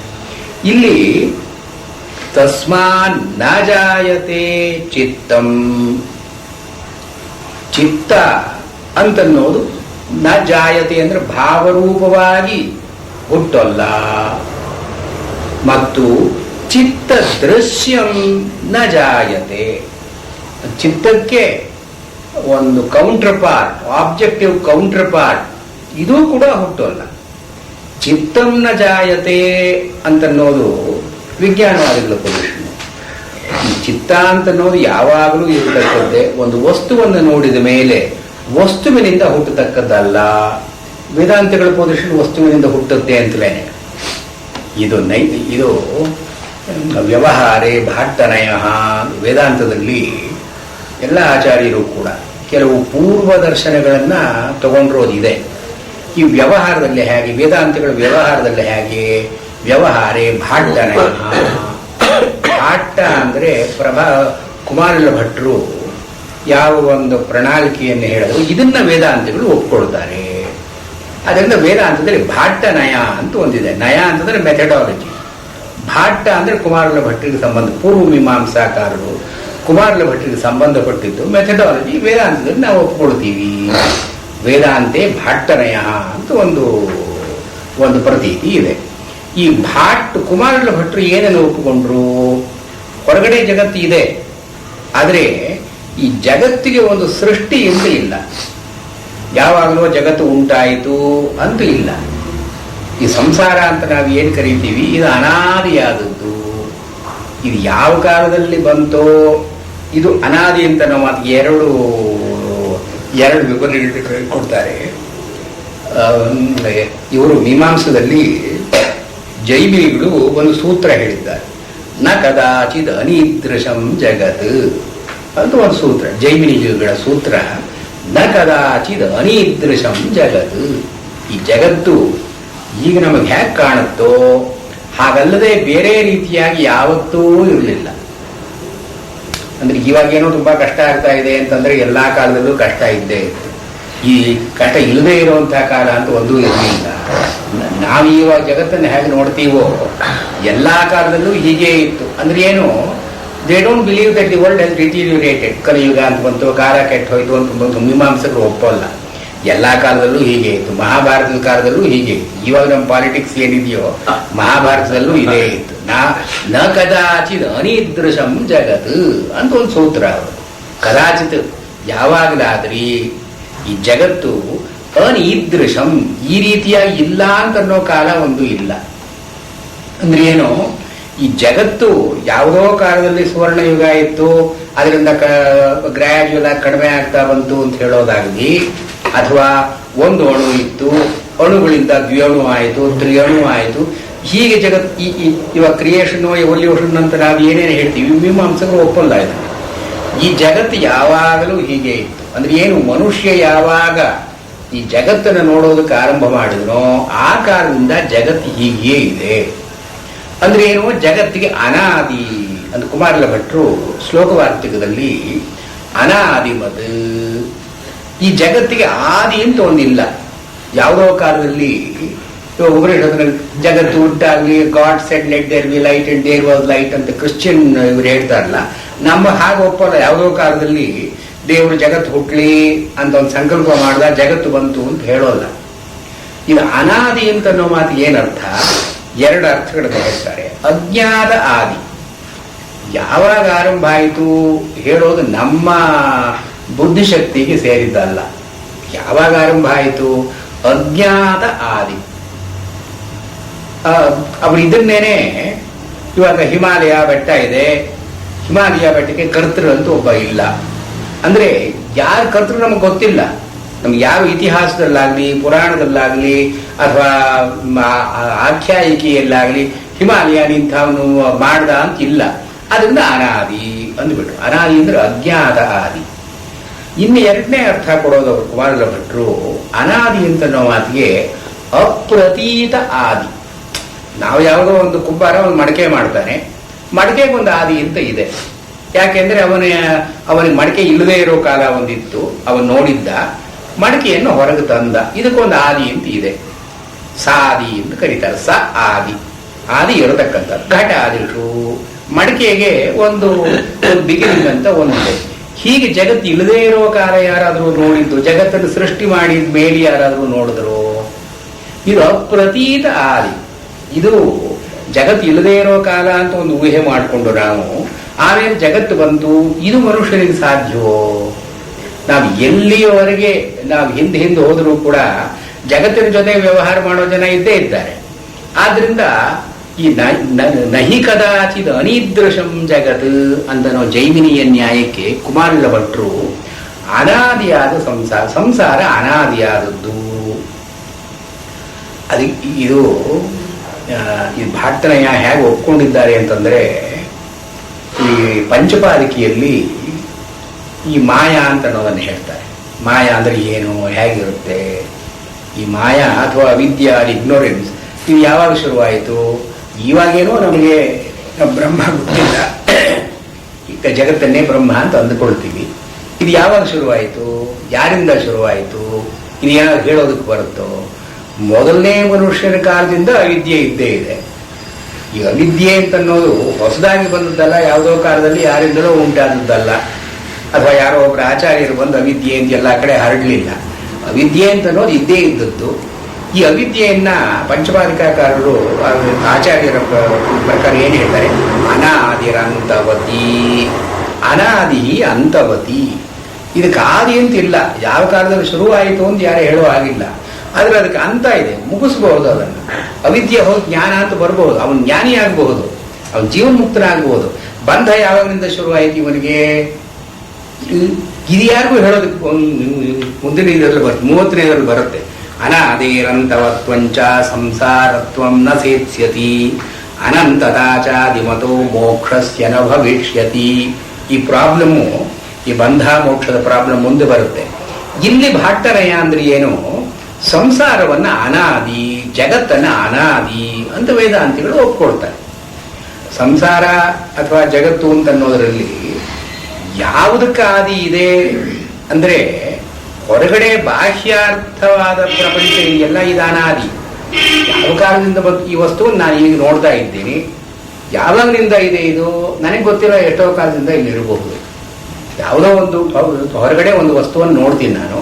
ಇಲ್ಲಿ ತಸ್ಮಾನ್ ನ ಜಾಯತೆ ಚಿತ್ತಂ, ಚಿತ್ತ ಅಂತನ್ನೋದು ನ ಜಾಯತೆ ಅಂದ್ರೆ ಭಾವರೂಪವಾಗಿ ಹುಟ್ಟಲ್ಲ. ಮತ್ತು ಚಿತ್ತ ದೃಶ್ಯಂ ನ ಜಾಯತೆ, ಚಿತ್ತಕ್ಕೆ ಒಂದು counter part, objective counter part, ಇದು ಕೂಡ ಹುಟ್ಟೋಲ್ಲ. ಚಿತ್ತಂ ನ ಜಾಯತೆ ಅಂತನ್ನೋದು ವಿಜ್ಞಾನವಾದಿಗಳ ಪೊಸಿಷನ್. ಈ ಚಿತ್ತ ಅಂತನ್ನೋದು ಯಾವಾಗಲೂ ಇರತಕ್ಕದ್ದೇ. ಒಂದು ವಸ್ತುವನ್ನು ನೋಡಿದ ಮೇಲೆ ವಸ್ತುವಿನಿಂದ ಹುಟ್ಟತಕ್ಕದ್ದಲ್ಲ. ವೇದಾಂತಗಳ ಪೊಸಿಷನ್ ವಸ್ತುವಿನಿಂದ ಹುಟ್ಟುತ್ತೆ ಅಂತಲೇ. ಇದು ವ್ಯವಹಾರೇ ಭಾಟ್ಟನಯ. ವೇದಾಂತದಲ್ಲಿ ಎಲ್ಲ ಆಚಾರ್ಯರು ಕೂಡ ಕೆಲವು ಪೂರ್ವ ದರ್ಶನಗಳನ್ನ ತಗೊಂಡಿರೋದಿದೆ. ಈ ವ್ಯವಹಾರದಲ್ಲಿ ಹೇಗೆ, ವೇದಾಂತಗಳ ವ್ಯವಹಾರದಲ್ಲಿ ಹೇಗೆ, ವ್ಯವಹಾರೇ ಭಾಟ್ಟನಯ. ಭಾಟ್ಟ ಅಂದರೆ ಕುಮಾರಲ ಭಟ್ರು ಯಾವ ಒಂದು ಪ್ರಣಾಳಿಕೆಯನ್ನು ಹೇಳಿದ್ರು ಇದನ್ನ ವೇದಾಂತಗಳು ಒಪ್ಕೊಳ್ತಾರೆ. ಅದರಿಂದ ವೇದಾಂತದಲ್ಲಿ ಭಾಟ್ಟನಯ ಅಂತ ಒಂದಿದೆ. ನಯ ಅಂತಂದ್ರೆ ಮೆಥಡಾಲಜಿ, ಭಾಟ್ಟ ಅಂದ್ರೆ ಕುಮಾರಲ ಭಟ್ಟರಿಗೆ ಸಂಬಂಧ, ಪೂರ್ವ ಮೀಮಾಂಸಾಕಾರರು ಕುಮಾರಲ ಭಟ್ಟರಿಗೆ ಸಂಬಂಧಪಟ್ಟಿದ್ದು ಮೆಥಡಾಲಜಿ ವೇದಾಂತದಲ್ಲಿ ನಾವು ಒಪ್ಕೊಳ್ತೀವಿ. ವೇದಾಂತೆ ಭಾಟ್ಟನಯ ಅಂತ ಒಂದು ಪ್ರತೀತಿ ಇದೆ. ಈ ಕುಮಾರಲ ಭಟ್ರು ಏನೇನು ಒಪ್ಪಿಕೊಂಡ್ರು, ಹೊರಗಡೆ ಜಗತ್ತು ಇದೆ, ಆದರೆ ಈ ಜಗತ್ತಿಗೆ ಒಂದು ಸೃಷ್ಟಿ ಅಂತ ಇಲ್ಲ, ಯಾವಾಗಲೂ ಜಗತ್ತು ಉಂಟಾಯಿತು ಅಂತೂ ಇಲ್ಲ. ಈ ಸಂಸಾರ ಅಂತ ನಾವು ಏನು ಕರಿತೀವಿ ಇದು ಅನಾದಿಯಾದದ್ದು. ಇದು ಯಾವ ಕಾಲದಲ್ಲಿ ಬಂತೋ ಇದು ಅನಾದಿ ಅಂತ ನಾವು ಅದಕ್ಕೆ ಎರಡು ವಿವರಣೆ ಕೊಡ್ತಾರೆ. ಇವರು ಮೀಮಾಂಸದಲ್ಲಿ ಜೈಮಿನಿಗಳು ಒಂದು ಸೂತ್ರ ಹೇಳಿದ್ದಾರೆ. ನ ಕದಾಚಿತ್ ಅನಿದೃಶಂ ಜಗತ್ ಅಂತ ಒಂದು ಸೂತ್ರ, ಜೈಮಿನಿಗಳ ಸೂತ್ರ. ನ ಕದಾಚಿತ್ ಅನಿದೃಶಂ ಜಗತ್. ಈ ಜಗತ್ತು ಈಗ ನಮಗೆ ಹೇಗೆ ಕಾಣುತ್ತೋ ಹಾಗಲ್ಲದೆ ಬೇರೆ ರೀತಿಯಾಗಿ ಯಾವತ್ತೂ ಇರಲಿಲ್ಲ. ಅಂದ್ರೆ ಇವಾಗೇನೋ ತುಂಬಾ ಕಷ್ಟ ಆಗ್ತಾ ಇದೆ ಅಂತಂದ್ರೆ ಎಲ್ಲಾ ಕಾಲದಲ್ಲೂ ಕಷ್ಟ ಇದ್ದೇ ಇತ್ತು. ಈ ಕಷ್ಟ ಇಲ್ಲದೆ ಇರುವಂತಹ ಕಾಲ ಅಂತ ಒಂದೂ ಇರಲಿಲ್ಲ. ನಾವು ಇವಾಗ ಜಗತ್ತನ್ನು ಹೇಗೆ ನೋಡ್ತೀವೋ ಎಲ್ಲಾ ಕಾಲದಲ್ಲೂ ಹೀಗೆ ಇತ್ತು. ಅಂದ್ರೆ ಏನು, they don't believe that the world has deteriorated. ಕಲಿಯುಗ ಅಂತ ಬಂತು, ಕಾಲ ಕೆಟ್ಟು ಹೋಯ್ತು ಅಂತ ಬಂತು, ಮೀಮಾಂಸಕರು ಒಪ್ಪಲ್ಲ. ಎಲ್ಲಾ ಕಾಲದಲ್ಲೂ ಹೀಗೆ ಇತ್ತು. ಮಹಾಭಾರತದ ಕಾಲದಲ್ಲೂ ಹೀಗೆ ಇತ್ತು. ಇವಾಗ ನಮ್ಮ ಪಾಲಿಟಿಕ್ಸ್ ಏನಿದೆಯೋ ಮಹಾಭಾರತದಲ್ಲೂ ಇದೇ ಇತ್ತು. ನ ಕದಾಚಿತ್ ಅನಿದೃಶಂ ಜಗತ್ ಅಂತ ಒಂದು ಸೂತ್ರ. ಅವರು ಕದಾಚಿತ್ ಯಾವಾಗಲಾದ್ರಿ ಈ ಜಗತ್ತು ಅನಿದೃಶಂ ಈ ರೀತಿಯಾಗಿ ಇಲ್ಲ ಅಂತ ಅನ್ನೋ ಕಾಲ ಒಂದು ಇಲ್ಲ. ಅಂದ್ರೆ ಏನು, ಈ ಜಗತ್ತು ಯಾವುದೋ ಕಾಲದಲ್ಲಿ ಸುವರ್ಣ ಯುಗ ಇತ್ತು, ಅದರಿಂದ ಗ್ರಾಜುಯಲ್ ಆಗಿ ಕಡಿಮೆ ಆಗ್ತಾ ಬಂತು ಅಂತ ಹೇಳೋದಾಗಲಿ, ಅಥವಾ ಒಂದು ಅಣು ಇತ್ತು, ಅಣುಗಳಿಂದ ದ್ವಿಯಣು ಆಯಿತು, ತ್ರಿಯಣು ಆಯಿತು, ಹೀಗೆ ಜಗತ್ ಇವಾಗ ಕ್ರಿಯೇಷನ್ ಎವಲ್ಯೂಷನ್ ಅಂತ ನಾವು ಏನೇನು ಹೇಳ್ತೀವಿ ಮೀಮಾಂಸಕರು ಒಪ್ಪಲ್ಲ. ಇದು ಈ ಜಗತ್ತು ಯಾವಾಗಲೂ ಹೀಗೆ ಇತ್ತು. ಅಂದ್ರೆ ಏನು, ಮನುಷ್ಯ ಯಾವಾಗ ಈ ಜಗತ್ತನ್ನು ನೋಡೋದಕ್ಕೆ ಆರಂಭ ಮಾಡಿದ್ನೋ ಆ ಕಾಲದಿಂದ ಜಗತ್ತು ಹೀಗೆ ಇದೆ. ಅಂದ್ರೆ ಏನು, ಜಗತ್ತಿಗೆ ಅನಾದಿ ಅಂತ ಕುಮಾರಲ ಭಟ್ರು ಶ್ಲೋಕವಾರ್ತಿಕದಲ್ಲಿ ಅನಾದಿಮದ್, ಈ ಜಗತ್ತಿಗೆ ಆದಿ ಅಂತ ಒಂದಿಲ್ಲ. ಯಾವುದೋ ಕಾಲದಲ್ಲಿ ಉಪನಿಷತ್ನಲ್ಲಿ ಜಗತ್ತು ಉಂಟಾಗ್ಲಿ, God said let there be light and there was light ಅಂತ ಕ್ರಿಶ್ಚಿಯನ್ ಇವರು ಹೇಳ್ತಾರಲ್ಲ, ನಮ್ಮ ಹಾಗೆ ಒಪ್ಪಲ್ಲ. ಯಾವುದೋ ಕಾಲದಲ್ಲಿ ದೇವರು ಜಗತ್ತು ಹುಟ್ಲಿ ಅಂತ ಒಂದು ಸಂಕಲ್ಪ ಮಾಡಿದ ಜಗತ್ತು ಬಂತು ಅಂತ ಹೇಳೋಲ್ಲ. ಇದು ಅನಾದಿ ಅಂತ ಅನ್ನೋ ಮಾತಿಗೆ ಏನರ್ಥ, ಎರಡು ಅರ್ಥಗಳನ್ನು ಹೇಳ್ತಾರೆ. ಅಜ್ಞಾತ ಆದಿ, ಯಾವಾಗ ಆರಂಭ ಆಯಿತು ಹೇಳೋದು ನಮ್ಮ ಬುದ್ಧಿಶಕ್ತಿಗೆ ಸೇರಿದ್ದಲ್ಲ. ಯಾವಾಗ ಆರಂಭ ಆಯಿತು, ಅಜ್ಞಾತ ಆದಿ. ಅವರು ಇದನ್ನೇನೆ ಇವಾಗ ಹಿಮಾಲಯ ಬೆಟ್ಟ ಇದೆ, ಹಿಮಾಲಯ ಬೆಟ್ಟಕ್ಕೆ ಕರ್ತೃ ಅಂತ ಒಬ್ಬ ಇಲ್ಲ. ಅಂದ್ರೆ ಯಾರು ಕರ್ತೃ ನಮಗೆ ಗೊತ್ತಿಲ್ಲ. ನಮ್ಗೆ ಯಾವ ಇತಿಹಾಸದಲ್ಲಾಗ್ಲಿ, ಪುರಾಣದಲ್ಲಾಗ್ಲಿ, ಅಥವಾ ಆಖ್ಯಾಯಿಕೆಯಲ್ಲಾಗ್ಲಿ ಹಿಮಾಲಯ ನಿಂತವನು ಮಾಡ್ದ ಅಂತ ಇಲ್ಲ. ಅದರಿಂದ ಅನಾದಿ ಅಂದ್ಬಿಟ್ರು. ಅನಾದಿ ಅಂದ್ರೆ ಅಜ್ಞಾತ ಆದಿ. ಇನ್ನು ಎರಡನೇ ಅರ್ಥ ಕೊಡೋದು ಅವರು ಕುಮಾರಲ ಭಟ್ರು, ಅನಾದಿ ಅಂತ ಅನ್ನೋ ಮಾತಿಗೆ ಅಪ್ರತೀತ ಆದಿ. ನಾವು ಯಾವುದೋ ಒಂದು ಕುಂಬಾರ ಒಂದು ಮಡಕೆ ಮಾಡ್ತಾನೆ, ಮಡಕೆಗೊಂದು ಆದಿ ಅಂತ ಇದೆ. ಯಾಕೆಂದ್ರೆ ಅವನಿಗೆ ಮಡಕೆ ಇಲ್ಲದೆ ಇರೋ ಕಾಲ ಒಂದಿತ್ತು, ಅವನು ನೋಡಿದ್ದ, ಮಡಕೆಯನ್ನು ಹೊರಗೆ ತಂದ, ಇದಕ್ಕೊಂದು ಆದಿ ಅಂತ ಇದೆ. ಸಾದಿ ಅಂತ ಕರೀತಾರೆ. ಸ ಆದಿ, ಆದಿ ಇರತಕ್ಕಂಥ ಘಟ ಆದಿಷು. ಮಡಕೆಗೆ ಒಂದು ಬಿಗಿನಿಂಗ್ ಅಂತ ಒಂದಿದೆ. ಹೀಗೆ ಜಗತ್ತು ಇಲ್ಲದೇ ಇರೋ ಕಾಲ ಯಾರಾದರೂ ನೋಡಿದ್ದು, ಜಗತ್ತನ್ನು ಸೃಷ್ಟಿ ಮಾಡಿದ ಮೇಲೆ ಯಾರಾದರೂ ನೋಡಿದ್ರು, ಇದು ಅಪ್ರತೀತ ಆದಿ. ಇದು ಜಗತ್ತು ಇಲ್ಲದೇ ಇರೋ ಕಾಲ ಅಂತ ಒಂದು ಊಹೆ ಮಾಡಿಕೊಂಡು ನಾವು ಆಮೇಲೆ ಜಗತ್ತು ಬಂತು, ಇದು ಮನುಷ್ಯನಿಗೆ ಸಾಧ್ಯವೋ? ನಾವು ಎಲ್ಲಿಯವರೆಗೆ ನಾವು ಹಿಂದೆ ಹೋದರೂ ಕೂಡ ಜಗತ್ತಿನ ಜೊತೆ ವ್ಯವಹಾರ ಮಾಡೋ ಜನ ಇದ್ದೇ ಇದ್ದಾರೆ. ಆದ್ರಿಂದ ಈ ನಹಿ ಕದಾಚಿತ್ ಅನಿದೃಶಂ ಜಗತ್ ಅಂತನೋ ಜೈಮಿನಿಯ ನ್ಯಾಯಕ್ಕೆ ಕುಮಾರಲ ಭಟ್ರು ಅನಾದಿಯಾದ ಸಂಸಾರ ಅನಾದಿಯಾದದ್ದು. ಅದಕ್ಕೆ ಇದು ಈ ಭಾಟ್ಟನಯ್ಯ ಹೇಗೆ ಒಪ್ಕೊಂಡಿದ್ದಾರೆ ಅಂತಂದ್ರೆ, ಈ ಪಂಚಪಾದಿಕೆಯಲ್ಲಿ ಈ ಮಾಯಾ ಅಂತ ಅನ್ನೋದನ್ನು ಹೇಳ್ತಾರೆ. ಮಾಯಾ ಅಂದ್ರೆ ಏನು, ಹೇಗಿರುತ್ತೆ ಈ ಮಾಯಾ ಅಥವಾ ಅವಿದ್ಯೆ, ಇಗ್ನೋರೆನ್ಸ್, ಇದು ಯಾವಾಗ ಶುರುವಾಯಿತು? ಇವಾಗೇನೋ ನಮಗೆ ಬ್ರಹ್ಮ ಗೊತ್ತಿಲ್ಲ, ಈಗ ಜಗತ್ತನ್ನೇ ಬ್ರಹ್ಮ ಅಂತ ಅಂದುಕೊಳ್ತೀವಿ. ಇದು ಯಾವಾಗ ಶುರುವಾಯಿತು, ಯಾರಿಂದ ಶುರುವಾಯಿತು, ಇದು ಯಾರು ಹೇಳೋದಕ್ಕೆ ಬರುತ್ತೋ? ಮೊದಲನೇ ಮನುಷ್ಯನ ಕಾಲದಿಂದ ಅವಿದ್ಯೆ ಇದ್ದೇ ಇದೆ. ಈ ಅವಿದ್ಯೆ ಅಂತ ಅನ್ನೋದು ಹೊಸದಾಗಿ ಬಂದದ್ದಲ್ಲ, ಯಾವುದೋ ಕಾಲದಲ್ಲಿ ಯಾರಿಂದಲೂ ಉಂಟಾದದ್ದಲ್ಲ, ಅಥವಾ ಯಾರೋ ಒಬ್ಬರು ಆಚಾರ್ಯರು ಬಂದು ಅವಿದ್ಯೆ ಅಂತ ಎಲ್ಲ ಕಡೆ ಹರಡಲಿಲ್ಲ. ಅವಿದ್ಯೆ ಅಂತ ಅನ್ನೋದು ಇದ್ದೇ ಇದ್ದದ್ದು. ಈ ಅವಿದ್ಯೆಯನ್ನ ಪಂಚಪಾದಿಕಾಕಾರರು ಆಚಾರ್ಯರ ಪ್ರಕಾರ ಏನು ಹೇಳ್ತಾರೆ? ಅನಾದಿರಂತವತಿ, ಅನಾದಿ ಅಂತವತಿ. ಇದಕ್ಕೆ ಆದಿ ಅಂತಿಲ್ಲ, ಯಾವ ಕಾಲದಲ್ಲಿ ಶುರುವಾಯಿತು ಅಂತ ಯಾರು ಹೇಳೋ ಹಾಗಿಲ್ಲ. ಆದ್ರೆ ಅದಕ್ಕೆ ಅಂತ ಇದೆ, ಮುಗಿಸ್ಬಹುದು ಅದನ್ನು. ಅವಿದ್ಯೆ ಹೋಗಿ ಜ್ಞಾನ ಅಂತ ಬರ್ಬಹುದು, ಅವನು ಜ್ಞಾನಿ ಆಗಬಹುದು, ಅವನು ಜೀವನ್ಮುಕ್ತನಾಗಬಹುದು. ಬಂಧ ಯಾವಾಗಿನಿಂದ ಶುರುವಾಯಿತು ಇವನಿಗೆ? ಇದು ಯಾರಿಗೂ ಹೇಳೋದಕ್ಕೆ ಮುಂದಿನ ಇದರಲ್ಲಿ ಬರುತ್ತೆ, 30ನೇದರಲ್ಲಿ ಬರುತ್ತೆ. ಅನಾದಿರಂತವತ್ವಂಚ ಸಂಸಾರತ್ವಂ ನ ಸೇತ್ಸ್ಯತಿ ಅನಂತದಾಚಾದಿಮತೋ ಮೋಕ್ಷಸ್ಯ ನ ಭವಿಷ್ಯತಿ. ಈ ಪ್ರಾಬ್ಲಮ್ಮು, ಈ ಬಂಧ ಮೋಕ್ಷದ ಪ್ರಾಬ್ಲಮ್ ಮುಂದೆ ಬರುತ್ತೆ. ಇಲ್ಲಿ ಭಾಟ್ಟನಯ್ಯ ಅಂದ್ರೆ ಏನು? ಸಂಸಾರವನ್ನ ಅನಾದಿ, ಜಗತ್ತನ್ನ ಅನಾದಿ ಅಂತ ವೇದಾಂತಿಗಳು ಒಪ್ಕೊಳ್ತಾರೆ. ಸಂಸಾರ ಅಥವಾ ಜಗತ್ತು ಅಂತ ಅನ್ನೋದರಲ್ಲಿ ಯಾವುದಕ್ಕೆ ಆದಿ ಇದೆ ಅಂದ್ರೆ, ಹೊರಗಡೆ ಬಾಹ್ಯಾರ್ಥವಾದ ಪ್ರಪಂಚ ಇದೆಯಲ್ಲ, ಇದು ಅನಾದಿ. ಯಾವ ಕಾಲದಿಂದ ಈ ವಸ್ತುವನ್ನು ನಾನು ಈಗ ನೋಡ್ತಾ ಇದ್ದೀನಿ, ಯಾವಾಗಲಿಂದ ಇದೆ ಇದು ನನಗೆ ಗೊತ್ತಿಲ್ಲ. ಎಷ್ಟೋ ಕಾಲದಿಂದ ಇಲ್ಲಿ ಇರಬಹುದು. ಯಾವುದೋ ಒಂದು ಹೊರಗಡೆ ಒಂದು ವಸ್ತುವನ್ನು ನೋಡ್ತೀನಿ ನಾನು,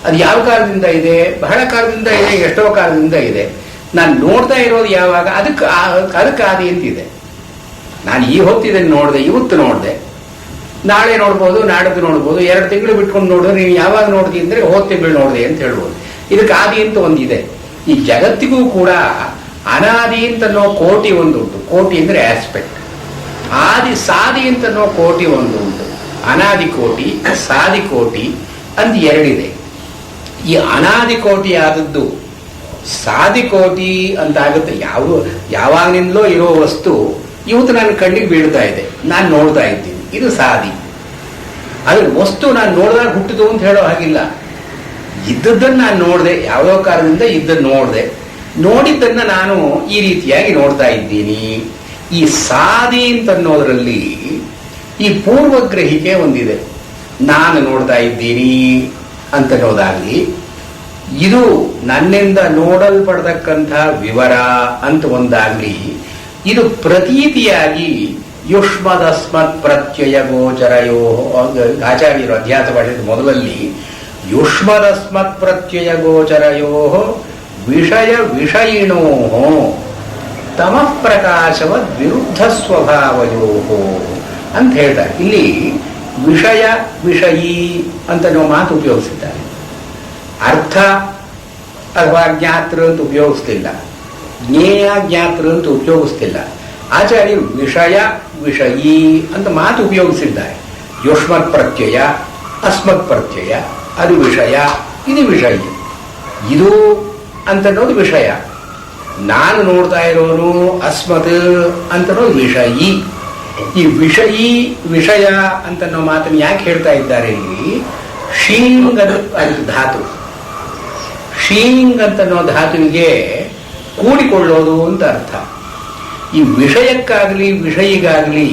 ಅದು ಯಾವ ಕಾಲದಿಂದ ಇದೆ? ಬಹಳ ಕಾಲದಿಂದ ಇದೆ, ಎಷ್ಟೋ ಕಾಲದಿಂದ ಇದೆ. ನಾನು ನೋಡ್ತಾ ಇರೋದು ಯಾವಾಗ? ಅದಕ್ಕೆ ಆದಿ ಅಂತಿದೆ. ನಾನು ಈ ಹೊತ್ತಿದ್ದನ್ನು ನೋಡಿದೆ, ಇವತ್ತು ನೋಡಿದೆ, ನಾಳೆ ನೋಡ್ಬೋದು, ನಾಡದ್ದು ನೋಡ್ಬೋದು, 2 ತಿಂಗಳು ಬಿಟ್ಕೊಂಡು ನೋಡಿದ್ರೆ ನೀವು ಯಾವಾಗ ನೋಡ್ದಿ ಅಂದ್ರೆ ಹೋದ ತಿಂಗಳು ನೋಡಿದೆ ಅಂತ ಹೇಳ್ಬೋದು. ಇದಕ್ಕೆ ಆದಿ ಅಂತ ಒಂದಿದೆ. ಈ ಜಗತ್ತಿಗೂ ಕೂಡ ಅನಾದಿ ಅಂತನೋ ಕೋಟಿ ಒಂದುಂಟು. ಕೋಟಿ ಅಂದ್ರೆ ಆಸ್ಪೆಕ್ಟ್. ಆದಿ ಸಾದಿ ಅಂತನೋ ಕೋಟಿ ಒಂದುಂಟು. ಅನಾದಿ ಕೋಟಿ, ಸಾದಿ ಕೋಟಿ ಅಂತ 2 ಇದೆ. ಈ ಅನಾದಿ ಕೋಟಿ ಆದದ್ದು ಸಾದಿ ಕೋಟಿ ಅಂತ ಆಗುತ್ತೆ. ಯಾವಾಗಲಿಂದಲೋ ಇರೋ ವಸ್ತು ಇವತ್ತು ನನ್ನ ಕಣ್ಣಿಗೆ ಬೀಳ್ತಾ ಇದೆ, ನಾನು ನೋಡ್ತಾ ಇದ್ದೀನಿ, ಇದು ಸಾದಿ. ಅದ್ರ ವಸ್ತು ನಾನು ನೋಡಿದಾಗ ಹುಟ್ಟಿತು ಅಂತ ಹೇಳೋ ಹಾಗಿಲ್ಲ. ಇದ್ದದ್ದನ್ನು ನಾನು ನೋಡಿದೆ, ಯಾವುದೋ ಕಾರಣದಿಂದ ಇದ್ದನ್ನು ನೋಡಿದೆ, ನೋಡಿದ್ದನ್ನ ನಾನು ಈ ರೀತಿಯಾಗಿ ನೋಡ್ತಾ ಇದ್ದೀನಿ. ಈ ಸಾದಿ ಅಂತ ಅನ್ನೋದರಲ್ಲಿ ಈ ಪೂರ್ವಗ್ರಹಿಕೆ ಒಂದಿದೆ. ನಾನು ನೋಡ್ತಾ ಇದ್ದೀನಿ ಅಂತನ್ನೋದಾಗ್ಲಿ, ಇದು ನನ್ನಿಂದ ನೋಡಲ್ಪಡತಕ್ಕಂಥ ವಿವರ ಅಂತ ಒಂದಾಗ್ಲಿ, ಇದು ಪ್ರತೀತಿಯಾಗಿ ಯುಷ್ಮದಸ್ಮತ್ ಪ್ರತ್ಯಯ ಗೋಚರಯೋ. ಆಚಾರ್ಯರು ಅಧ್ಯಾಸ ಮಾಡಿದ ಮೊದಲಲ್ಲಿ ಯುಷ್ಮದಸ್ಮತ್ ಪ್ರತ್ಯಯ ಗೋಚರಯೋ ವಿಷಯ ವಿಷಯಿಣೋ ತಮಃ ಪ್ರಕಾಶವದ್ ವಿರುದ್ಧ ಸ್ವಭಾವಯೋ ಅಂತ ಹೇಳ್ತಾರೆ. ಇಲ್ಲಿ ವಿಷಯ ವಿಷಯಿ ಅಂತ ನಾವು ಮಾತು ಉಪಯೋಗಿಸಿದ್ದಾರೆ. ಅರ್ಥ ಅಥವಾ ಜ್ಞಾತೃ ಅಂತ ಉಪಯೋಗಿಸ್ತಿಲ್ಲ, ಜ್ಞೇಯ ಜ್ಞಾತೃ ಅಂತ ಉಪಯೋಗಿಸ್ತಿಲ್ಲ. ಆಚಾರ್ಯರು ವಿಷಯ ವಿಷಯಿ ಅಂತ ಮಾತು ಉಪಯೋಗಿಸಿದ್ದಾರೆ. ಯುಷ್ಮತ್ ಪ್ರತ್ಯಯ, ಅಸ್ಮತ್ ಪ್ರತ್ಯಯ, ಅದು ವಿಷಯ, ಇದು ವಿಷಯ. ಇದು ಅಂತನ್ನೋದು ವಿಷಯ. ನಾನು ನೋಡ್ತಾ ಇರೋನು ಅಸ್ಮತ್ ಅಂತನ್ನೋದು ವಿಷಯಿ. ಈ ವಿಷಯಿ ವಿಷಯ ಅಂತನ್ನೋ ಮಾತನ್ನು ಯಾಕೆ ಹೇಳ್ತಾ ಇದ್ದಾರೆ ಇಲ್ಲಿ? ಶೀಂಗ್ ಅದು ಧಾತು. ಶೀಂಗ್ ಅಂತನ್ನೋ ಧಾತುವಿಗೆ ಕೂಡಿಕೊಳ್ಳೋದು ಅಂತ ಅರ್ಥ. ಈ ವಿಷಯಕ್ಕಾಗಲಿ ವಿಷಯಿಗಾಗಲಿ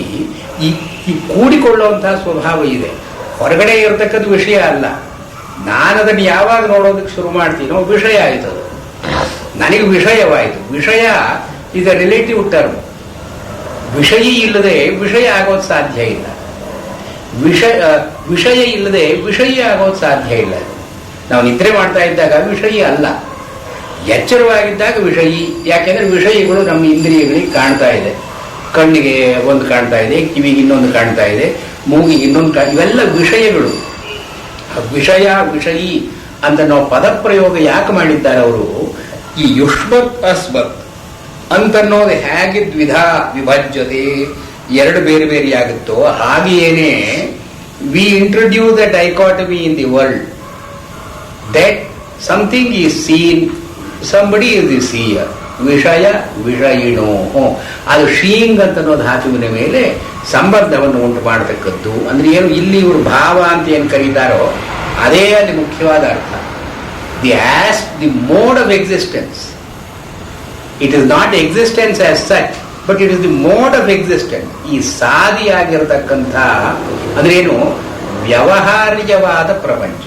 ಈ ಕೂಡಿಕೊಳ್ಳುವಂತಹ ಸ್ವಭಾವ ಇದೆ. ಹೊರಗಡೆ ಇರತಕ್ಕದ್ದು ವಿಷಯ ಅಲ್ಲ. ನಾನು ಅದನ್ನು ಯಾವಾಗ ನೋಡೋದಕ್ಕೆ ಶುರು ಮಾಡ್ತೀನೋ ವಿಷಯ ಆಯಿತು, ಅದು ನನಗೆ ವಿಷಯವಾಯಿತು. ವಿಷಯ ಇದು ರಿಲೇಟಿವ್ ಟರ್ಮ್. ವಿಷಯಿ ಇಲ್ಲದೆ ವಿಷಯ ಆಗೋದು ಸಾಧ್ಯ ಇಲ್ಲ. ವಿಷಯ ಇಲ್ಲದೆ ವಿಷಯ ಆಗೋದು ಸಾಧ್ಯ ಇಲ್ಲ. ನಾವು ನಿದ್ರೆ ಮಾಡ್ತಾ ಇದ್ದಾಗ ವಿಷಯ ಅಲ್ಲ, ಎಚ್ಚರವಾಗಿದ್ದಾಗ ವಿಷಯಿ. ಯಾಕೆಂದ್ರೆ ವಿಷಯಗಳು ನಮ್ಮ ಇಂದ್ರಿಯಗಳಿಗೆ ಕಾಣ್ತಾ ಇದೆ. ಕಣ್ಣಿಗೆ ಒಂದು ಕಾಣ್ತಾ ಇದೆ, ಕಿವಿಗೆ ಇನ್ನೊಂದು ಕಾಣ್ತಾ ಇದೆ, ಮೂಗಿಗೆ ಇನ್ನೊಂದು ಇವೆಲ್ಲ ವಿಷಯಗಳು. ವಿಷಯ ವಿಷಯಿ ಅಂತ ನಾವು ಪದಪ್ರಯೋಗ ಯಾಕೆ ಮಾಡಿದ್ದಾರೆ ಅವರು? ಈ ಯುಷ್ಮತ್ ಅಸ್ಮತ್ ಅಂತನ್ನೋದು ಹೇಗೆ ದ್ವಿಧ ವಿಭಜ್ಯತೆ, 2 ಬೇರೆ ಬೇರೆ ಆಗುತ್ತೋ ಹಾಗೆಯೇನೆ we introduce the dichotomy in the world. That something is seen, somebody is the seer. ವಿಷಯ ವಿಷಯಿಣೋ, ಅದು ಶೀಂಗ್ ಅಂತ ಅನ್ನೋ ಧಾತುವಿನ ಮೇಲೆ ಸಂಬಂಧವನ್ನು ಉಂಟು ಮಾಡತಕ್ಕದ್ದು. ಅಂದ್ರೆ ಏನು, ಇಲ್ಲಿ ಇವರು ಭಾವ ಅಂತ ಏನು ಕರೀತಾರೋ ಅದೇ ಅಲ್ಲಿ ಮುಖ್ಯವಾದ ಅರ್ಥ. The mode of existence. It is not existence as such, but it is the mode of existence. ಈ ಸಾದಿಯಾಗಿರತಕ್ಕಂಥ ಅಂದ್ರೇನು, ವ್ಯವಹಾರ್ಯವಾದ ಪ್ರಪಂಚ.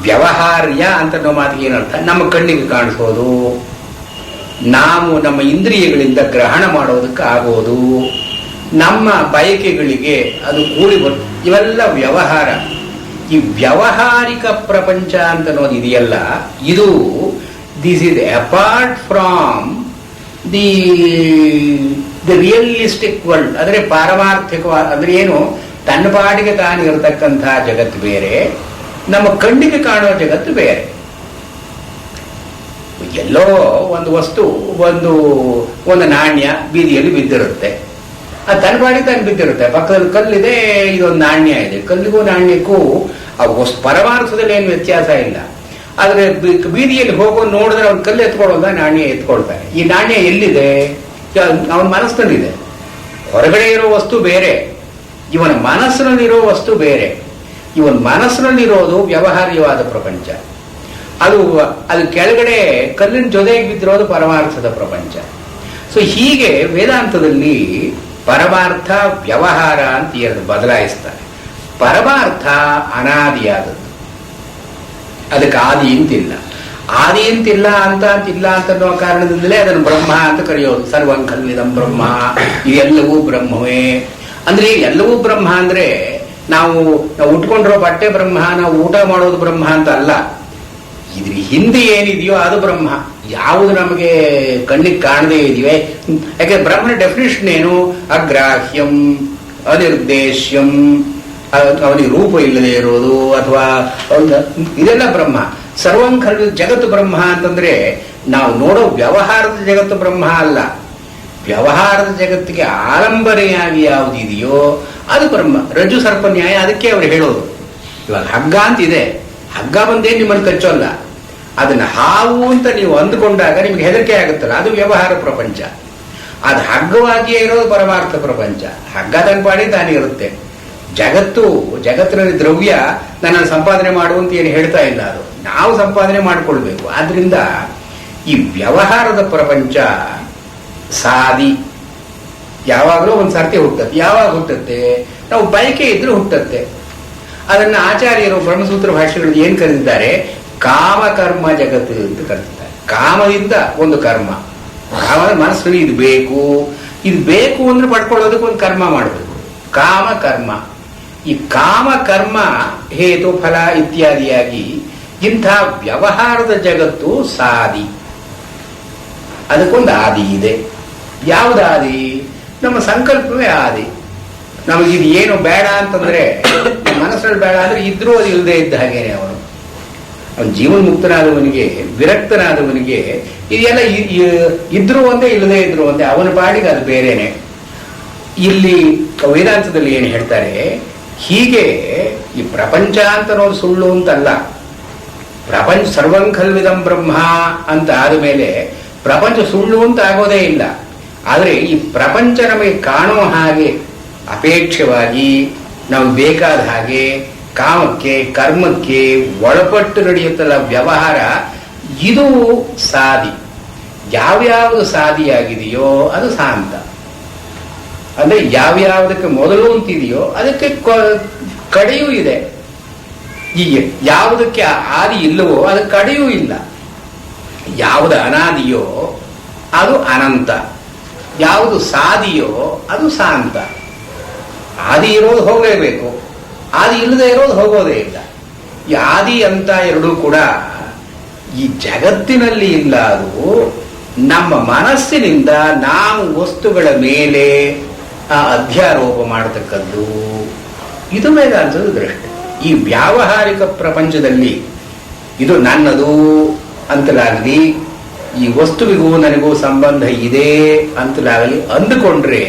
ವ್ಯವಹಾರ್ಯ ಅಂತ ಅನ್ನೋ ಮಾತಿಗೆ ಏನರ್ಥ, ನಮ್ಮ ಕಣ್ಣಿಗೆ ಕಾಣಿಸೋದು, ನಾವು ನಮ್ಮ ಇಂದ್ರಿಯಗಳಿಂದ ಗ್ರಹಣ ಮಾಡೋದಕ್ಕೆ ಆಗೋದು, ನಮ್ಮ ಬಯಕೆಗಳಿಗೆ ಅದು ಕೂಡಿ ಬರ್, ಇವೆಲ್ಲ ವ್ಯವಹಾರ. ಈ ವ್ಯವಹಾರಿಕ ಪ್ರಪಂಚ ಅಂತ ಅನ್ನೋದು ಇದೆಯಲ್ಲ, ಇದು this is apart from the realistic world. ಅಂದರೆ ಪಾರಮಾರ್ಥಿಕವಾದ, ಅಂದ್ರೆ ಏನು, ತನ್ನ ಪಾಡಿಗೆ ತಾನಿರತಕ್ಕಂತಹ ಜಗತ್ತು ಬೇರೆ, ನಮ್ಮ ಕಣ್ಣಿಗೆ ಕಾಣೋ ಜಗತ್ತು ಬೇರೆ. ಎಲ್ಲೋ ಒಂದು ವಸ್ತು, ಒಂದು ನಾಣ್ಯ ಬೀದಿಯಲ್ಲಿ ಬಿದ್ದಿರುತ್ತೆ, ಅದು ತನ್ನ ಪಾಡಿಗೆ ತಾನು ಬಿದ್ದಿರುತ್ತೆ. ಪಕ್ಕದಲ್ಲಿ ಕಲ್ಲಿದೆ, ಇದೊಂದು ನಾಣ್ಯ ಇದೆ, ಕಲ್ಲಿಗೂ ನಾಣ್ಯಕ್ಕೂ ಆ ಪರಮಾರ್ಥದಲ್ಲಿ ಏನು ವ್ಯತ್ಯಾಸ ಇಲ್ಲ. ಆದ್ರೆ ಬೀದಿಯಲ್ಲಿ ಹೋಗೋ ನೋಡಿದ್ರೆ ಅವ್ನು ಕಲ್ಲು ಎತ್ಕೊಳ್ಳೋದ, ನಾಣ್ಯ ಎತ್ಕೊಳ್ತಾನೆ. ಈ ನಾಣ್ಯ ಎಲ್ಲಿದೆ? ಅವನ ಮನಸ್ಸಿನಲ್ಲಿದೆ. ಹೊರಗಡೆ ಇರೋ ವಸ್ತು ಬೇರೆ, ಇವನ ಮನಸ್ಸಿನಲ್ಲಿರೋ ವಸ್ತು ಬೇರೆ. ಇವನ್ ಮನಸ್ಸಿನಲ್ಲಿರೋದು ವ್ಯವಹಾರ್ಯವಾದ ಪ್ರಪಂಚ. ಅದು ಕೆಳಗಡೆ ಕಲ್ಲಿನ ಜೊತೆಗೆ ಬಿದ್ದಿರೋದು ಪರಮಾರ್ಥದ ಪ್ರಪಂಚ. ಸೊ ಹೀಗೆ ವೇದಾಂತದಲ್ಲಿ ಪರಮಾರ್ಥ ವ್ಯವಹಾರ ಅಂತ ಎರಡು ಬದಲಾಯಿಸ್ತಾರೆ. ಪರಮಾರ್ಥ ಅನಾದಿಯಾದದ್ದು, ಅದಕ್ಕೆ ಆದಿ ಅಂತಿಲ್ಲ. ಆದಿ ಅಂತಿಲ್ಲ ಅಂತ ಅನ್ನೋ ಕಾರಣದಿಂದಲೇ ಅದನ್ನು ಬ್ರಹ್ಮ ಅಂತ ಕರೆಯೋದು. ಸರ್ವಂ ಖಲ್ವಿದಂ ಬ್ರಹ್ಮ, ಇದೆಲ್ಲವೂ ಬ್ರಹ್ಮವೇ. ಅಂದ್ರೆ ಎಲ್ಲವೂ ಬ್ರಹ್ಮ ಅಂದ್ರೆ ನಾವು ಉಟ್ಕೊಂಡಿರೋ ಬಟ್ಟೆ ಬ್ರಹ್ಮ, ನಾವು ಊಟ ಮಾಡೋದು ಬ್ರಹ್ಮ ಅಂತ ಅಲ್ಲ. ಇದ್ರ ಹಿಂದೆ ಏನಿದೆಯೋ ಅದು ಬ್ರಹ್ಮ. ಯಾವುದು ನಮಗೆ ಕಣ್ಣಿಗೆ ಕಾಣದೇ ಇದೆಯೇ, ಯಾಕೆ ಬ್ರಹ್ಮನ ಡೆಫಿನೇಷನ್ ಏನು? ಅಗ್ರಾಹ್ಯಂ, ಅನಿರ್ದೇಶ್ಯಂ, ಅವನಿಗೆ ರೂಪ ಇಲ್ಲದೆ ಇರೋದು, ಅಥವಾ ಇದೆಲ್ಲ ಬ್ರಹ್ಮ. ಸರ್ವಂ ಖಲ್ವಿ ಜಗತ್ತು ಬ್ರಹ್ಮ ಅಂತಂದ್ರೆ ನಾವು ನೋಡೋ ವ್ಯವಹಾರದ ಜಗತ್ತು ಬ್ರಹ್ಮ ಅಲ್ಲ. ವ್ಯವಹಾರದ ಜಗತ್ತಿಗೆ ಆಲಂಬನೆಯಾಗಿ ಯಾವುದಿದೆಯೋ ಅದು ಬ್ರಹ್ಮ. ರಜ್ಜು ಸರ್ಪ ನ್ಯಾಯ ಅದಕ್ಕೆ ಅವರು ಹೇಳೋದು. ಇವಾಗ ಹಗ್ಗ ಅಂತಿದೆ, ಹಗ್ಗ ಬಂದೇ ನಿಮ್ಮನ್ನು ಕಚ್ಚೋಲ್ಲ. ಅದನ್ನ ಹಾವು ಅಂತ ನೀವು ಅಂದುಕೊಂಡಾಗ ನಿಮ್ಗೆ ಹೆದರಿಕೆ ಆಗುತ್ತಲ್ಲ, ಅದು ವ್ಯವಹಾರ ಪ್ರಪಂಚ. ಅದು ಹಗ್ಗವಾಗಿಯೇ ಇರೋದು ಪರಮಾರ್ಥ ಪ್ರಪಂಚ. ಹಗ್ಗ ತನ್ನ ಪಾಡಿ ತಾನಿರುತ್ತೆ. ಜಗತ್ತಿನಲ್ಲಿ ದ್ರವ್ಯ ನನ್ನನ್ನು ಸಂಪಾದನೆ ಮಾಡುವಂತ ಏನು ಹೇಳ್ತಾ ಇಲ್ಲ, ಅದು ನಾವು ಸಂಪಾದನೆ ಮಾಡಿಕೊಳ್ಬೇಕು. ಆದ್ರಿಂದ ಈ ವ್ಯವಹಾರದ ಪ್ರಪಂಚ ಸಾದಿ ಯಾವಾಗಲೂ ಒಂದು ಸರ್ತಿ ಹುಟ್ಟತ್ತೆ. ಯಾವಾಗ ಹುಟ್ಟತ್ತೆ? ನಾವು ಬಯಕೆ ಇದ್ರೂ ಹುಟ್ಟತ್ತೆ. ಅದನ್ನ ಆಚಾರ್ಯರು ಬ್ರಹ್ಮಸೂತ್ರ ಭಾಷೆಗಳಲ್ಲಿ ಏನ್ ಕರೆದಿದ್ದಾರೆ? ಕಾಮಕರ್ಮ ಜಗತ್ತು ಅಂತ ಕರೆದಿದ್ದಾರೆ. ಕಾಮದಿಂದ ಒಂದು ಕರ್ಮ, ಕಾಮದ ಮನಸ್ಸಲ್ಲಿ ಇದು ಬೇಕು ಅಂದ್ರೆ ಪಡ್ಕೊಳ್ಳೋದಕ್ಕೆ ಒಂದು ಕರ್ಮ ಮಾಡಬೇಕು, ಕಾಮಕರ್ಮ. ಈ ಕಾಮಕರ್ಮ ಹೇತು ಫಲ ಇತ್ಯಾದಿಯಾಗಿ ಇಂಥ ವ್ಯವಹಾರದ ಜಗತ್ತು ಸಾದಿ. ಅದಕ್ಕೊಂದು ಆದಿ ಇದೆ. ಯಾವ್ದು ಆದಿ? ನಮ್ಮ ಸಂಕಲ್ಪವೇ ಆದಿ. ನಮಗಿದು ಏನು ಬೇಡ ಅಂತಂದ್ರೆ, ಮನಸ್ಸಲ್ಲಿ ಬೇಡ ಅಂದ್ರೆ ಇದ್ರೂ ಅದು ಇಲ್ಲದೆ ಇದ್ದ ಹಾಗೇನೆ. ಅವನು ಜೀವನ್ ಮುಕ್ತನಾದವನಿಗೆ, ವಿರಕ್ತನಾದವನಿಗೆ ಇದೆಲ್ಲ ಇದ್ರೂ ಒಂದೇ, ಇಲ್ಲದೆ ಇದ್ರು ಒಂದೇ, ಅವನ ಪಾಡಿಗೆ ಅದು ಬೇರೆನೆ. ಇಲ್ಲಿ ವೇದಾಂತದಲ್ಲಿ ಏನು ಹೇಳ್ತಾರೆ? ಹೀಗೆ ಈ ಪ್ರಪಂಚ ಅಂತ ಅನ್ನೋದು ಸುಳ್ಳು ಅಂತಲ್ಲ. ಪ್ರಪಂಚ ಸರ್ವಂ ಖಲ್ವಿದಂ ಬ್ರಹ್ಮ ಅಂತ ಆದಮೇಲೆ ಪ್ರಪಂಚ ಸುಳ್ಳು ಅಂತ ಆಗೋದೇ ಇಲ್ಲ. ಆದರೆ ಈ ಪ್ರಪಂಚ ನಮಗೆ ಕಾಣೋ ಹಾಗೆ ಅಪೇಕ್ಷವಾಗಿ ನಾವು ಬೇಕಾದ ಹಾಗೆ ಕಾಮಕ್ಕೆ ಕರ್ಮಕ್ಕೆ ಒಳಪಟ್ಟು ನಡೆಯುತ್ತಲ್ಲ ವ್ಯವಹಾರ, ಇದು ಸಾದಿ. ಯಾವ್ಯಾವುದು ಸಾದಿಯಾಗಿದೆಯೋ ಅದು ಶಾಂತ. ಅಂದ್ರೆ ಯಾವ್ಯಾವುದಕ್ಕೆ ಮೊದಲು ಅಂತಿದೆಯೋ ಅದಕ್ಕೆ ಕಡೆಯೂ ಇದೆ. ಈಗ ಯಾವುದಕ್ಕೆ ಆದಿ ಇಲ್ಲವೋ ಅದಕ್ಕೆ ಕಡೆಯೂ ಇಲ್ಲ. ಯಾವುದು ಅನಾದಿಯೋ ಅದು ಅನಂತ, ಯಾವುದು ಸಾದಿಯೋ ಅದು ಶಾಂತ. ಆದಿ ಇರೋದು ಹೋಗಲೇಬೇಕು, ಆದಿ ಇಲ್ಲದೆ ಇರೋದು ಹೋಗೋದೇ ಇಲ್ಲ. ಈ ಆದಿ ಅಂತ ಎರಡೂ ಕೂಡ ಈ ಜಗತ್ತಿನಲ್ಲಿ ಇಲ್ಲ. ಅದು ನಮ್ಮ ಮನಸ್ಸಿನಿಂದ ನಾವು ವಸ್ತುಗಳ ಮೇಲೆ ಅಧ್ಯಾರೋಪ ಮಾಡತಕ್ಕದ್ದು. ಇದು ವೇದಾಂತದ ದೃಷ್ಟಿ. ಈ ವ್ಯಾವಹಾರಿಕ ಪ್ರಪಂಚದಲ್ಲಿ ಇದು ನನ್ನದು ಅಂತಲಾಗಲಿ, ಈ ವಸ್ತುವಿಗೂ ನನಗೂ ಸಂಬಂಧ ಇದೆ ಅಂತಲಾಗಲಿ ಅಂದುಕೊಂಡ್ರೆ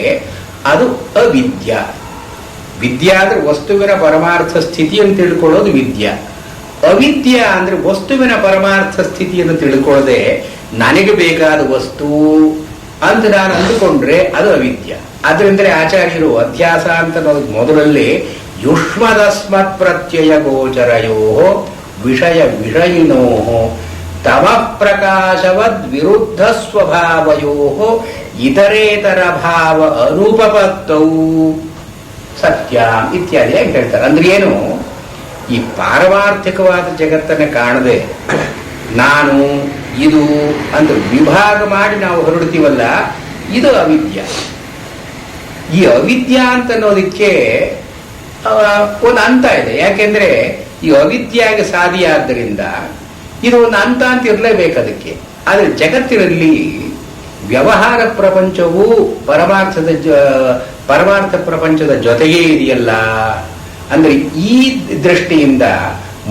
ಅದು ಅವಿದ್ಯಾ. ವಿದ್ಯಾ ಅಂದ್ರೆ ವಸ್ತುವಿನ ಪರಮಾರ್ಥ ಸ್ಥಿತಿಯನ್ನು ತಿಳ್ಕೊಳ್ಳೋದು ವಿದ್ಯಾ. ಅವಿದ್ಯಾ ಅಂದ್ರೆ ವಸ್ತುವಿನ ಪರಮಾರ್ಥ ಸ್ಥಿತಿಯನ್ನು ತಿಳ್ಕೊಳ್ಳದೆ ನನಗೆ ಬೇಕಾದ ವಸ್ತು ಅಂತ ನಾನು ಅಂದುಕೊಂಡ್ರೆ ಅದು ಅವಿದ್ಯ. ಆದ್ರಿಂದಲೇ ಆಚಾರ್ಯರು ಅಧ್ಯಾಸ ಅಂತ ಮೊದಲಲ್ಲಿ ಯುಷ್ಮದಸ್ಮತ್ ಪ್ರತ್ಯಯ ಗೋಚರಯೋ ವಿಷಯ ವಿಷಯಿನೋ ತಮ ಪ್ರಕಾಶವದ್ ವಿರುದ್ಧ ಸ್ವಭಾವಯೋ ಇತರೇತರ ಭಾವ ಅನುಪಪತ್ತೌ ಸತ್ಯ ಇತ್ಯಾದಿಯಾಗಿ ಹೇಳ್ತಾರೆ. ಅಂದ್ರೆ ಏನು, ಈ ಪಾರಮಾರ್ಥಿಕವಾದ ಜಗತ್ತನ್ನು ಕಾಣದೆ ನಾನು ಇದು ಅಂತ ವಿಭಾಗ ಮಾಡಿ ನಾವು ಹೊರಡ್ತೀವಲ್ಲ, ಇದು ಅವಿದ್ಯ. ಈ ಅವಿದ್ಯ ಅಂತ ಅನ್ನೋದಕ್ಕೆ ಒಂದು ಅಂತ ಇದೆ. ಯಾಕೆಂದ್ರೆ ಈ ಅವಿದ್ಯಾಗೆ ಸಾಧಿಯಾದ್ದರಿಂದ ಇದು ಒಂದು ಅಂತ ಅಂತ ಇರಲೇಬೇಕು ಅದಕ್ಕೆ. ಆದರೆ ಜಗತ್ತಿನಲ್ಲಿ ವ್ಯವಹಾರ ಪ್ರಪಂಚವು ಪರಮಾರ್ಥ ಪ್ರಪಂಚದ ಜೊತೆಗೇ ಇದೆಯಲ್ಲ. ಅಂದ್ರೆ ಈ ದೃಷ್ಟಿಯಿಂದ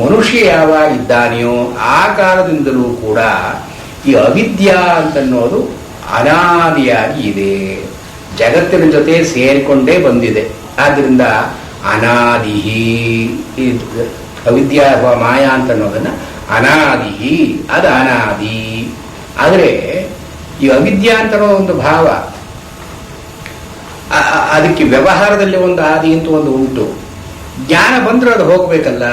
ಮನುಷ್ಯ ಯಾವಾಗ ಇದ್ದಾನೆಯೋ ಆ ಕಾಲದಿಂದಲೂ ಕೂಡ ಈ ಅವಿದ್ಯಾ ಅಂತನ್ನೋದು ಅನಾದಿಯಾಗಿ ಇದೆ, ಜಗತ್ತಿನ ಜೊತೆ ಸೇರಿಕೊಂಡೇ ಬಂದಿದೆ. ಆದ್ರಿಂದ ಅನಾದಿಹಿ, ಅವಿದ್ಯಾ ಅಥವಾ ಮಾಯಾ ಅಂತ ಅನ್ನೋದನ್ನ ಅನಾದಿಹಿ, ಅದು ಅನಾದಿ. ಆದರೆ ಈ ಅವಿದ್ಯಾ ಅಂತ ಅನ್ನೋ ಒಂದು ಭಾವ, ಅದಕ್ಕೆ ವ್ಯವಹಾರದಲ್ಲಿ ಒಂದು ಆದಿ ಅಂತ ಒಂದು ಉಂಟು. ಜ್ಞಾನ ಬಂದ್ರೆ ಅದು ಹೋಗ್ಬೇಕಲ್ಲ.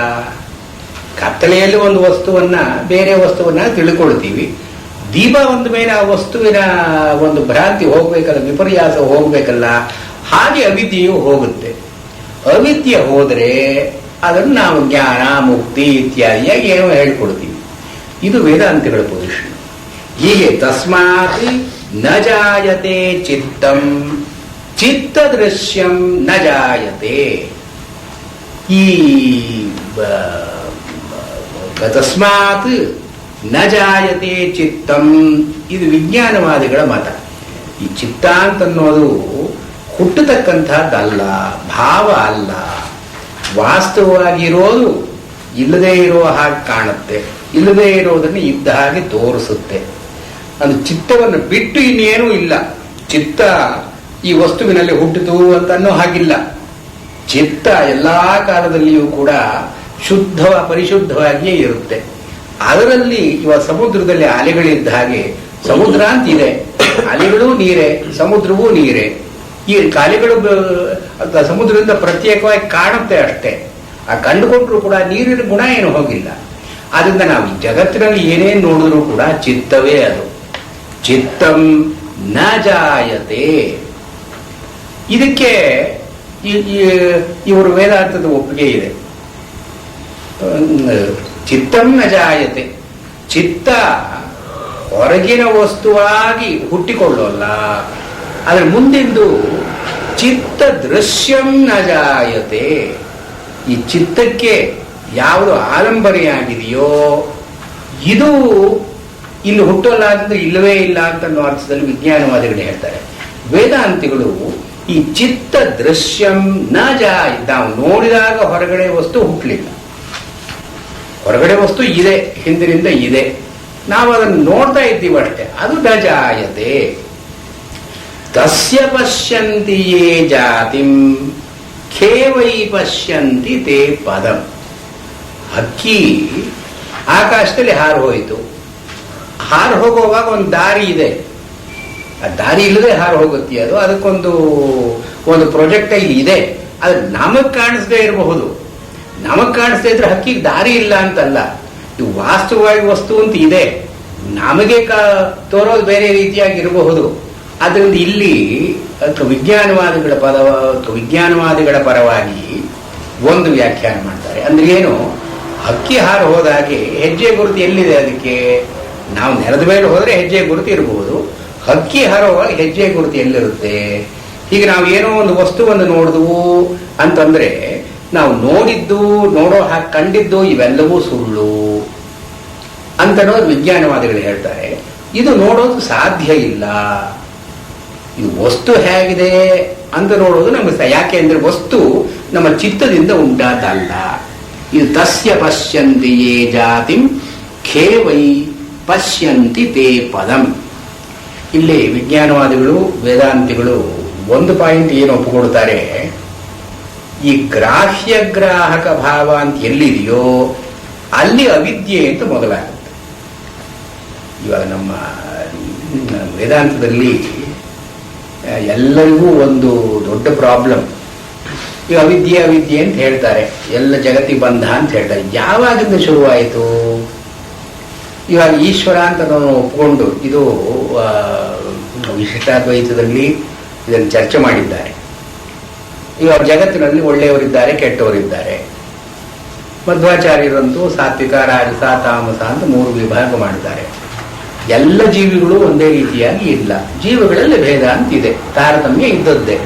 ಕತ್ತಲೆಯಲ್ಲಿ ಒಂದು ವಸ್ತುವನ್ನ ಬೇರೆ ವಸ್ತುವನ್ನ ತಿಳ್ಕೊಳ್ತೀವಿ. ದೀಪ ಒಂದ ಮೇಲೆ ಆ ವಸ್ತುವಿನ ಒಂದು ಭ್ರಾಂತಿ ಹೋಗ್ಬೇಕಲ್ಲ, ವಿಪರ್ಯಾಸ ಹೋಗ್ಬೇಕಲ್ಲ. ಹಾಗೆ ಅವಿದ್ಯೆಯು ಹೋಗುತ್ತೆ. ಅವಿದ್ಯೆ ಹೋದರೆ ಅದನ್ನು ನಾವು ಜ್ಞಾನ ಮುಕ್ತಿ ಇತ್ಯಾದಿಯಾಗಿ ಏನೋ ಹೇಳ್ಕೊಡ್ತೀವಿ. ಇದು ವೇದಾಂತಿಗಳ ಪೊಸಿಷನ್. ಹೀಗೆ ತಸ್ಮಾತ್ ನ ಜಾಯತೆ ಚಿತ್ತಂ ಚಿತ್ತ ದೃಶ್ಯಂ ನ ಜಾಯತೆ. ಈ ತಸ್ಮಾತ್ ನ ಜಾಯತೆ ಚಿತ್ತಂ, ಇದು ವಿಜ್ಞಾನವಾದಿಗಳ ಮತ. ಈ ಚಿತ್ತ ಅಂತನ್ನೋದು ಹುಟ್ಟತಕ್ಕಂಥದ್ದಲ್ಲ, ಭಾವ ಅಲ್ಲ. ವಾಸ್ತವವಾಗಿರೋದು ಇಲ್ಲದೇ ಇರೋ ಹಾಗೆ ಕಾಣುತ್ತೆ, ಇಲ್ಲದೇ ಇರೋದನ್ನು ಇದ್ದ ಹಾಗೆ ತೋರಿಸುತ್ತೆ. ಅದು ಚಿತ್ತವನ್ನು ಬಿಟ್ಟು ಇನ್ನೇನೂ ಇಲ್ಲ. ಚಿತ್ತ ಈ ವಸ್ತುವಿನಲ್ಲಿ ಹುಟ್ಟಿತು ಅಂತ ಅನ್ನೋ ಹಾಗಿಲ್ಲ. ಚಿತ್ತ ಎಲ್ಲಾ ಕಾಲದಲ್ಲಿಯೂ ಕೂಡ ಪರಿಶುದ್ಧವಾಗಿಯೇ ಇರುತ್ತೆ. ಅದರಲ್ಲಿ ಇವಾಗ ಸಮುದ್ರದಲ್ಲಿ ಅಲೆಗಳಿದ್ದ ಹಾಗೆ, ಸಮುದ್ರ ಅಂತ ಇದೆ, ಅಲೆಗಳೂ ನೀರೇ, ಸಮುದ್ರವೂ ನೀರೇ. ಈ ಅಲೆಗಳು ಸಮುದ್ರದಿಂದ ಪ್ರತ್ಯೇಕವಾಗಿ ಕಾಣುತ್ತೆ ಅಷ್ಟೇ. ಆ ಕಂಡುಕೊಂಡ್ರು ಕೂಡ ನೀರಿನ ಗುಣ ಏನು ಹೋಗಿಲ್ಲ. ಆದ್ರಿಂದ ನಾವು ಈ ಜಗತ್ತಿನಲ್ಲಿ ಏನೇನು ನೋಡಿದ್ರು ಕೂಡ ಚಿತ್ತವೇ ಅದು. ಚಿತ್ತಂ ನ ಜಾಯತೆ. ಇದಕ್ಕೆ ಇವರು ವೇದಾಂತದ ಒಪ್ಪಿಗೆ ಇದೆ. ಚಿತ್ತಂ ನ ಜಾಯತೆ, ಚಿತ್ತ ಹೊರಗಿನ ವಸ್ತುವಾಗಿ ಹುಟ್ಟಿಕೊಳ್ಳೋಲ್ಲ. ಅದರ ಮುಂದಿಂದು ಚಿತ್ತ ದೃಶ್ಯಂ ನ ಜಾಯತೆ. ಈ ಚಿತ್ತಕ್ಕೆ ಯಾವುದು ಆಲಂಬನೆಯಾಗಿದೆಯೋ ಇದು ಇಲ್ಲಿ ಹುಟ್ಟೋಲ್ಲ ಅಂತಂದ್ರೆ ಇಲ್ಲವೇ ಇಲ್ಲ ಅಂತ ಅನ್ನೋ ಅರ್ಥದಲ್ಲಿ ವಿಜ್ಞಾನವಾದಿಗಳು ಹೇಳ್ತಾರೆ. ವೇದಾಂತಿಗಳು ಈ ಚಿತ್ತ ದೃಶ್ಯಂ ನ ಜಾಯ, ನಾವು ನೋಡಿದಾಗ ಹೊರಗಡೆ ವಸ್ತು ಹುಟ್ಟಲಿಲ್ಲ, ಹೊರಗಡೆ ವಸ್ತು ಇದೆ, ಹಿಂದಿನಿಂದ ಇದೆ, ನಾವು ಅದನ್ನು ನೋಡ್ತಾ ಇದ್ದೀವಿ ಅಷ್ಟೇ, ಅದು ನ ಜಾಯತೆ. ತಸ್ಯ ಪಶ್ಯಂತಿ ಯೇ ಜಾತಿಂ ಖೇವೈ ಪಶ್ಯಂತಿ ತೇ ಪದಂ. ಹಕ್ಕಿ ಆಕಾಶದಲ್ಲಿ ಹಾರು ಹೋಯಿತು. ಹಾರು ಹೋಗುವಾಗ ಒಂದು ದಾರಿ ಇದೆ, ಆ ದಾರಿ ಇಲ್ಲದೆ ಹಾರು ಹೋಗುತ್ತೆ. ಅದು ಅದಕ್ಕೊಂದು ಪ್ರೊಜೆಕ್ಟೈಲ್ ಇದೆ. ಅದು ನಮಗ್ ಕಾಣಿಸದೇ ಇರಬಹುದು. ನಮಗ್ ಕಾಣಿಸದೇ ಇದ್ರೆ ಹಕ್ಕಿಗೆ ದಾರಿ ಇಲ್ಲ ಅಂತಲ್ಲ, ಇದು ವಾಸ್ತವವಾಗಿ ವಸ್ತು ಅಂತ ಇದೆ, ನಮಗೆ ತೋರೋದು ಬೇರೆ ರೀತಿಯಾಗಿರಬಹುದು. ಅದರಿಂದ ಇಲ್ಲಿ ವಿಜ್ಞಾನವಾದಿಗಳ ಪರವಾಗಿ ಒಂದು ವ್ಯಾಖ್ಯಾನ ಮಾಡ್ತಾರೆ. ಅಂದ್ರೆ ಏನು, ಹಕ್ಕಿ ಹಾರು ಹೋದಾಗೆ ಹೆಜ್ಜೆ ಗುರುತು ಎಲ್ಲಿದೆ? ಅದಕ್ಕೆ ನಾವು ನೆಲದ ಮೇಲೆ ಹೋದ್ರೆ ಹೆಜ್ಜೆ ಗುರುತು ಇರಬಹುದು, ಹಕ್ಕಿ ಹಾರುವಾಗ ಹೆಜ್ಜೆ ಗುರುತು ಎಲ್ಲಿರುತ್ತೆ? ಈಗ ನಾವು ಏನೋ ಒಂದು ವಸ್ತುವನ್ನು ನೋಡಿದ್ವು ಅಂತಂದ್ರೆ ನಾವು ನೋಡೋ ಹಾಗೆ ಕಂಡಿದ್ದು ಇವೆಲ್ಲವೂ ಸುಳ್ಳು ಅಂತನೋದು ವಿಜ್ಞಾನವಾದಿಗಳು ಹೇಳ್ತಾರೆ. ಇದು ನೋಡೋದು ಸಾಧ್ಯ ಇಲ್ಲ. ಇದು ವಸ್ತು ಹೇಗಿದೆ ಅಂತ ನೋಡೋದು ನಮಗೆ, ಯಾಕೆ ಅಂದ್ರೆ ವಸ್ತು ನಮ್ಮ ಚಿತ್ತದಿಂದ ಉಂಟಾದಲ್ಲ. ಇದು ತಸ್ಯ ಪಶ್ಯಂತಿ ಯೇ ಜಾತಿಂ ಖೇವೈ ಪಶ್ಯಂತಿ ತೇ ಪದಂ. ಇಲ್ಲಿ ವಿಜ್ಞಾನವಾದಿಗಳು ವೇದಾಂತಿಗಳು ಒಂದು ಪಾಯಿಂಟ್ ಏನು ಒಪ್ಪಿಕೊಡ್ತಾರೆ, ಈ ಗ್ರಾಹ್ಯಗ್ರಾಹಕ ಭಾವ ಅಂತ ಎಲ್ಲಿದೆಯೋ ಅಲ್ಲಿ ಅವಿದ್ಯೆ ಅಂತ ಮೊದಲಾಗುತ್ತೆ. ಇವಾಗ ನಮ್ಮ ವೇದಾಂತದಲ್ಲಿ ಎಲ್ಲರಿಗೂ ಒಂದು ದೊಡ್ಡ ಪ್ರಾಬ್ಲಮ್, ಈ ಅವಿದ್ಯೆ ಅವಿದ್ಯೆ ಅಂತ ಹೇಳ್ತಾರೆ, ಎಲ್ಲ ಜಗತ್ತಿಗೆ ಬಂಧ ಅಂತ ಹೇಳ್ತಾರೆ. ಯಾವಾಗಿಂದ ಶುರುವಾಯಿತು? ಇವಾಗ ಈಶ್ವರ ಅಂತ ನಾವು ಒಪ್ಪಿಕೊಂಡು, ಇದು ವಿಶಿಷ್ಟಾದ್ವೈತದಲ್ಲಿ ಇದನ್ನು ಚರ್ಚೆ ಮಾಡಿದ್ದಾರೆ. ಇವಾಗ ಜಗತ್ತಿನಲ್ಲಿ ಒಳ್ಳೆಯವರಿದ್ದಾರೆ, ಕೆಟ್ಟವರಿದ್ದಾರೆ. ಮಧ್ವಾಚಾರ್ಯರಂತೂ ಸಾತ್ವಿಕ, ರಾಜಸ, ತಾಮಸ ಅಂತ 3 ವಿಭಾಗ ಮಾಡಿದ್ದಾರೆ. ಎಲ್ಲ ಜೀವಿಗಳು ಒಂದೇ ರೀತಿಯಾಗಿ ಇಲ್ಲ, ಜೀವಗಳಲ್ಲಿ ಭೇದ ಅಂತಿದೆ, ತಾರತಮ್ಯ ಇದ್ದದ್ದೇ,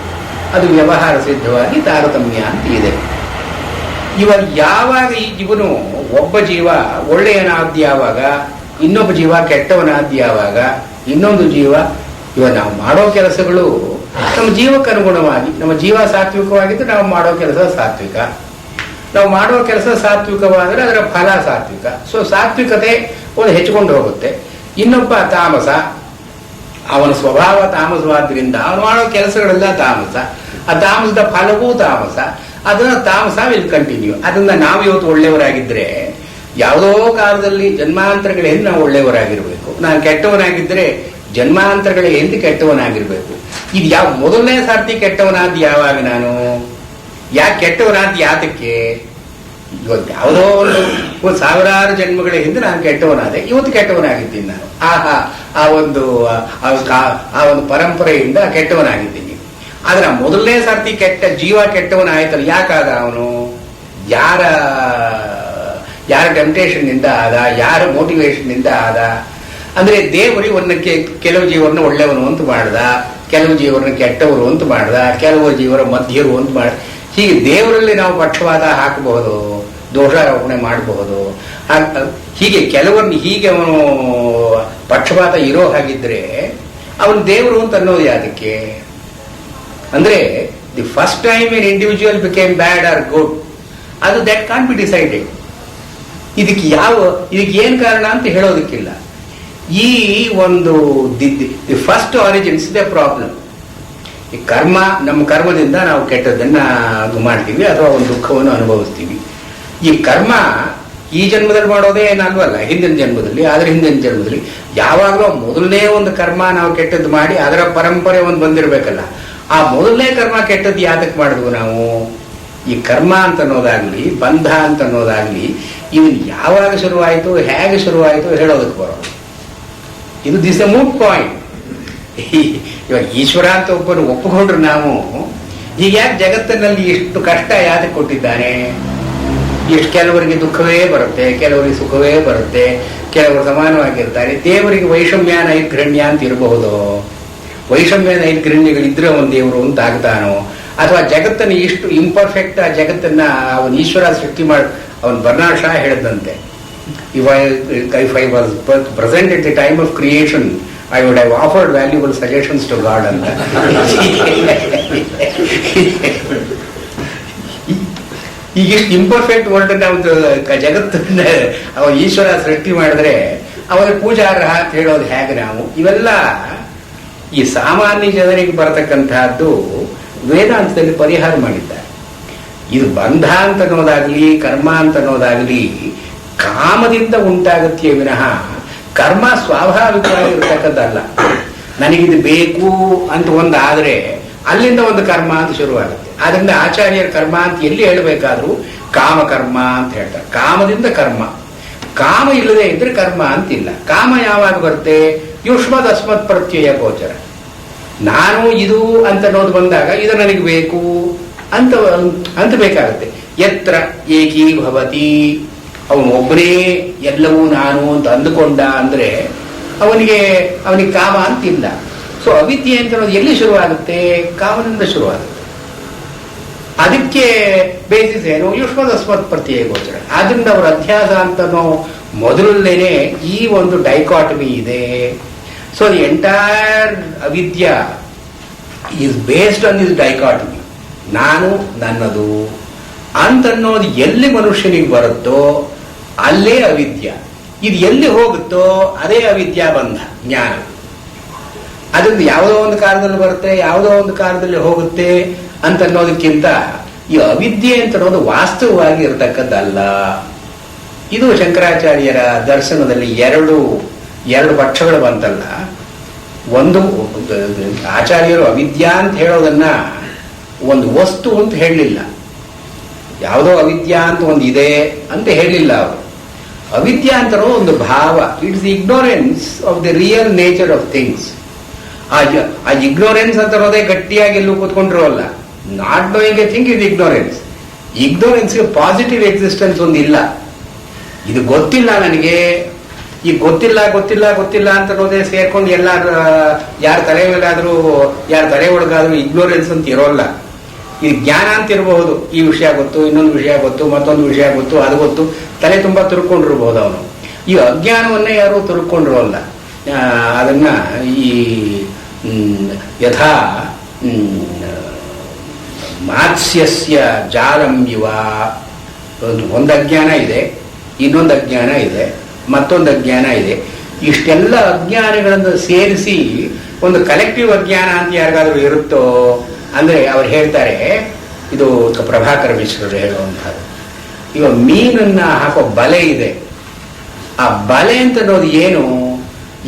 ಅದು ವ್ಯವಹಾರ ಸಿದ್ಧವಾಗಿ ತಾರತಮ್ಯ ಅಂತ ಇದೆ. ಇವಾಗ ಯಾವಾಗ ಇವನು ಒಬ್ಬ ಜೀವ ಒಳ್ಳೆಯನಾದ ಯಾವಾಗ, ಇನ್ನೊಬ್ಬ ಜೀವ ಕೆಟ್ಟವನಾದ ಯಾವಾಗ, ಇನ್ನೊಂದು ಜೀವ, ಇವಾಗ ನಾವು ಮಾಡೋ ಕೆಲಸಗಳು ನಮ್ಮ ಜೀವಕ್ಕೆ ಅನುಗುಣವಾಗಿ, ನಮ್ಮ ಜೀವ ಸಾತ್ವಿಕವಾಗಿದ್ದು ನಾವು ಮಾಡೋ ಕೆಲಸ ಸಾತ್ವಿಕ, ನಾವು ಮಾಡುವ ಕೆಲಸ ಸಾತ್ವಿಕವಾದರೆ ಅದರ ಫಲ ಸಾತ್ವಿಕ. ಸೊ ಸಾತ್ವಿಕತೆ ಒಂದು ಹೆಚ್ಚಿಕೊಂಡು ಹೋಗುತ್ತೆ. ಇನ್ನೊಬ್ಬ ತಾಮಸ, ಅವನ ಸ್ವಭಾವ ತಾಮಸವಾದ್ರಿಂದ ಅವನು ಮಾಡೋ ಕೆಲಸಗಳೆಲ್ಲ ತಾಮಸ, ಆ ತಾಮಸದ ಫಲವೂ ತಾಮಸ, ಅದನ್ನ ತಾಮಸ ವಿಲ್ ಕಂಟಿನ್ಯೂ. ಅದನ್ನ ನಾವು ಇವತ್ತು ಒಳ್ಳೆಯವರಾಗಿದ್ರೆ ಯಾವುದೋ ಕಾಲದಲ್ಲಿ ಜನ್ಮಾಂತರಗಳ ಹಿಂದೆ ನಾವು ಒಳ್ಳೆಯವರಾಗಿರ್ಬೇಕು. ನಾನು ಕೆಟ್ಟವನಾಗಿದ್ದರೆ ಜನ್ಮಾಂತರಗಳ ಹಿಂದೆ ಕೆಟ್ಟವನಾಗಿರ್ಬೇಕು. ಇದು ಯಾವ ಮೊದಲನೇ ಸಾರ್ತಿ ಕೆಟ್ಟವನಾದ ಯಾವಾಗ, ನಾನು ಯಾಕೆ ಕೆಟ್ಟವನಾದ ಯಾತಕ್ಕೆ? ಇವತ್ತು ಯಾವುದೋ ಒಂದು ಸಾವಿರಾರು ಜನ್ಮಗಳ ಹಿಂದೆ ನಾನು ಕೆಟ್ಟವನಾದೆ, ಇವತ್ತು ಕೆಟ್ಟವನಾಗಿದ್ದೀನಿ ನಾನು. ಆ ಒಂದು ಪರಂಪರೆಯಿಂದ ಕೆಟ್ಟವನಾಗಿದ್ದೀನಿ. ಆದ್ರೆ ಮೊದಲನೇ ಸರ್ತಿ ಜೀವ ಕೆಟ್ಟವನಾಯ್ತಲ್ಲ, ಯಾಕಾದ ಅವನು? ಯಾರ ಟೆಂಪ್ಟೇಷನ್ ನಿಂದ ಆದ, ಯಾರ ಮೋಟಿವೇಶನ್ ನಿಂದ ಆದ? ಅಂದ್ರೆ ದೇವರಿಗೆ ಕೆಲವು ಜೀವರನ್ನ ಒಳ್ಳೆಯವನು ಅಂತ ಮಾಡ್ದ, ಕೆಲವು ಜೀವರನ್ನ ಕೆಟ್ಟವರು ಅಂತ ಮಾಡ್ದ, ಕೆಲವು ಜೀವರ ಮಧ್ಯರು ಅಂತ ಮಾಡ್ದ. ಹೀಗೆ ದೇವರಲ್ಲಿ ನಾವು ಪಕ್ಷಪಾತ ಹಾಕಬಹುದು, ದೋಷಾರೋಪಣೆ ಮಾಡಬಹುದು. ಹೀಗೆ ಕೆಲವರನ್ನ ಹೀಗೆ ಅವನು ಪಕ್ಷಪಾತ ಇರೋ ಹಾಗಿದ್ರೆ ಅವನು ದೇವರು ಅಂತ ಅನ್ನೋದು ಯಾದಕ್ಕೆ? ಅಂದ್ರೆ the first time an individual became bad are good, ಅದು ದಟ್ ಕಾನ್ ಬಿ ಡಿಸೈಡೆಡ್. ಇದಕ್ಕೆ ಏನ್ ಕಾರಣ ಅಂತ ಹೇಳೋದಕ್ಕಿಲ್ಲ. ಈ ಒಂದು the first origins the problem. ಈ ಕರ್ಮ, ನಮ್ಮ ಕರ್ಮದಿಂದ ನಾವು ಕೆಟ್ಟದನ್ನ ಮಾಡ್ತೀವಿ ಅಥವಾ ಒಂದು ದುಃಖವನ್ನು ಅನುಭವಿಸ್ತೀವಿ. ಈ ಕರ್ಮ ಈ ಜನ್ಮದಲ್ಲಿ ಮಾಡೋದೇ ಏನಲ್ವಲ್ಲ, ಹಿಂದಿನ ಜನ್ಮದಲ್ಲಿ. ಆದ್ರೆ ಹಿಂದಿನ ಜನ್ಮದಲ್ಲಿ ಯಾವಾಗಲೂ ಮೊದಲನೇ ಒಂದು ಕರ್ಮ ನಾವು ಕೆಟ್ಟದ್ದು ಮಾಡಿ ಅದರ ಪರಂಪರೆ ಒಂದು ಬಂದಿರಬೇಕಲ್ಲ. ಆ ಮೊದಲನೇ ಕರ್ಮ ಕೆಟ್ಟದ್ದು ಯಾತಕ್ಕೆ ಮಾಡಿದ್ವು ನಾವು? ಈ ಕರ್ಮ ಅಂತ ಅನ್ನೋದಾಗ್ಲಿ, ಬಂಧ ಅಂತ ಅನ್ನೋದಾಗ್ಲಿ, ಇವನ್ ಯಾವಾಗ ಶುರುವಾಯಿತು, ಹೇಗೆ ಶುರುವಾಯಿತು ಹೇಳೋದಕ್ಕೆ ಬರೋದು. ಇದು ದಿಸ್ ಎ ಮೂಟ್ ಪಾಯಿಂಟ್. ಇವಾಗ ಈಶ್ವರ ಅಂತ ಒಬ್ಬನು ಒಪ್ಪಿಕೊಂಡ್ರೆ ನಾವು ಹೀಗ್ಯಾಕೆ ಜಗತ್ತಿನಲ್ಲಿ ಎಷ್ಟು ಕಷ್ಟ ಯಾತಕ್ಕೆ ಕೊಟ್ಟಿದ್ದಾನೆ? ಎಷ್ಟು ಕೆಲವರಿಗೆ ದುಃಖವೇ ಬರುತ್ತೆ, ಕೆಲವರಿಗೆ ಸುಖವೇ ಬರುತ್ತೆ, ಕೆಲವರು ಸಮಾನವಾಗಿರ್ತಾರೆ. ದೇವರಿಗೆ ವೈಷಮ್ಯ ನೈರ್ಘಣ್ಯ ಅಂತ ಇರಬಹುದು. ವೈಷಮ್ಯ ನೈರ್ಘಣ್ಯಗಳಿದ್ರೆ ಅವನು ದೇವರು ಅಂತ ಆಗ್ತಾನೋ? ಅಥವಾ ಜಗತ್ತನ್ನು ಇಷ್ಟು ಇಂಪರ್ಫೆಕ್ಟ್ ಆ ಜಗತ್ತನ್ನ ಅವನು ಈಶ್ವರ ಸೃಷ್ಟಿ ಮಾಡಿ, ಅವನು ಬರ್ನಾಡ್ ಶಾ ಹೇಳಿದಂತೆ, if I was present at the time of creation, I would have offered valuable suggestions to God ಅಂತ. ಈಗಿಷ್ಟು ಇಂಪರ್ಫೆಕ್ಟ್ ವರ್ಲ್ಡ್ ನಾವು ಜಗತ್ತನ್ನ ಅವನು ಈಶ್ವರ ಸೃಷ್ಟಿ ಮಾಡಿದ್ರೆ ಅವನ ಪೂಜಾರ್ಹ ಅಂತ ಹೇಳೋದು ಹೇಗೆ ನಾವು? ಇವೆಲ್ಲ ಈ ಸಾಮಾನ್ಯ ಜನರಿಗೆ ಬರತಕ್ಕಂತಹದ್ದು ವೇದಾಂತದಲ್ಲಿ ಪರಿಹಾರ ಮಾಡಿದ್ದಾರೆ. ಇದು ಬಂಧ ಅಂತ ಅನ್ನೋದಾಗ್ಲಿ, ಕರ್ಮ ಅಂತ ಅನ್ನೋದಾಗ್ಲಿ ಕಾಮದಿಂದ ಉಂಟಾಗತ್ತೆ ವಿನಃ ಕರ್ಮ ಸ್ವಾಭಾವಿಕವಾಗಿರ್ತಕ್ಕದ್ದಲ್ಲ. ನನಗಿದು ಬೇಕು ಅಂತ ಒಂದಾದ್ರೆ ಅಲ್ಲಿಂದ ಒಂದು ಕರ್ಮ ಅಂತ ಶುರುವಾಗುತ್ತೆ. ಆದ್ರಿಂದ ಆಚಾರ್ಯರ ಕರ್ಮ ಅಂತ ಎಲ್ಲಿ ಹೇಳಬೇಕಾದ್ರೂ ಕಾಮಕರ್ಮ ಅಂತ ಹೇಳ್ತಾರೆ. ಕಾಮದಿಂದ ಕರ್ಮ, ಕಾಮ ಇಲ್ಲದೆ ಇದ್ರೆ ಕರ್ಮ ಅಂತಿಲ್ಲ. ಕಾಮ ಯಾವಾಗ ಬರುತ್ತೆ? ಯುಷ್ಮದ್ ಅಸ್ಮತ್ ಪ್ರತ್ಯಯ ಗೋಚರ. ನಾನು ಇದು ಅಂತ ಅನ್ನೋದು ಬಂದಾಗ ಇದು ನನಗೆ ಬೇಕು ಅಂತ ಬೇಕಾಗುತ್ತೆ. ಯತ್ರ ಏಕೀಭವತಿ, ಅವನು ಒಬ್ಬನೇ ಎಲ್ಲವೂ ನಾನು ಅಂತ ಅಂದುಕೊಂಡ ಅಂದ್ರೆ ಅವನಿಗೆ ಕಾಮ ಅಂತಿಲ್ಲ. ಸೊ ಅವಿದ್ಯೆ ಅಂತ ಅನ್ನೋದು ಎಲ್ಲಿ ಶುರುವಾಗುತ್ತೆ? ಕಾಮನಿಂದ ಶುರುವಾಗುತ್ತೆ. ಅದಕ್ಕೆ ಬೇಸಿಸ್ ಏನು? ಯುಷ್ಮದ್ ಅಸ್ಮತ್ ಪ್ರತ್ಯಯ ಗೋಚರ. ಆದ್ರಿಂದ ಅವರ ಅಧ್ಯಾಸ ಅಂತನೋ ಮೊದಲನೇನೆ ಈ ಒಂದು ಡೈಕಾಟಮಿ ಇದೆ. ಸೊ ದಿ ಎಂಟೈರ್ ಅವಿದ್ಯಾ is based on this dichotomy. ನಾನು ನನ್ನದು ಅಂತನ್ನೋದು ಎಲ್ಲಿ ಮನುಷ್ಯನಿಗೆ ಬರುತ್ತೋ ಅಲ್ಲೇ ಅವಿದ್ಯ. ಇದು ಎಲ್ಲಿ ಹೋಗುತ್ತೋ ಅದೇ ಅವಿದ್ಯಾ ಬಂಧ, ಜ್ಞಾನ. ಅದರಿಂದ ಯಾವುದೋ ಒಂದು ಕಾಲದಲ್ಲಿ ಬರುತ್ತೆ, ಯಾವುದೋ ಒಂದು ಕಾಲದಲ್ಲಿ ಹೋಗುತ್ತೆ ಅಂತ ಅನ್ನೋದಕ್ಕಿಂತ ಈ ಅವಿದ್ಯೆ ಅಂತ ಅನ್ನೋದು ವಾಸ್ತವವಾಗಿ ಇರತಕ್ಕದ್ದಲ್ಲ. ಇದು ಶಂಕರಾಚಾರ್ಯರ ದರ್ಶನದಲ್ಲಿ ಎರಡು ಎರಡು ಪಕ್ಷಗಳು ಬಂತಲ್ಲ. ಒಂದು ಆಚಾರ್ಯರು ಅವಿದ್ಯಾ ಅಂತ ಹೇಳೋದನ್ನ ಒಂದು ವಸ್ತು ಅಂತ ಹೇಳಲಿಲ್ಲ, ಯಾವುದೋ ಅವಿದ್ಯಾ ಅಂತ ಒಂದು ಇದೆ ಅಂತ ಹೇಳಲಿಲ್ಲ ಅವರು. ಅವಿದ್ಯಾ ಅಂತನೋ ಒಂದು ಭಾವ, it's ignorance of the real nature of things. ಆ ಇಗ್ನೋರೆನ್ಸ್ ಅಂತ ಅನ್ನೋದೇ ಗಟ್ಟಿಯಾಗಿ ಎಲ್ಲೂ ಕೂತ್ಕೊಂಡಿರೋಲ್ಲ. Not knowing a thing is ignorance. ಇಗ್ನೋರೆನ್ಸ್ಗೆ ಪಾಸಿಟಿವ್ ಎಕ್ಸಿಸ್ಟೆನ್ಸ್ ಒಂದು ಇಲ್ಲ. ಇದು ಗೊತ್ತಿಲ್ಲ ನನಗೆ, ಈ ಗೊತ್ತಿಲ್ಲ ಗೊತ್ತಿಲ್ಲ ಗೊತ್ತಿಲ್ಲ ಅಂತ ಅನ್ನೋದೇ ಸೇರ್ಕೊಂಡು ಯಾರ ತಲೆ ಮೇಲಾದ್ರೂ ಯಾರ ತಲೆ ಒಳಗಾದ್ರೂ ಇಗ್ನೋರೆನ್ಸ್ ಅಂತ ಇರೋಲ್ಲ. ಇದು ಜ್ಞಾನ ಅಂತ ಇರಬಹುದು. ಈ ವಿಷಯ ಗೊತ್ತು, ಇನ್ನೊಂದು ವಿಷಯ ಗೊತ್ತು, ಮತ್ತೊಂದು ವಿಷಯ ಗೊತ್ತು, ಅದು ಗೊತ್ತು, ತಲೆ ತುಂಬಾ ತುರ್ಕೊಂಡಿರ್ಬಹುದು ಅವನು. ಈ ಅಜ್ಞಾನವನ್ನೇ ಯಾರು ತುರ್ಕೊಂಡಿರೋಲ್ಲ. ಅದನ್ನ ಈ ಯಥಾ ಮಾತ್ಸ್ಯಸ್ಯ ಜಾಲಂ ಇವ, ಒಂದು ಅಜ್ಞಾನ ಇದೆ, ಇನ್ನೊಂದು ಅಜ್ಞಾನ ಇದೆ, ಮತ್ತೊಂದು ಅಜ್ಞಾನ ಇದೆ. ಇಷ್ಟೆಲ್ಲ ಅಜ್ಞಾನಗಳನ್ನು ಸೇರಿಸಿ ಒಂದು ಕಲೆಕ್ಟಿವ್ ಅಜ್ಞಾನ ಅಂತ ಯಾರಿಗಾದ್ರೂ ಇರುತ್ತೋ ಅಂದ್ರೆ ಅವ್ರು ಹೇಳ್ತಾರೆ, ಇದು ಪ್ರಭಾಕರ ಮಿಶ್ರರು ಹೇಳುವಂಥದ್ದು. ಇವಾಗ ಮೀನನ್ನ ಹಾಕೋ ಬಲೆ ಇದೆ, ಆ ಬಲೆ ಅಂತ ಅನ್ನೋದು ಏನು?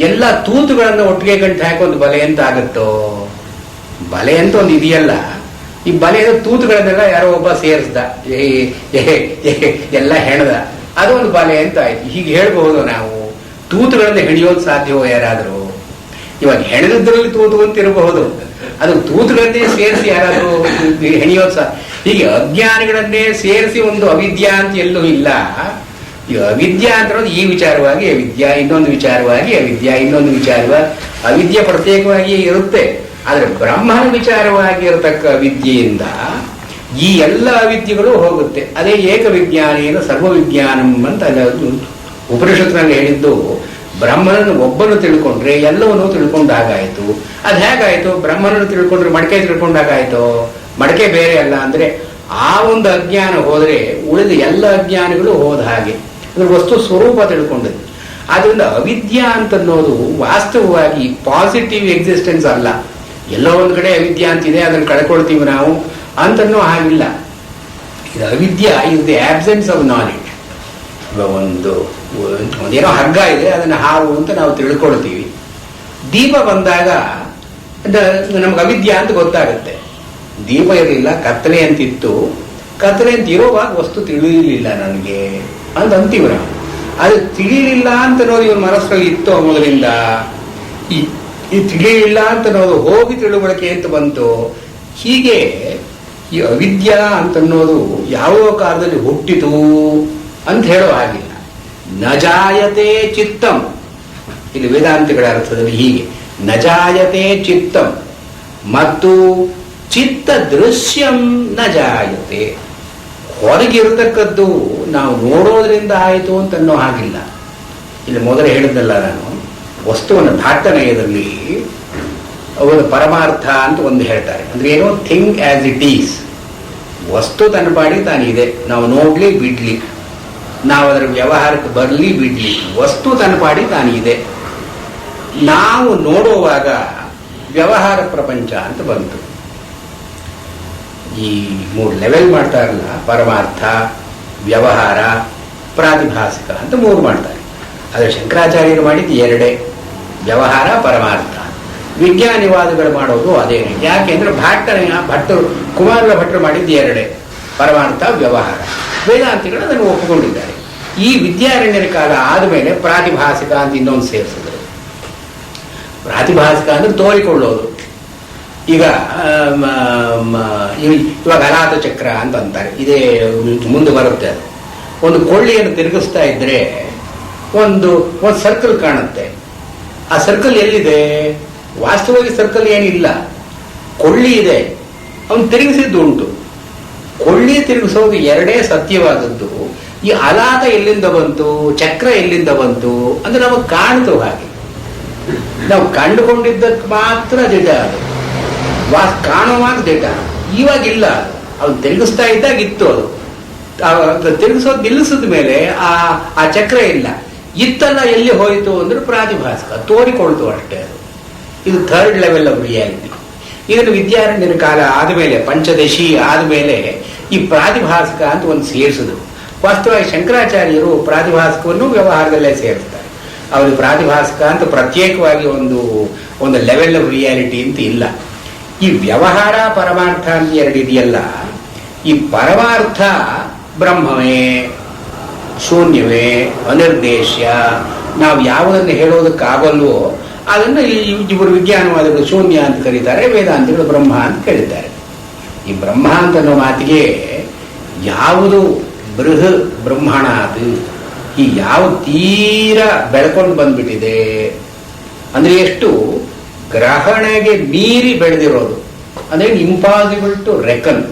ಎಲ್ಲ ತೂತುಗಳನ್ನು ಒಟ್ಟಿಗೆ ಗಂಟು ಹಾಕಿ ಒಂದು ಬಲೆ ಅಂತ ಆಗುತ್ತೋ? ಬಲೆ ಅಂತ ಒಂದು ಇದೆಯಲ್ಲ, ಈ ಬಲೆಯ ತೂತುಗಳನ್ನೆಲ್ಲ ಯಾರೋ ಒಬ್ಬ ಸೇರಿಸ್ದ, ಎಲ್ಲ ಹೆಣದ, ಅದೊಂದು ಬಲೆ ಅಂತ ಆಯ್ತು. ಹೀಗೆ ಹೇಳ್ಬಹುದು ನಾವು. ತೂತುಗಳನ್ನು ಹೆಣಿಯೋದು ಸಾಧ್ಯವೋ ಯಾರಾದರೂ? ಇವಾಗ ಹೆಣೆದ್ರಲ್ಲಿ ತೂತು ಅಂತ ಇರಬಹುದು, ಅದು ತೂತುಗಳನ್ನೇ ಸೇರಿಸಿ ಯಾರಾದರೂ ಹೆಣಿಯೋದು ಸಹ. ಹೀಗೆ ಅಜ್ಞಾನಿಗಳನ್ನೇ ಸೇರಿಸಿ ಒಂದು ಅವಿದ್ಯಾ ಅಂತ ಎಲ್ಲೂ ಇಲ್ಲ. ಈ ಅವಿದ್ಯಾ ಅಂತ ಈ ವಿಚಾರವಾಗಿ ಅವಿದ್ಯಾ, ಇನ್ನೊಂದು ವಿಚಾರವಾಗಿ ಅವಿದ್ಯಾ, ಇನ್ನೊಂದು ವಿಚಾರವಾಗಿ ಅವಿದ್ಯೆ ಪ್ರತ್ಯೇಕವಾಗಿ ಇರುತ್ತೆ. ಆದರೆ ಬ್ರಹ್ಮನ ವಿಚಾರವಾಗಿ ಇರತಕ್ಕ ಅವಿದ್ಯೆಯಿಂದ ಈ ಎಲ್ಲ ಅವಿದ್ಯೆಗಳು ಹೋಗುತ್ತೆ. ಅದೇ ಏಕವಿಜ್ಞಾನೇನ ಸರ್ವವಿಜ್ಞಾನಂ ಅಂತ ಉಪನಿಷತ್ನಲ್ಲಿ ಹೇಳಿದ್ದು. ಬ್ರಹ್ಮನನ್ನು ಒಬ್ಬನು ತಿಳ್ಕೊಂಡ್ರೆ ಎಲ್ಲವನ್ನೂ ತಿಳ್ಕೊಂಡಾಗಾಯ್ತು. ಅದು ಹೇಗಾಯ್ತು? ಬ್ರಹ್ಮನನ್ನು ತಿಳ್ಕೊಂಡ್ರೆ ಮಡಕೆ ತಿಳ್ಕೊಂಡಾಗಾಯ್ತು? ಮಡಕೆ ಬೇರೆ ಅಲ್ಲ ಅಂದ್ರೆ ಆ ಒಂದು ಅಜ್ಞಾನ ಹೋದ್ರೆ ಉಳಿದ ಎಲ್ಲ ಅಜ್ಞಾನಗಳು ಹೋದ ಹಾಗೆ. ಅದ್ರ ವಸ್ತು ಸ್ವರೂಪ ತಿಳ್ಕೊಂಡದ್ದು. ಆದ್ರಿಂದ ಅವಿದ್ಯಾ ಅಂತನ್ನೋದು ವಾಸ್ತವವಾಗಿ ಪಾಸಿಟಿವ್ ಎಕ್ಸಿಸ್ಟೆನ್ಸ್ ಅಲ್ಲ. ಎಲ್ಲೋ ಒಂದು ಕಡೆ ಅವಿದ್ಯಾ ಅಂತಿದೆ, ಅದನ್ನು ಕಳ್ಕೊಳ್ತೀವಿ ನಾವು ಅಂತನ್ನೋ ಹಾಗಿಲ್ಲ. ಇದು ಅವಿದ್ಯಾ is the absence of knowledge. ಒಂದೇನೋ ಹಗ್ಗ ಇದೆ, ಅದನ್ನು ಹಾವು ಅಂತ ನಾವು ತಿಳ್ಕೊಳ್ತೀವಿ. ದೀಪ ಬಂದಾಗ ನಮ್ಗೆ ಅವಿದ್ಯಾ ಅಂತ ಗೊತ್ತಾಗುತ್ತೆ. ದೀಪ ಇರಲಿಲ್ಲ, ಕತ್ತಲೆ ಅಂತಿತ್ತು. ಕತ್ತಲೆ ಅಂತ ಇರೋವಾಗ ವಸ್ತು ತಿಳಿಯಲಿಲ್ಲ ನನಗೆ ಅಂತ ಅಂತೀವಿ ನಾವು. ಅದು ತಿಳಿಯಲಿಲ್ಲ ಅಂತ ಅನ್ನೋದು ಇವನ್ ಮನಸ್ಸಲ್ಲಿ ಇತ್ತು ಮೊದಲಿಂದ. ಈ ತಿಳಿಯಲಿಲ್ಲ ಅಂತ ಅನ್ನೋದು ಹೋಗಿ ತಿಳುವಳಿಕೆ ಅಂತ ಬಂತು. ಹೀಗೆ ಈ ಅವಿದ್ಯಾ ಅಂತನ್ನೋದು ಯಾವ ಕಾಲದಲ್ಲಿ ಹುಟ್ಟಿತು ಅಂತ ಹೇಳೋ ಹಾಗಿಲ್ಲ. ನಜಾಯತೆ ಚಿತ್ತಂ, ಇಲ್ಲಿ ವೇದಾಂತಿಗಳ ಅರ್ಥದಲ್ಲಿ ಹೀಗೆ, ನಜಾಯತೆ ಚಿತ್ತಂ ಮತ್ತು ಚಿತ್ತ ದೃಶ್ಯಂ ನ ಜಾಯತೆ. ಹೊರಗಿರತಕ್ಕದ್ದು ನಾವು ನೋಡೋದ್ರಿಂದ ಆಯಿತು ಅಂತ ಅನ್ನೋ ಹಾಗಿಲ್ಲ. ಇಲ್ಲಿ ಮೊದಲು ಹೇಳಿದ್ದಲ್ಲ ನಾನು, ವಸ್ತುವನ್ನು ಧಾಟನಯದಲ್ಲಿ ಅವರು ಪರಮಾರ್ಥ ಅಂತ ಒಂದು ಹೇಳ್ತಾರೆ. ಅಂದ್ರೆ ಏನೋ ಥಿಂಗ್ ಆಸ್ ಇಟ್ ಈಸ್. ವಸ್ತು ತನ್ನ ಪಾಡಿ ತಾನಿದೆ, ನಾವು ನೋಡ್ಲಿ ಬಿಡ್ಲಿ, ನಾವು ಅದರ ವ್ಯವಹಾರಕ್ಕೆ ಬರಲಿ ಬಿಡ್ಲಿ, ವಸ್ತು ತನ್ನ ಪಾಡಿ ತಾನಿದೆ. ನಾವು ನೋಡುವಾಗ ವ್ಯವಹಾರ ಪ್ರಪಂಚ ಅಂತ ಬಂತು. ಈ 3 ಲೆವೆಲ್ ಮಾಡ್ತಾರಲ್ಲ, ಪರಮಾರ್ಥ, ವ್ಯವಹಾರ, ಪ್ರಾತಿಭಾಸಿಕ ಅಂತ 3 ಮಾಡ್ತಾರೆ. ಆದರೆ ಶಂಕರಾಚಾರ್ಯರು ಮಾಡಿದ್ದು 2, ವ್ಯವಹಾರ, ಪರಮಾರ್ಥ. ವಿಜ್ಞಾನಿವಾದಗಳು ಮಾಡೋದು ಅದೇನೆ. ಯಾಕೆಂದ್ರೆ ಭಟ್ಟರು ಕುಮಾರ ಭಟ್ಟರು ಮಾಡಿದ್ದು 2, ಪರಮಾರ್ಥ, ವ್ಯವಹಾರ. ವೇದಾಂತಿಗಳು ಅದನ್ನು ಒಪ್ಪಿಕೊಂಡಿದ್ದಾರೆ. ಈ ವಿದ್ಯಾರಣ್ಯರ ಕಾಲ ಆದಮೇಲೆ ಪ್ರಾತಿಭಾಸಿಕ ಅಂತ ಇನ್ನೊಂದು ಸೇರಿಸಿದ್ರು. ಪ್ರಾತಿಭಾಸಿಕ ಅಂದ್ರೆ ತೋರಿಕೊಳ್ಳೋದು. ಈಗ ಇವಾಗ ಅನಾಥ ಚಕ್ರ ಅಂತ ಅಂತಾರೆ, ಇದೇ ಮುಂದೆ ಬರುತ್ತೆ. ಅದು ಒಂದು ಕೊಳ್ಳಿಯನ್ನು ತಿರುಗಿಸ್ತಾ ಇದ್ರೆ ಒಂದು ಸರ್ಕಲ್ ಕಾಣುತ್ತೆ. ಆ ಸರ್ಕಲ್ ಎಲ್ಲಿದೆ? ವಾಸ್ತವವಾಗಿ ಸರ್ಕಲ್ ಏನಿಲ್ಲ, ಕೊಳ್ಳಿ ಇದೆ, ಅವನು ತಿರುಗಿಸಿದ್ದು ಉಂಟು. ಕೊಳ್ಳಿ ತಿರುಗಿಸೋದು 2 ಸತ್ಯವಾದದ್ದು. ಈ ಅನಾಥ ಎಲ್ಲಿಂದ ಬಂತು, ಚಕ್ರ ಎಲ್ಲಿಂದ ಬಂತು ಅಂದ್ರೆ ನಮಗೆ ಕಾಣ್ತು. ಹಾಗೆ ನಾವು ಕಂಡುಕೊಂಡಿದ್ದಕ್ಕೆ ಮಾತ್ರ ದಿಟ, ಅದು ಕಾಣುವಾಗ ದಿಟ. ಇವಾಗಿಲ್ಲ, ಅವ್ನು ತಿರುಗಿಸ್ತಾ ಇದ್ದಾಗ ಇತ್ತು. ಅದು ತಿರುಗಿಸೋದು ನಿಲ್ಲಿಸಿದ ಮೇಲೆ ಆ ಚಕ್ರ ಇಲ್ಲ. ಇತ್ತಲ್ಲ ಎಲ್ಲಿ ಹೋಯಿತು ಅಂದ್ರೆ ಪ್ರಾತಿಭಾಸಿಕ, ತೋರಿಕೊಳ್ತು ಅಷ್ಟೇ. ಅದು ಇದು 3rd ಲೆವೆಲ್ ಆಫ್ ರಿಯಾಲಿಟಿ. ಇದನ್ನು ವಿದ್ಯಾರಣ್ಯನ ಕಾಲ ಆದಮೇಲೆ, ಪಂಚದಶಿ ಆದಮೇಲೆ ಈ ಪ್ರಾತಿಭಾಸಿಕ ಅಂತ ಒಂದು ಸೇರಿಸಿದ್ರು. ವಾಸ್ತವವಾಗಿ ಶಂಕರಾಚಾರ್ಯರು ಪ್ರಾತಿಭಾಸಿಕವನ್ನು ವ್ಯವಹಾರದಲ್ಲೇ ಸೇರಿಸ್ತಾರೆ. ಅವರಿಗೆ ಪ್ರಾತಿಭಾಸಿಕ ಅಂತ ಪ್ರತ್ಯೇಕವಾಗಿ ಒಂದು ಲೆವೆಲ್ ಆಫ್ ರಿಯಾಲಿಟಿ ಅಂತ ಇಲ್ಲ. ಈ ವ್ಯವಹಾರ ಪರಮಾರ್ಥ ಅಂತ ಎರಡು ಇದೆಯಲ್ಲ, ಈ ಪರಮಾರ್ಥ ಬ್ರಹ್ಮವೇ, ಶೂನ್ಯವೇ, ಅನಿರ್ದೇಶ್ಯ, ನಾವು ಯಾವುದನ್ನು ಹೇಳೋದಕ್ಕಾಗಲ್ವೋ ಅದನ್ನು ಇವರು ವಿಜ್ಞಾನವಾದಿಗಳು ಶೂನ್ಯ ಅಂತ ಕರೀತಾರೆ, ವೇದಾಂತಿಗಳು ಬ್ರಹ್ಮ ಅಂತ ಕರೀತಾರೆ. ಈ ಬ್ರಹ್ಮ ಅಂತ ಅನ್ನೋ ಮಾತಿಗೆ ಯಾವುದು ಬೃಹ ಬ್ರಹ್ಮಣ ಅದು, ಈ ಯಾವ ತೀರ ಬೆಳ್ಕೊಂಡು ಬಂದ್ಬಿಟ್ಟಿದೆ ಅಂದ್ರೆ ಎಷ್ಟು ಗ್ರಹಣೆಗೆ ಮೀರಿ ಬೆಳೆದಿರೋದು, ಅಂದ್ರೆ ಇಂಪಾಸಿಬಲ್ ಟು ರೆಕನ್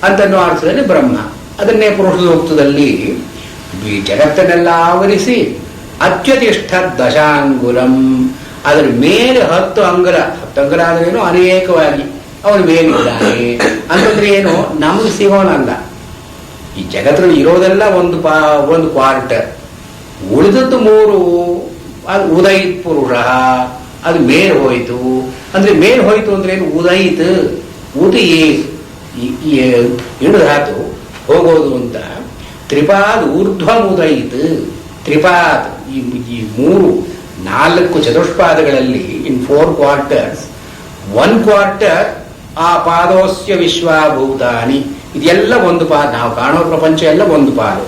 ಅಂತನ್ನೋ ಅರ್ಥದಲ್ಲಿ ಬ್ರಹ್ಮ. ಅದನ್ನೇ ಪುರುಷ ಸೂಕ್ತದಲ್ಲಿ ಈ ಜಗತ್ತನ್ನೆಲ್ಲ ಆವರಿಸಿ ಅತ್ಯತಿಷ್ಠ ದಶಾಂಗುಲಂ, ಅದರ ಮೇಲೆ 10 ಅಂಗುಲ, 10 ಅಂಗುಲ ಅಂದ್ರೇನು ಅನೇಕವಾಗಿ ಅವನು ಮೇಲಿದ್ದಾನೆ ಅಂತಂದ್ರೆ ಏನು, ನಮಗೆ ಸಿಗೋಣಲ್ಲ. ಈ ಜಗತ್ತಲ್ಲಿ ಇರೋದೆಲ್ಲ ಒಂದು ಕ್ವಾರ್ಟರ್, ಉಳಿದದ್ದು 3 ಅದು ಉದಯಿತ್ ಪುರುಷ, ಅದು ಮೇಲ್ ಹೋಯ್ತು. ಅಂದ್ರೆ ಮೇಲ್ ಹೋಯ್ತು ಅಂದ್ರೆ ಏನು, ಉದಯಿತ್ ಇಳಿದಾತು ಹೋಗೋದು ಅಂತ. ತ್ರಿಪಾದ್ ಊರ್ಧ್ವಂ ಉದಯಿತ್, ತ್ರಿಪಾದ್ ಈ 4 ಚತುಷ್ಪಾದಗಳಲ್ಲಿ ಇನ್ 4 ಕ್ವಾರ್ಟರ್ಸ್, 1 ಕ್ವಾರ್ಟರ್ ಆ ಪಾದೋಸ್ಯ ವಿಶ್ವಾಭೂತಾನಿ, ಇದೆಲ್ಲ ಒಂದು ಪಾದ, ನಾವು ಕಾಣೋ ಪ್ರಪಂಚ ಎಲ್ಲ ಒಂದು ಪಾಲು.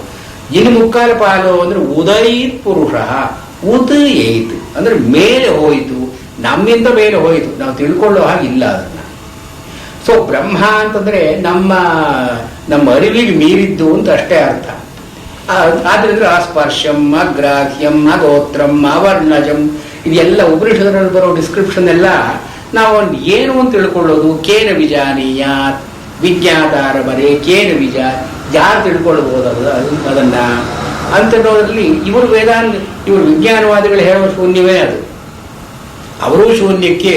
ಇನ್ನು 3/4 ಪಾಲು ಅಂದ್ರೆ ಉದಯಿತ್ ಪುರುಷ, ಉದಯಿತ್ ಅಂದ್ರೆ ಮೇಲೆ ಹೋಯಿತು, ನಮ್ಮಿಂದ ಮೇಲೆ ಹೋಯಿತು, ನಾವು ತಿಳ್ಕೊಳ್ಳೋ ಹಾಗಿಲ್ಲ ಅದನ್ನ. ಸೊ ಬ್ರಹ್ಮ ಅಂತಂದ್ರೆ ನಮ್ಮ ಅರಿವಿಗೆ ಮೀರಿದ್ದು ಅಂತ ಅಷ್ಟೇ ಅರ್ಥ. ಆದ್ರಿಂದ ಅಸ್ಪರ್ಶಂ, ಅಗ್ರಾಹ್ಯಂ, ಅಗೋತ್ರಂ, ಅವರ್ಣಜಂ, ಇದೆಲ್ಲ ಉಪನಿಷತ್ಗಳಲ್ಲಿ ಬರೋ ಡಿಸ್ಕ್ರಿಪ್ಷನ್ ಎಲ್ಲ ನಾವು ಏನು ಅಂತ ತಿಳ್ಕೊಳ್ಳೋದು. ಕೇನ ವಿಜಾನೀಯಾತ್ ವಿಜ್ಞಾತಾರ ಬರೇ ಕೇನ ವಿಜ, ಯಾರು ತಿಳ್ಕೊಳ್ಬಹುದು ಅದನ್ನ ಅಂತನ್ನೋದ್ರಲ್ಲಿ ಇವರು ವಿಜ್ಞಾನವಾದಿಗಳು ಹೇಳುವ ಶೂನ್ಯವೇ ಅದು. ಅವರೂ ಶೂನ್ಯಕ್ಕೆ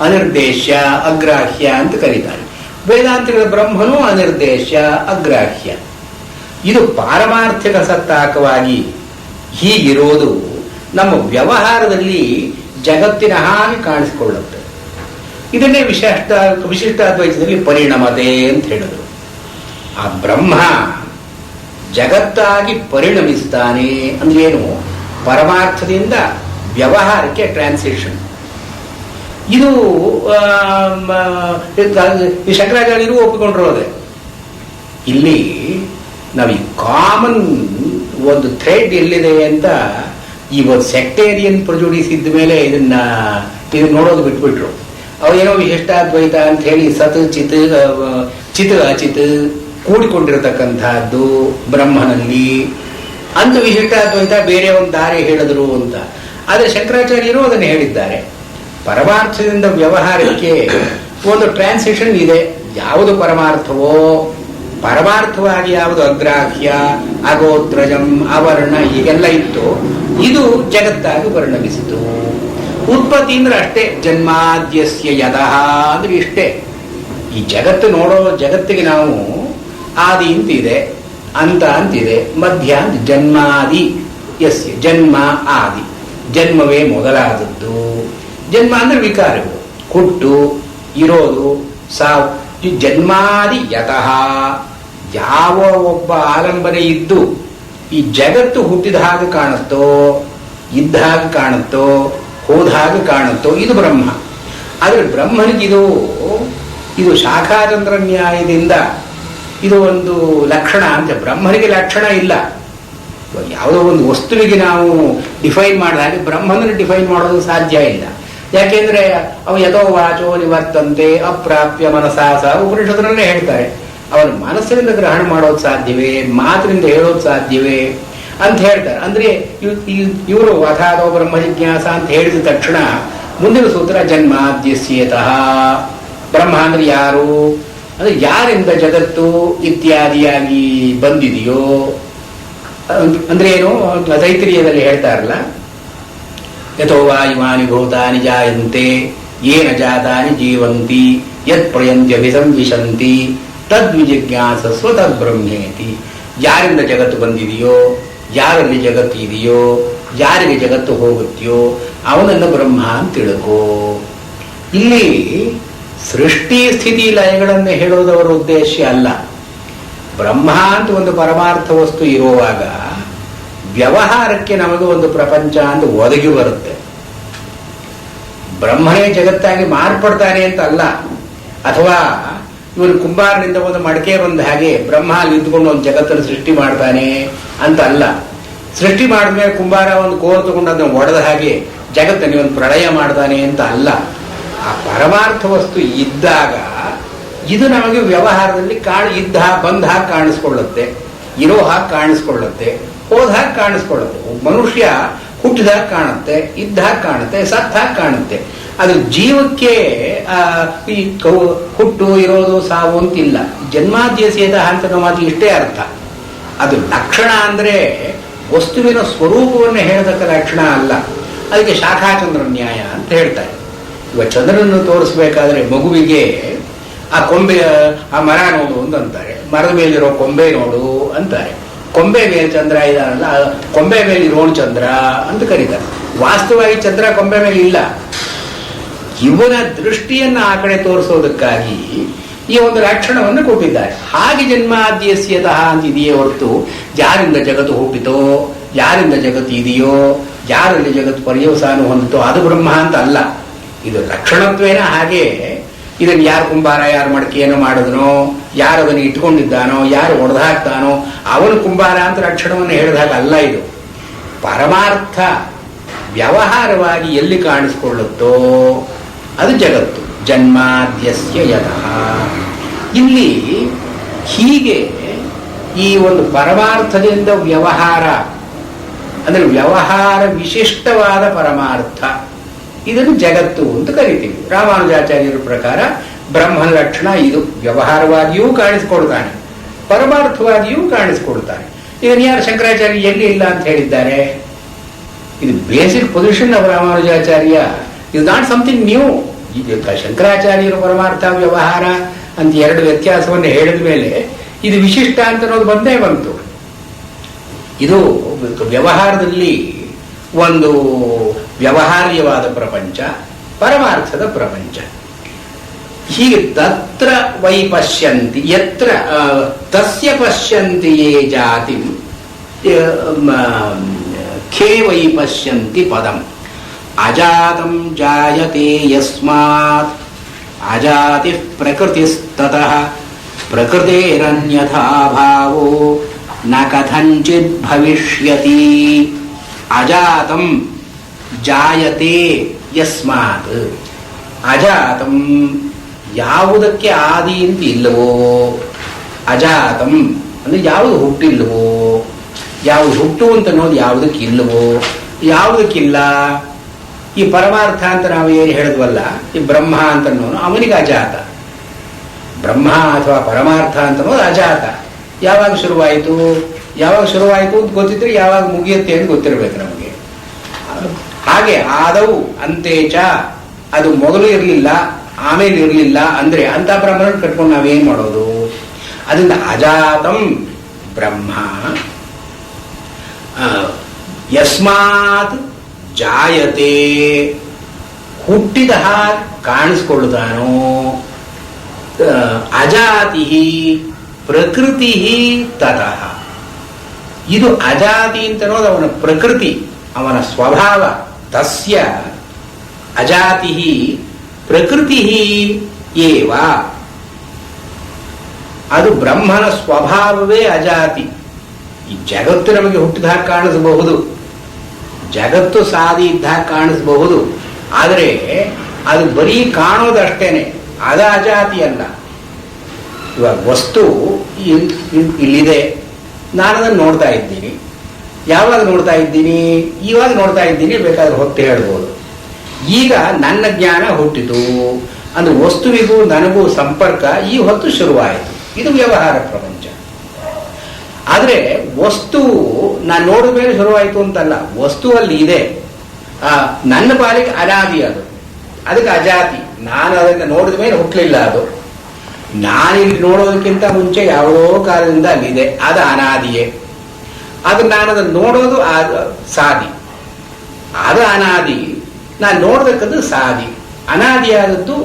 ಅನಿರ್ದೇಶ್ಯ, ಅಗ್ರಾಹ್ಯ ಅಂತ ಕರೀತಾರೆ. ವೇದಾಂತಿಗಳ ಬ್ರಹ್ಮನೂ ಅನಿರ್ದೇಶ್ಯ, ಅಗ್ರಾಹ್ಯ. ಇದು ಪಾರಮಾರ್ಥಿಕ ಸತ್ತಾಕವಾಗಿ ಹೀಗಿರೋದು ನಮ್ಮ ವ್ಯವಹಾರದಲ್ಲಿ ಜಗತ್ತಿನ ಹಾಗೆ ಕಾಣಿಸಿಕೊಳ್ಳುತ್ತೆ. ಇದನ್ನೇ ವಿಶಿಷ್ಟಾದ್ವೈತದಲ್ಲಿ ಪರಿಣಮತೆ ಅಂತ ಹೇಳಿದ್ರು. ಆ ಬ್ರಹ್ಮ ಜಗತ್ತಾಗಿ ಪರಿಣಮಿಸ್ತಾನೆ ಅಂದ್ರೆ ಏನು, ಪರಮಾರ್ಥದಿಂದ ವ್ಯವಹಾರಕ್ಕೆ ಟ್ರಾನ್ಸಿಷನ್. ಇದು ಶಂಕರಾಚಾರ್ಯರು ಒಪ್ಪಿಕೊಂಡಿರೋದೆ. ಇಲ್ಲಿ ನಾವು ಈ ಕಾಮನ್ ಒಂದು ಥ್ರೆಡ್ ಎಲ್ಲಿದೆ ಅಂತ ಈ ಒಂದು ಸೆಕ್ಟೇರಿಯನ್ ಪ್ರೊಜುಡಿಸ್ ಇದ್ದ ಮೇಲೆ ಇದನ್ನ ನೋಡೋದು ಬಿಟ್ಬಿಟ್ರು. ಅವೇನೋ ವಿಶಿಷ್ಟಾದ್ವೈತ ಅಂತ ಹೇಳಿ ಸತ್ ಚಿತ್ ಅಚಿತ್ ಕೂಡಿಕೊಂಡಿರತಕ್ಕಂತಹದ್ದು ಬ್ರಹ್ಮನಲ್ಲಿ ಅಂತ ವಿಶಿಷ್ಟಾದ್ವೈತ ಬೇರೆ ಒಂದು ದಾರಿ ಹೇಳಿದ್ರು ಅಂತ. ಆದರೆ ಶಂಕರಾಚಾರ್ಯರು ಅದನ್ನು ಹೇಳಿದ್ದಾರೆ. ಪರಮಾರ್ಥದಿಂದ ವ್ಯವಹಾರಕ್ಕೆ ಒಂದು ಟ್ರಾನ್ಸಿಷನ್ ಇದೆ. ಯಾವುದು ಪರಮಾರ್ಥವೋ, ಪರಮಾರ್ಥವಾಗಿ ಯಾವುದು ಅಗ್ರಾಹ್ಯ, ಅಗೋತ್ರಜಂ, ಅವರ್ಣ ಹೀಗೆಲ್ಲ ಇತ್ತು, ಇದು ಜಗತ್ತಾಗಿ ಪರಿಣಮಿಸಿತು. ಉತ್ಪತ್ತಿ ಅಂದ್ರೆ ಅಷ್ಟೇ, ಜನ್ಮಾದ್ಯಸ್ಯ ಯತಃ ಅಂದ್ರೆ ಇಷ್ಟೇ. ಈ ಜಗತ್ತು ನೋಡೋ ಜಗತ್ತಿಗೆ ನಾವು ಆದಿ ಅಂತಿದೆ, ಅಂತ ಅಂತಿದೆ, ಮಧ್ಯ ಅಂತ ಜನ್ಮಾದಿ ಯಸ್ಯ, ಜನ್ಮ ಆದಿ, ಜನ್ಮವೇ ಮೊದಲಾದದ್ದು. ಜನ್ಮ ಅಂದ್ರೆ ವಿಕಾರವು, ಹುಟ್ಟು, ಇರೋದು, ಸಾವು. ಈ ಜನ್ಮಾದಿ ಯತಃ, ಯಾವ ಒಬ್ಬ ಆಲಂಬನೆ ಇದ್ದು ಈ ಜಗತ್ತು ಹುಟ್ಟಿದ ಹಾಗೆ ಕಾಣುತ್ತೋ, ಇದ್ದ ಹಾಗೆ ಕಾಣುತ್ತೋ, ಹೋದ ಹಾಗೆ ಕಾಣುತ್ತೋ, ಇದು ಬ್ರಹ್ಮ. ಆದರೆ ಬ್ರಹ್ಮನಿಗೆ ಇದು ಶಾಖಾಚಂದ್ರ ನ್ಯಾಯದಿಂದ ಇದು ಒಂದು ಲಕ್ಷಣ ಅಂತ. ಬ್ರಹ್ಮನಿಗೆ ಲಕ್ಷಣ ಇಲ್ಲ. ಯಾವುದೋ ಒಂದು ವಸ್ತುವಿಗೆ ನಾವು ಡಿಫೈನ್ ಮಾಡಿದ ಹಾಗೆ ಬ್ರಹ್ಮನನ್ನು ಡಿಫೈನ್ ಮಾಡೋದು ಸಾಧ್ಯ ಇಲ್ಲ. ಯಾಕೆಂದ್ರೆ ಅವು ಯಥೋ ವಾಚೋ ನಿವರ್ತಂತೆ ಅಪ್ರಾಪ್ಯ ಮನಸಾ ಸಹ ಉಪನಿಷತ್ತರಲ್ಲೇ ಹೇಳ್ತಾರೆ. ಅವನ ಮನಸ್ಸಿನಿಂದ ಗ್ರಹಣ ಮಾಡೋದು ಸಾಧ್ಯವೇ, ಮಾತಿನಿಂದ ಹೇಳೋದು ಸಾಧ್ಯವೇ ಅಂತ ಹೇಳ್ತಾರೆ. ಅಂದ್ರೆ ಇವರು ಅಥಾದೋ ಬ್ರಹ್ಮ ಜಿಜ್ಞಾಸ ಅಂತ ಹೇಳಿದ ತಕ್ಷಣ ಮುಂದಿನ ಸೂತ್ರ ಜನ್ಮಾದ್ಯಸ್ಯತಃ. ಬ್ರಹ್ಮ ಅಂದ್ರೆ ಯಾರು ಅಂದ್ರೆ ಯಾರಿಂದ ಜಗತ್ತು ಇತ್ಯಾದಿಯಾಗಿ ಬಂದಿದೆಯೋ ಅಂದ್ರೆ ಏನು, ತೈತ್ರಿಯದಲ್ಲಿ ಹೇಳ್ತಾರಲ್ಲ, ಯಥೋ ವಾ ಇಮಾನಿ ಭೂತಾನಿ ಜಾಯಂತೆ ಯೇನ ಜಾತಾನಿ ಜೀವಂತಿ ಯತ್ ಪ್ರಯಂತ್ಯಭಿಸಂವಿಶಂತಿ ತದ್ವಿಜಿಜ್ಞಾಸಸ್ವ ತದ್ಬ್ರಹ್ಮೇತಿ. ಯಾರಿಂದ ಜಗತ್ತು ಬಂದಿದೆಯೋ, ಯಾರಲ್ಲಿ ಜಗತ್ತು ಇದೆಯೋ, ಯಾರಿಗೆ ಜಗತ್ತು ಹೋಗುತ್ತೆಯೋ ಅವನನ್ನು ಬ್ರಹ್ಮ ಅಂತ ತಿಳ್ಕೋ. ಇಲ್ಲಿ ಸೃಷ್ಟಿ ಸ್ಥಿತಿ ಲಯಗಳನ್ನು ಹೇಳೋದವರ ಉದ್ದೇಶ ಅಲ್ಲ. ಬ್ರಹ್ಮ ಅಂತ ಒಂದು ಪರಮಾರ್ಥ ವಸ್ತು ಇರುವಾಗ ವ್ಯವಹಾರಕ್ಕೆ ನಮಗೆ ಒಂದು ಪ್ರಪಂಚ ಅಂತ ಒದಗಿ ಬರುತ್ತೆ. ಬ್ರಹ್ಮನೇ ಜಗತ್ತಾಗಿ ಮಾರ್ಪಡ್ತಾನೆ ಅಂತ ಅಲ್ಲ, ಅಥವಾ ಇವನು ಕುಂಬಾರನಿಂದ ಒಂದು ಮಡಕೆ ಬಂದ ಹಾಗೆ ಬ್ರಹ್ಮ ಅಲ್ಲಿ ಇದ್ದುಕೊಂಡು ಒಂದು ಜಗತ್ತನ್ನು ಸೃಷ್ಟಿ ಮಾಡ್ತಾನೆ ಅಂತ ಅಲ್ಲ. ಸೃಷ್ಟಿ ಮಾಡಿದ್ಮೇಲೆ ಕುಂಬಾರ ಒಂದು ಕೋರು ತಗೊಂಡು ಅದನ್ನು ಒಡೆದ ಹಾಗೆ ಜಗತ್ತನ್ನು ಒಂದು ಪ್ರಳಯ ಮಾಡ್ತಾನೆ ಅಂತ ಅಲ್ಲ. ಆ ಪರಮಾರ್ಥ ವಸ್ತು ಇದ್ದಾಗ ಇದು ನಮಗೆ ವ್ಯವಹಾರದಲ್ಲಿ ಇದ್ದ ಬಂದ ಹಾಗೆ ಕಾಣಿಸ್ಕೊಳ್ಳುತ್ತೆ, ಇರೋ ಹಾಗೆ ಕಾಣಿಸ್ಕೊಳ್ಳುತ್ತೆ, ಹೋದ ಹಾಗೆ ಕಾಣಿಸ್ಕೊಳ್ಳುತ್ತೆ. ಮನುಷ್ಯ ಹುಟ್ಟಿದಾಗ ಕಾಣುತ್ತೆ, ಇದ್ದಾಗ ಕಾಣುತ್ತೆ, ಸತ್ತಾಗ ಕಾಣುತ್ತೆ. ಅದು ಜೀವಕ್ಕೆ ಈ ಹುಟ್ಟು ಇರೋದು ಸಾವು ಅಂತಿಲ್ಲ. ಜನ್ಮಾದ್ಯಸೇದ ಅಂತ ಮಾತು ಇಷ್ಟೇ ಅರ್ಥ. ಅದು ಲಕ್ಷಣ ಅಂದ್ರೆ ವಸ್ತುವಿನ ಸ್ವರೂಪವನ್ನು ಹೇಳತಕ್ಕ ಲಕ್ಷಣ ಅಲ್ಲ. ಅದಕ್ಕೆ ಶಾಖಾಚಂದ್ರ ನ್ಯಾಯ ಅಂತ ಹೇಳ್ತಾರೆ. ಇವಾಗ ಚಂದ್ರನನ್ನು ತೋರಿಸ್ಬೇಕಾದ್ರೆ ಮಗುವಿಗೆ ಆ ಕೊಂಬೆ, ಆ ಮರ ನೋಡು ಅಂತಾರೆ, ಮರದ ಮೇಲಿರೋ ಕೊಂಬೆ ನೋಡು ಅಂತಾರೆ. ಕೊಂಬೆ ಮೇಲೆ ಚಂದ್ರ ಇದಾನಲ್ಲ, ಕೊಂಬೆ ಮೇಲೆ ಇರೋಣ ಚಂದ್ರ ಅಂತ ಕರೀತಾರೆ. ವಾಸ್ತವವಾಗಿ ಚಂದ್ರ ಕೊಂಬೆ ಮೇಲೆ ಇಲ್ಲ. ಇವನ ದೃಷ್ಟಿಯನ್ನು ಆ ಕಡೆ ತೋರಿಸೋದಕ್ಕಾಗಿ ಈ ಒಂದು ಲಕ್ಷಣವನ್ನು ಕೊಟ್ಟಿದ್ದಾರೆ. ಹಾಗೆ ಜನ್ಮಾದ್ಯಸ್ಯತಃ ಅಂತಿದೆಯೇ ಹೊರತು ಯಾರಿಂದ ಜಗತ್ತು ಹುಟ್ಟಿತೋ, ಯಾರಿಂದ ಜಗತ್ತು ಇದೆಯೋ, ಯಾರಲ್ಲಿ ಜಗತ್ತು ಪರ್ಯವಸಾನ ಹೊಂದಿತೋ ಅದು ಬ್ರಹ್ಮ ಅಂತ ಅಲ್ಲ. ಇದು ಲಕ್ಷಣತ್ವೇನ ಹಾಗೆ. ಇದನ್ನು ಯಾರು ಕುಂಬಾರ, ಯಾರು ಮಡಕೆಯನ್ನು ಮಾಡಿದನೋ, ಯಾರು ಅದನ್ನು ಇಟ್ಕೊಂಡಿದ್ದಾನೋ, ಯಾರು ಒಡೆದು ಹಾಕ್ತಾನೋ ಅವನು ಕುಂಬಾರ ಅಂತ ಲಕ್ಷಣವನ್ನು ಹೇಳಿದಾಗ ಅಲ್ಲ. ಇದು ಪರಮಾರ್ಥ ವ್ಯವಹಾರವಾಗಿ ಎಲ್ಲಿ ಕಾಣಿಸ್ಕೊಳ್ಳುತ್ತೋ ಅದು ಜಗತ್ತು. ಜನ್ಮಾದ್ಯಸ್ಯ ಯತಃ. ಇಲ್ಲಿ ಹೀಗೆ ಈ ಒಂದು ಪರಮಾರ್ಥದಿಂದ ವ್ಯವಹಾರ ಅಂದ್ರೆ ವ್ಯವಹಾರ ವಿಶಿಷ್ಟವಾದ ಪರಮಾರ್ಥ, ಇದನ್ನು ಜಗತ್ತು ಅಂತ ಕರಿತೀವಿ. ರಾಮಾನುಜಾಚಾರ್ಯರ ಪ್ರಕಾರ ಬ್ರಹ್ಮನ ಲಕ್ಷಣ ಇದು. ವ್ಯವಹಾರವಾಗಿಯೂ ಕಾಣಿಸ್ಕೊಳ್ತಾನೆ, ಪರಮಾರ್ಥವಾಗಿಯೂ ಕಾಣಿಸ್ಕೊಳ್ತಾನೆ. ಇದನ್ನು ಯಾರು ಶಂಕರಾಚಾರ್ಯ ಎಲ್ಲಿ ಇಲ್ಲ ಅಂತ ಹೇಳಿದ್ದಾರೆ? ಇದು basic position of Ramanujacharya. Is not something new. ಶಂಕರಾಚಾರ್ಯರು ಪರಮಾರ್ಥ ವ್ಯವಹಾರ ಅಂತ ಎರಡು ವ್ಯತ್ಯಾಸವನ್ನು ಹೇಳಿದ ಮೇಲೆ ಇದು ವಿಶಿಷ್ಟ ಅಂತ ಅನ್ನೋದು ಬಂದೇ ಬಂತು. ಇದು ವ್ಯವಹಾರದಲ್ಲಿ ಒಂದು ವ್ಯವಹಾರ್ಯವಾದ ಪ್ರಪಂಚ, ಪರಮಾರ್ಥದ ಪ್ರಪಂಚ. ಹೀಗೆ ತತ್ರ ವೈ ಪಶ್ಯಂತಿ ಯತ್ರ ತಸ್ಯ ಪಶ್ಯಂತಿ ಯೇ ಜಾತಿ ಖೇ ವೈ ಪಶ್ಯಂತಿ ಪದಂ ಅಜಾತಂ ಜಾಯತೆ ಯಸ್ಮಾತ್ ಅಜಾತಿ ಪ್ರಕೃತಿಸ್ತತಃ ಪ್ರಕೃತೇರನ್ಯಥಾ ಭಾವೋ ನ ಕಥಂಚಿತ್ ಭವಿಷ್ಯತಿ. ಅಜಾತಂ ಜಾಯತೆ ಯಸ್ಮಾತ್. ಅಜಾತಂ ಯಾವುದಕ್ಕೆ ಆದಿ ಅಂತ ಇಲ್ಲವೋ, ಅಜಾತಂ ಅಂದ್ರೆ ಯಾವುದು ಹುಟ್ಟಿಲ್ಲವೋ, ಯಾವುದು ಹುಟ್ಟು ಅಂತ ಅನ್ನೋದು ಯಾವುದಕ್ಕೆ ಇಲ್ಲವೋ, ಯಾವುದಕ್ಕಿಲ್ಲ. ಈ ಪರಮಾರ್ಥ ಅಂತ ನಾವು ಏನು ಹೇಳಿದ್ವಲ್ಲ, ಈ ಬ್ರಹ್ಮ ಅಂತ ಅನ್ನೋನು ಅವನಿಗೆ ಅಜಾತ. ಬ್ರಹ್ಮ ಅಥವಾ ಪರಮಾರ್ಥ ಅಂತ ಅನ್ನೋದು ಅಜಾತ. ಯಾವಾಗ ಶುರುವಾಯಿತು ಅಂತ ಗೊತ್ತಿದ್ರೆ ಯಾವಾಗ ಮುಗಿಯುತ್ತೆ ಅಂತ ಗೊತ್ತಿರಬೇಕು ನಮಗೆ. ಹಾಗೆ ಆದವು ಅಂತೇಚ, ಅದು ಮೊದಲು ಇರಲಿಲ್ಲ ಆಮೇಲೆ ಇರಲಿಲ್ಲ ಅಂದ್ರೆ ಅಂತ ಬ್ರಹ್ಮನ ಕಟ್ಕೊಂಡು ನಾವೇನ್ ಮಾಡೋದು? ಅದರಿಂದ ಅಜಾತಂ ಬ್ರಹ್ಮ ಯಸ್ಮಾತ್ ಜಾಯತೆ, ಹುಟ್ಟಿದ ಹಾಗೆ ಕಾಣಿಸ್ಕೊಳ್ಳುತ್ತಾನೋ. ಅಜಾತಿ ಪ್ರಕೃತಿ ತತಃ. ಇದು ಅಜಾತಿ ಅಂತ ಅನ್ನೋದು ಅವನ ಪ್ರಕೃತಿ, ಅವನ ಸ್ವಭಾವ. ತಸ್ಯ ಅಜಾತಿ ಪ್ರಕೃತಿ ಏವ. ಅದು ಬ್ರಹ್ಮನ ಸ್ವಭಾವವೇ ಅಜಾತಿ. ಈ ಜಗತ್ತು ನಮಗೆ ಹುಟ್ಟಿದಾಗ ಕಾಣಿಸಬಹುದು, ಜಗತ್ತು ಸಾದಿ ಇದ್ದಾಗ ಕಾಣಿಸಬಹುದು. ಆದರೆ ಅದು ಬರೀ ಕಾಣೋದಷ್ಟೇನೆ, ಅದ ಅಜಾತಿ ಅಲ್ಲ. ಇವಾಗ ವಸ್ತು ಇಲ್ಲಿದೆ, ನಾನು ಅದನ್ನು ನೋಡ್ತಾ ಇದ್ದೀನಿ. ಯಾವಾಗ ನೋಡ್ತಾ ಇದ್ದೀನಿ? ಇವಾಗ ನೋಡ್ತಾ ಇದ್ದೀನಿ, ಬೇಕಾದ್ರೆ ಹೊತ್ತು ಹೇಳ್ಬೋದು. ಈಗ ನನ್ನ ಜ್ಞಾನ ಹುಟ್ಟಿತು ಅಂದ್ರೆ ವಸ್ತುವಿಗೂ ನನಗೂ ಸಂಪರ್ಕ ಈ ಹೊತ್ತು ಶುರುವಾಯಿತು. ಇದು ವ್ಯವಹಾರ ಪ್ರಪಂಚ. ಆದ್ರೆ ವಸ್ತು ನಾನು ನೋಡಿದ ಮೇಲೆ ಶುರುವಾಯಿತು ಅಂತಲ್ಲ, ವಸ್ತುವಲ್ಲಿ ಇದೆ. ನನ್ನ ಪಾಲಿಗೆ ಅನಾದಿ ಅದು, ಅದಕ್ಕೆ ಅಜಾತಿ. ನಾನು ಅದನ್ನು ನೋಡಿದ ಮೇಲೆ ಹುಟ್ಟಲಿಲ್ಲ. ಅದು ನಾನಿಲ್ಲಿ ನೋಡೋದಕ್ಕಿಂತ ಮುಂಚೆ ಯಾವುದೋ ಕಾಲದಿಂದ ಅಲ್ಲಿದೆ, ಅದು ಅನಾದಿಯೇ. ಅದು ನಾನು ಅದನ್ನು ನೋಡೋದು ಸಾದಿ, ಅದು ಅನಾದಿ. ನಾನು ನೋಡ್ಬೇಕದು ಸಾದಿ. ಅನಾದಿಯಾದದ್ದು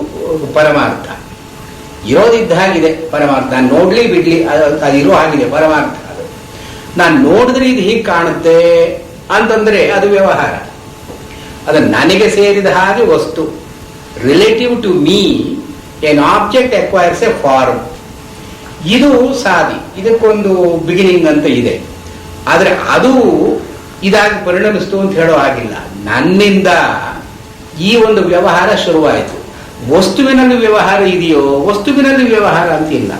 ಪರಮಾರ್ಥ. ಇರೋದಿದ್ದ ಹಾಗಿದೆ ಪರಮಾರ್ಥ. ನಾನು ನೋಡ್ಲಿ ಬಿಡ್ಲಿ ಅದು ಇರೋ ಹಾಗಿದೆ ಪರಮಾರ್ಥ. ಅದು ನಾನು ನೋಡಿದ್ರೆ ಇದು ಹೀಗೆ ಕಾಣುತ್ತೆ ಅಂತಂದ್ರೆ ಅದು ವ್ಯವಹಾರ. ಅದು ನನಗೆ ಸೇರಿದ ಹಾಗೆ ವಸ್ತು. Relative to me an object acquires a form. ಇದು ಸಾದಿ, ಇದಕ್ಕೊಂದು ಬಿಗಿನಿಂಗ್ ಅಂತ ಇದೆ. ಆದ್ರೆ ಅದು ಇದಾಗಿ ಪರಿಣಮಿಸ್ತು ಅಂತ ಹೇಳೋ ಆಗಿಲ್ಲ. ನನ್ನಿಂದ ಈ ಒಂದು ವ್ಯವಹಾರ ಶುರುವಾಯಿತು. ವಸ್ತುವಿನಲ್ಲಿ ವ್ಯವಹಾರ ಇದೆಯೋ? ವಸ್ತುವಿನಲ್ಲಿ ವ್ಯವಹಾರ ಅಂತಿಲ್ಲ.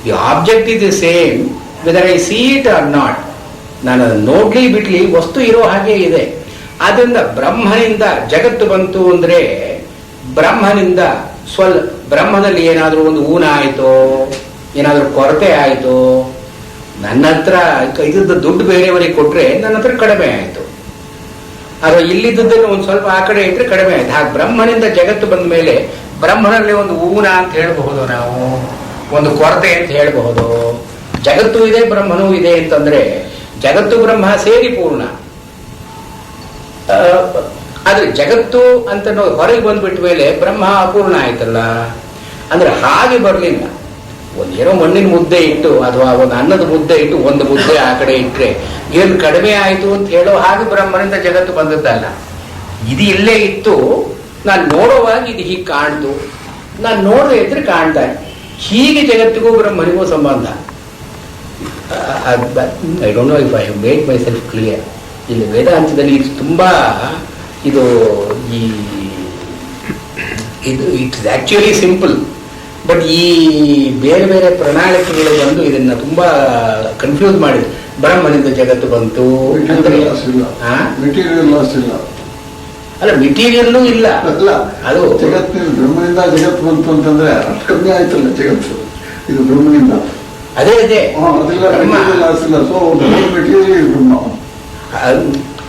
The object is the same whether I see it or not. ನಾನು ಅದನ್ನು ನೋಡ್ಲಿ ಬಿಡ್ಲಿ ವಸ್ತು ಇರೋ ಹಾಗೆ ಇದೆ. ಆದ್ರಿಂದ ಬ್ರಹ್ಮನಿಂದ ಜಗತ್ತು ಬಂತು ಅಂದ್ರೆ ಬ್ರಹ್ಮನಿಂದ ಬ್ರಹ್ಮನಲ್ಲಿ ಏನಾದರೂ ಒಂದು ಊನ ಆಯಿತೋ, ಏನಾದರೂ ಕೊರತೆ ಆಯಿತೋ, ನನ್ನ ಹತ್ರ ಇದ್ದದ್ದು ದುಡ್ಡು ಬೇರೆಯವರಿಗೆ ಕೊಟ್ರೆ ನನ್ನ ಹತ್ರ ಕಡಿಮೆ ಆಯಿತು, ಅಥವಾ ಇಲ್ಲಿದ್ದನ್ನು ಒಂದು ಸ್ವಲ್ಪ ಆ ಕಡೆ ಇಟ್ಟರೆ ಕಡಿಮೆ ಆಯ್ತು. ಹಾಗೆ ಬ್ರಹ್ಮನಿಂದ ಜಗತ್ತು ಬಂದ ಮೇಲೆ ಬ್ರಹ್ಮನಲ್ಲಿ ಒಂದು ಊನ ಅಂತ ಹೇಳಬಹುದು, ನಾವು ಒಂದು ಕೊರತೆ ಅಂತ ಹೇಳಬಹುದು. ಜಗತ್ತು ಇದೆ ಬ್ರಹ್ಮನೂ ಇದೆ ಅಂತಂದ್ರೆ ಜಗತ್ತು ಬ್ರಹ್ಮ ಸೇರಿ ಪೂರ್ಣ. ಆದ್ರೆ ಜಗತ್ತು ಅಂತ ಹೊರಗೆ ಬಂದ್ಬಿಟ್ಟ ಮೇಲೆ ಬ್ರಹ್ಮ ಅಪೂರ್ಣ ಆಯ್ತಲ್ಲ. ಅಂದ್ರೆ ಹಾಗೆ ಬರಲಿಲ್ಲ. ಒಂದೇನೋ ಮಣ್ಣಿನ ಮುದ್ದೆ ಇಟ್ಟು ಅಥವಾ ಒಂದು ಅನ್ನದ ಮುದ್ದೆ ಇಟ್ಟು ಒಂದು ಮುದ್ದೆ ಆ ಕಡೆ ಇಟ್ಟರೆ ಏನು ಕಡಿಮೆ ಆಯಿತು ಅಂತ ಹೇಳೋ ಹಾಗೆ ಬ್ರಹ್ಮನಿಂದ ಜಗತ್ತು ಬಂದದ್ದಲ್ಲ. ಇದು ಇಲ್ಲೇ ಇತ್ತು, ನಾನು ನೋಡುವಾಗ ಇದು ಹೀಗೆ ಕಾಣ್ತು, ನಾನು ನೋಡದೆ ಇದ್ರೆ ಕಾಣ್ತಾ. ಹೀಗೆ ಜಗತ್ತಿಗೂ ಬ್ರಹ್ಮನಿಗೂ ಸಂಬಂಧ. I don't know if I have made my self clear. ಇಲ್ಲಿ ವೇದಾಂತದಲ್ಲಿ ಇದು ತುಂಬಾ ಇದು ಇಟ್ಸ್ ಆಕ್ಚುಲಿ ಸಿಂಪಲ್, ಬಟ್ ಈ ಬೇರೆ ಬೇರೆ ಪ್ರಣಾಳಿಕೆಗಳು ಬಂದು ಇದನ್ನ ತುಂಬಾ ಕನ್ಫ್ಯೂಸ್ ಮಾಡಿದ್ರು. ಬ್ರಹ್ಮನಿಂದ ಜಗತ್ತು ಬಂತು ಅಂದ್ರೆ ಅಲ್ಲ, ಮೆಟೀರಿಯಲ್ಲೂ ಇಲ್ಲ. ಅದು ಜಗತ್ತಿನ ಬ್ರಹ್ಮನಿಂದ ಜಗತ್ತು ಬಂತು ಅಂತಂದ್ರೆ ಅಷ್ಟು ಕಮ್ಮಿ ಆಯ್ತಲ್ಲ ಜಗತ್ತು. ಇದು ಬ್ರಹ್ಮನಿಂದ ಅದೇ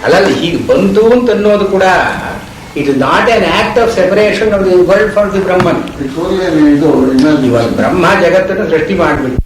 ಅಲ್ಲ, ಹೀಗೆ ಬಂತು ಅಂತ ಅನ್ನೋದು ಕೂಡ it is not an act of separation of the world from the Brahman. ಇವಾಗ ಬ್ರಹ್ಮ ಜಗತ್ತನ್ನು ಸೃಷ್ಟಿ ಮಾಡಿಬಿಟ್ಟು